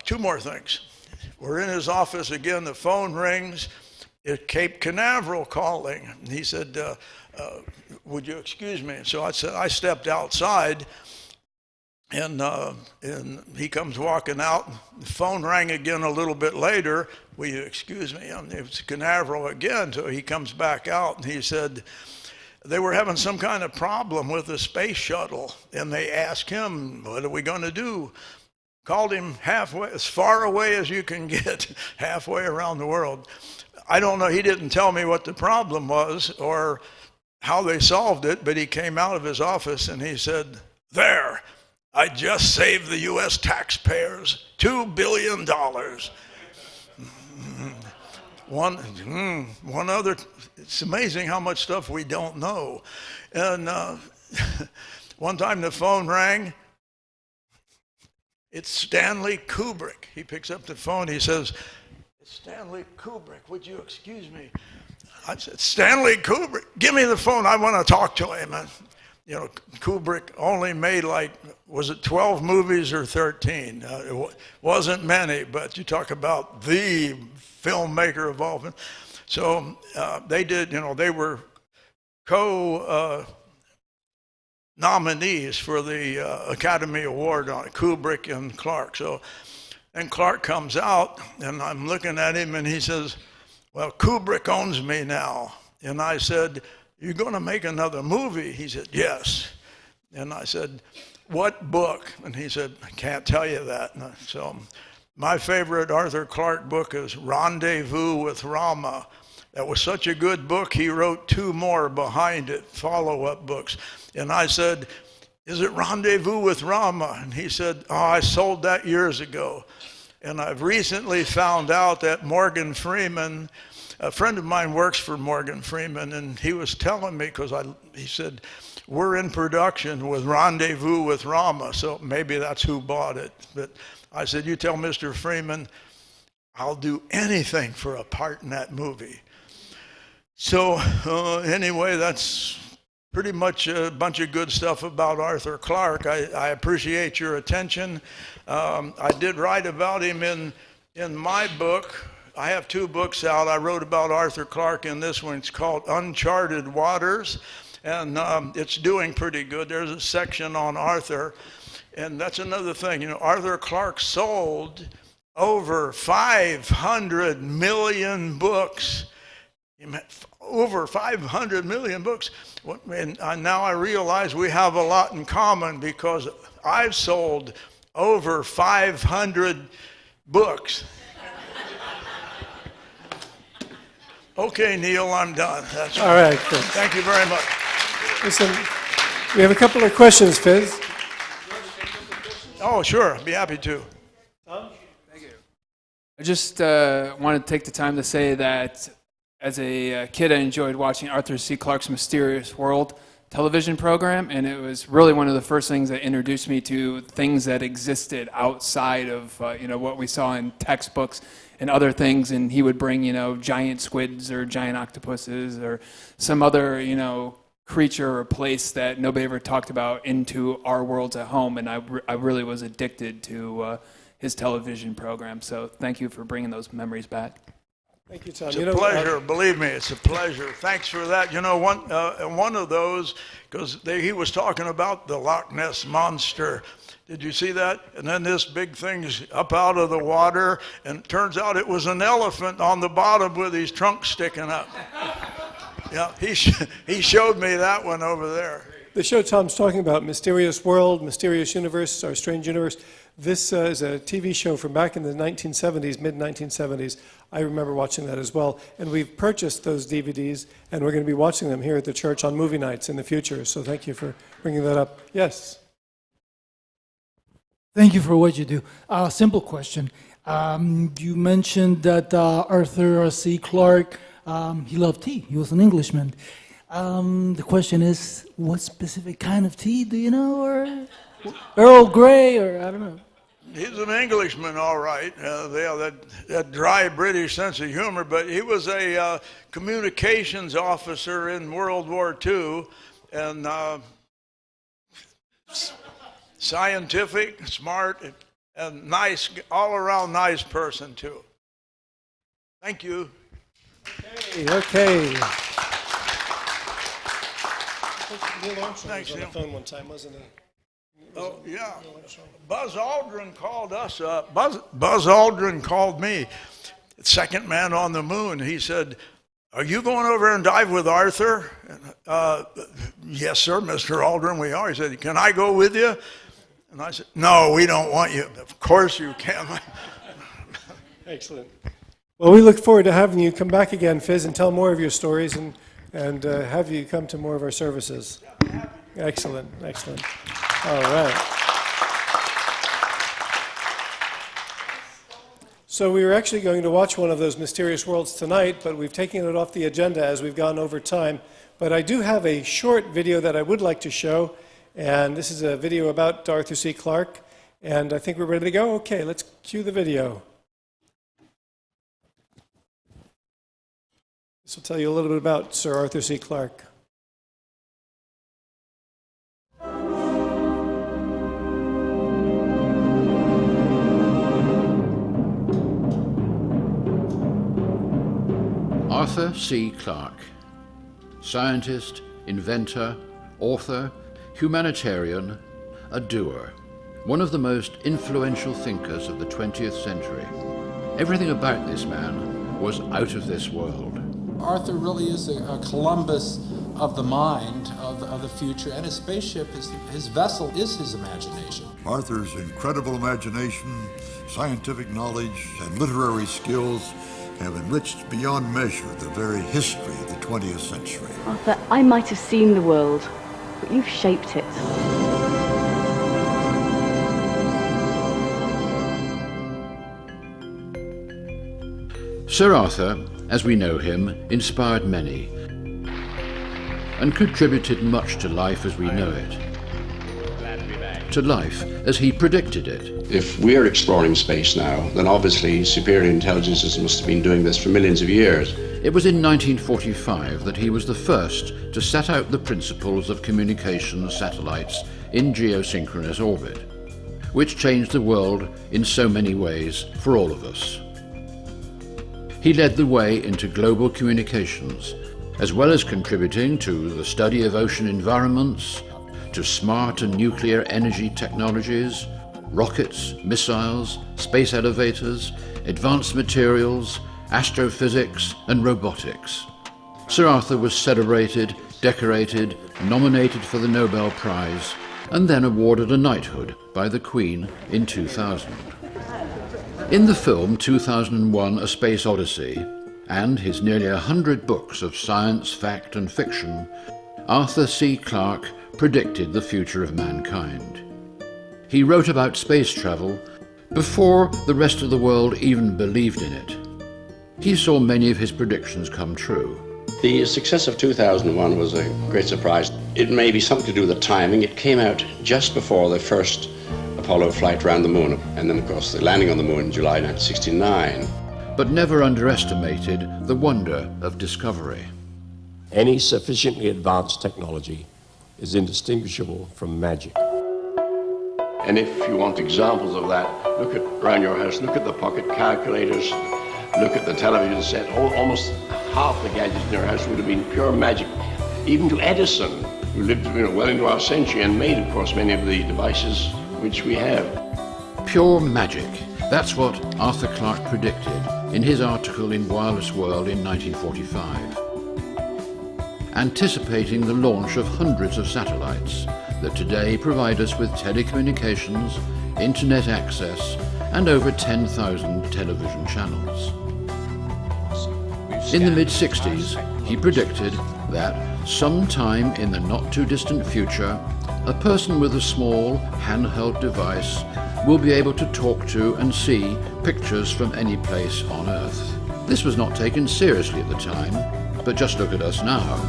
Two more things. We're in his office again, the phone rings. It's Cape Canaveral calling. And he said, "Would you excuse me?" And so I said, I stepped outside, and he comes walking out. The phone rang again a little bit later. "Will you excuse me?" And it was Canaveral again. So he comes back out, and he said, they were having some kind of problem with the space shuttle, and they asked him, "What are we going to do?" Called him halfway, as far away as you can get, halfway around the world. I don't know, he didn't tell me what the problem was or how they solved it, but he came out of his office and he said, "There, I just saved the U.S. taxpayers $2 billion. One other, it's amazing how much stuff we don't know. And one time the phone rang. It's Stanley Kubrick. He picks up the phone. He says, "It's Stanley Kubrick. Would you excuse me?" I said, "Stanley Kubrick, give me the phone. I want to talk to him." And, you know, Kubrick only made was it 12 movies or 13? It wasn't many, but you talk about the filmmaker of all. So they did, they were nominees for the Academy Award on Kubrick and Clarke. So, and Clarke comes out, and I'm looking at him, and he says, "Well, Kubrick owns me now." And I said, "You're going to make another movie?" He said, "Yes." And I said, "What book?" And he said, "I can't tell you that." So my favorite Arthur Clarke book is Rendezvous with Rama. That was such a good book, he wrote 2 more behind it, follow-up books. And I said, is it Rendezvous with Rama? And he said, oh, I sold that years ago. And I've recently found out that Morgan Freeman, a friend of mine works for Morgan Freeman, and he was telling me, because he said, we're in production with Rendezvous with Rama, so maybe that's who bought it. But I said, you tell Mr. Freeman, I'll do anything for a part in that movie. So anyway, that's pretty much a bunch of good stuff about Arthur Clarke. I appreciate your attention. I did write about him in my book. I have 2 books out. I wrote about Arthur Clarke in this one. It's called Uncharted Waters, and it's doing pretty good. There's a section on Arthur, and that's another thing. You know, Arthur Clarke sold over 500 million books. Over 500 million books. And now I realize we have a lot in common, because I've sold over 500 books. Okay, Neil, I'm done. That's all right. Good. Thank you very much. Listen, we have a couple of questions, Fizz. Oh, sure. I'd be happy to. I just want to take the time to say that as a kid, I enjoyed watching Arthur C. Clarke's Mysterious World television program, and it was really one of the first things that introduced me to things that existed outside of what we saw in textbooks and other things. And he would bring giant squids or giant octopuses or some other creature or place that nobody ever talked about into our worlds at home. And I really was addicted to his television program. So thank you for bringing those memories back. Thank you, Tom. It's a pleasure. Believe me, it's a pleasure. Thanks for that. You know, one of those, because he was talking about the Loch Ness Monster. Did you see that? And then this big thing's up out of the water, and it turns out it was an elephant on the bottom with his trunk sticking up. Yeah, he showed me that one over there. The show Tom's talking about, Mysterious World, Mysterious Universe, Our Strange Universe, this is a TV show from back in the 1970s, mid-1970s. I remember watching that as well. And we've purchased those DVDs, and we're going to be watching them here at the church on movie nights in the future. So thank you for bringing that up. Yes? Thank you for what you do. Simple question. You mentioned that Arthur C. Clarke, he loved tea. He was an Englishman. The question is, what specific kind of tea do you know? Or Earl Grey, or I don't know. He's an Englishman, all right. That dry British sense of humor, but he was a communications officer in World War II, and scientific, smart, and nice, all-around nice person, too. Thank you. Okay. Neil Armstrong was on the phone one time, wasn't he? Oh, yeah. Buzz Aldrin called us up. Buzz Aldrin called me, second man on the moon. He said, are you going over and dive with Arthur? Yes, sir, Mr. Aldrin, we are. He said, can I go with you? And I said, no, we don't want you. Of course you can. Excellent. Well, we look forward to having you come back again, Fizz, and tell more of your stories and have you come to more of our services. Excellent, excellent. All right. So we were actually going to watch one of those Mysterious Worlds tonight, but we've taken it off the agenda as we've gone over time. But I do have a short video that I would like to show, and this is a video about Arthur C. Clarke, and I think we're ready to go. Okay, let's cue the video. This will tell you a little bit about Sir Arthur C. Clarke. Arthur C. Clarke, scientist, inventor, author, humanitarian, a doer, one of the most influential thinkers of the 20th century. Everything about this man was out of this world. Arthur really is a Columbus of the mind, of the future, and his spaceship, his vessel is his imagination. Arthur's incredible imagination, scientific knowledge, and literary skills have enriched beyond measure the very history of the 20th century. Arthur, I might have seen the world, but you've shaped it. Sir Arthur, as we know him, inspired many and contributed much to life as we know it. To life as he predicted it. If we're exploring space now, then obviously superior intelligences must have been doing this for millions of years. It was in 1945 that he was the first to set out the principles of communications satellites in geosynchronous orbit, which changed the world in so many ways for all of us. He led the way into global communications, as well as contributing to the study of ocean environments, to smart and nuclear energy technologies, rockets, missiles, space elevators, advanced materials, astrophysics and robotics. Sir Arthur was celebrated, decorated, nominated for the Nobel Prize, and then awarded a knighthood by the Queen in 2000. In the film 2001: A Space Odyssey, and his nearly 100 books of science, fact and fiction, Arthur C. Clarke predicted the future of mankind. He wrote about space travel before the rest of the world even believed in it. He saw many of his predictions come true. The success of 2001 was a great surprise. It may be something to do with the timing. It came out just before the first Apollo flight around the moon, and then of course the landing on the moon in July 1969. But never underestimated the wonder of discovery. Any sufficiently advanced technology is indistinguishable from magic. And if you want examples of that, look at around your house, look at the pocket calculators, look at the television set. Almost half the gadgets in your house would have been pure magic. Even to Edison, who lived well into our century and made, of course, many of the devices which we have. Pure magic. That's what Arthur Clarke predicted in his article in Wireless World in 1945. Anticipating the launch of hundreds of satellites that today provide us with telecommunications, internet access, and over 10,000 television channels. In the mid-60s, he predicted that sometime in the not-too-distant future, a person with a small handheld device will be able to talk to and see pictures from any place on Earth. This was not taken seriously at the time, but just look at us now.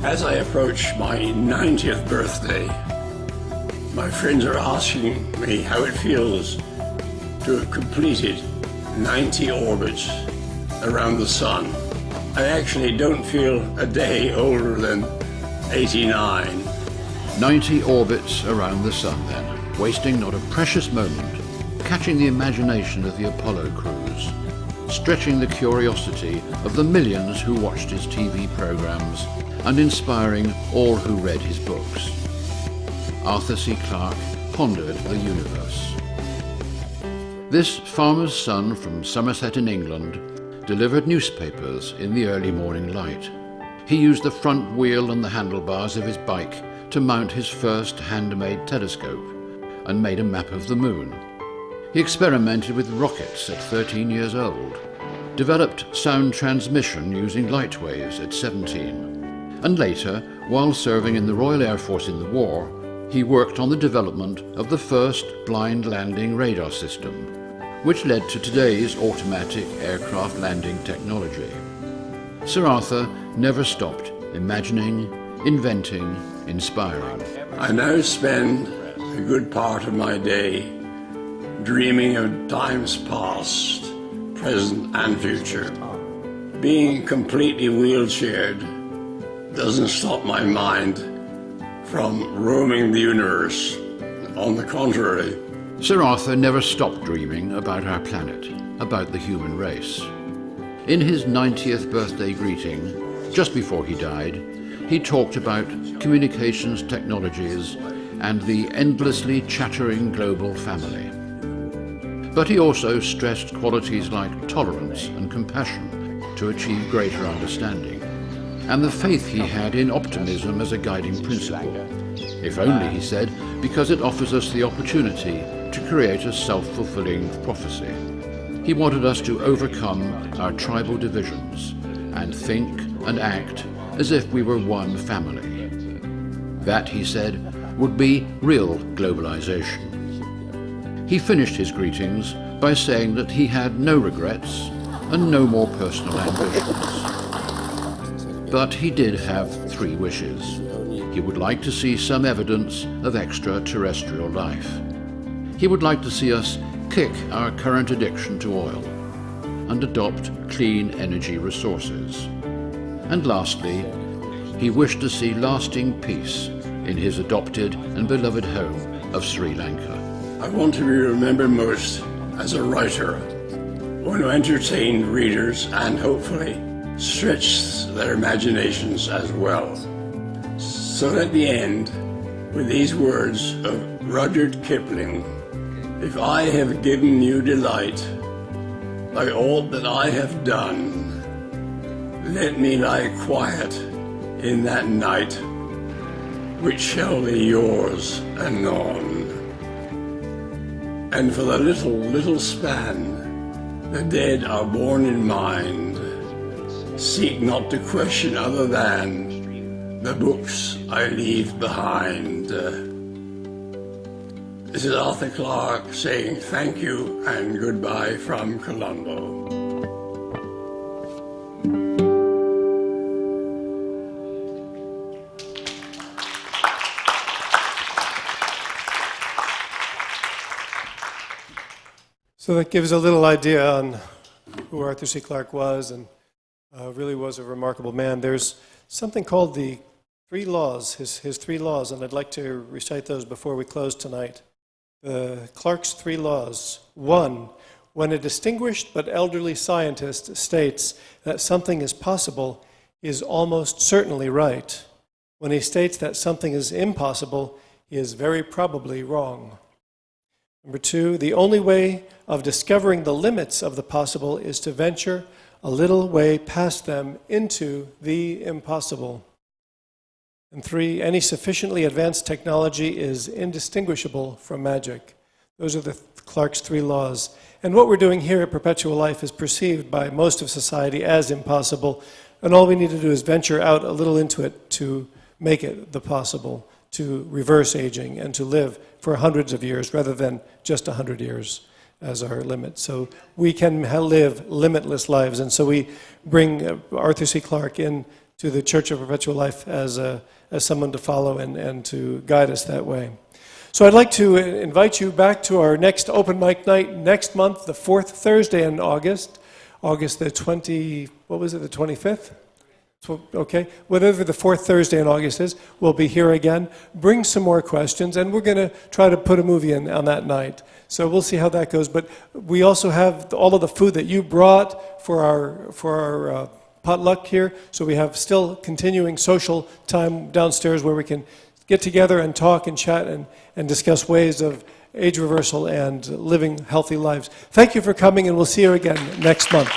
As I approach my 90th birthday, my friends are asking me how it feels to have completed 90 orbits around the sun. I actually don't feel a day older than 89. 90 orbits around the sun then, wasting not a precious moment, catching the imagination of the Apollo crews, stretching the curiosity of the millions who watched his TV programs, and inspiring all who read his books. Arthur C. Clarke pondered the universe. This farmer's son from Somerset in England delivered newspapers in the early morning light. He used the front wheel and the handlebars of his bike to mount his first handmade telescope and made a map of the moon. He experimented with rockets at 13 years old, developed sound transmission using light waves at 17, and later, while serving in the Royal Air Force in the war, he worked on the development of the first blind landing radar system, which led to today's automatic aircraft landing technology. Sir Arthur never stopped imagining, inventing, inspiring. I now spend a good part of my day dreaming of times past, present and future. Being completely wheelchaired doesn't stop my mind from roaming the universe. On the contrary. Sir Arthur never stopped dreaming about our planet, about the human race. In his 90th birthday greeting, just before he died, he talked about communications technologies and the endlessly chattering global family. But he also stressed qualities like tolerance and compassion to achieve greater understanding, and the faith he had in optimism as a guiding principle. If only, he said, because it offers us the opportunity to create a self-fulfilling prophecy. He wanted us to overcome our tribal divisions and think and act as if we were one family. That, he said, would be real globalization. He finished his greetings by saying that he had no regrets and no more personal ambitions. But he did have 3 wishes. He would like to see some evidence of extraterrestrial life. He would like to see us kick our current addiction to oil and adopt clean energy resources. And lastly, he wished to see lasting peace in his adopted and beloved home of Sri Lanka. I want to be remembered most as a writer, one who entertained readers and hopefully stretched their imaginations as well. So at the end, with these words of Rudyard Kipling, if I have given you delight by all that I have done, let me lie quiet in that night, which shall be yours anon. And for the little span, the dead are born in mind. Seek not to question other than the books I leave behind. This is Arthur Clarke saying thank you and goodbye from Colombo. So that gives a little idea on who Arthur C. Clarke was, and really was a remarkable man. There's something called the 3 laws, his 3 laws, and I'd like to recite those before we close tonight. Clarke's 3 laws. 1, when a distinguished but elderly scientist states that something is possible, he is almost certainly right. When he states that something is impossible, he is very probably wrong. Number 2, the only way of discovering the limits of the possible is to venture a little way past them into the impossible. And 3, any sufficiently advanced technology is indistinguishable from magic. Those are the Clarke's 3 laws. And what we're doing here at Perpetual Life is perceived by most of society as impossible, and all we need to do is venture out a little into it to make it the possible, to reverse aging and to live for hundreds of years rather than just 100 years as our limit. So we can live limitless lives, and so we bring Arthur C. Clarke in to the Church of Perpetual Life as someone to follow and to guide us that way. So I'd like to invite you back to our next open mic night next month, the 4th Thursday in August the 25th? Okay, whatever the 4th Thursday in August is, we'll be here again. Bring some more questions, and we're going to try to put a movie in on that night. So we'll see how that goes. But we also have all of the food that you brought for our potluck here. So we have still continuing social time downstairs where we can get together and talk and chat and discuss ways of age reversal and living healthy lives. Thank you for coming, and we'll see you again next month.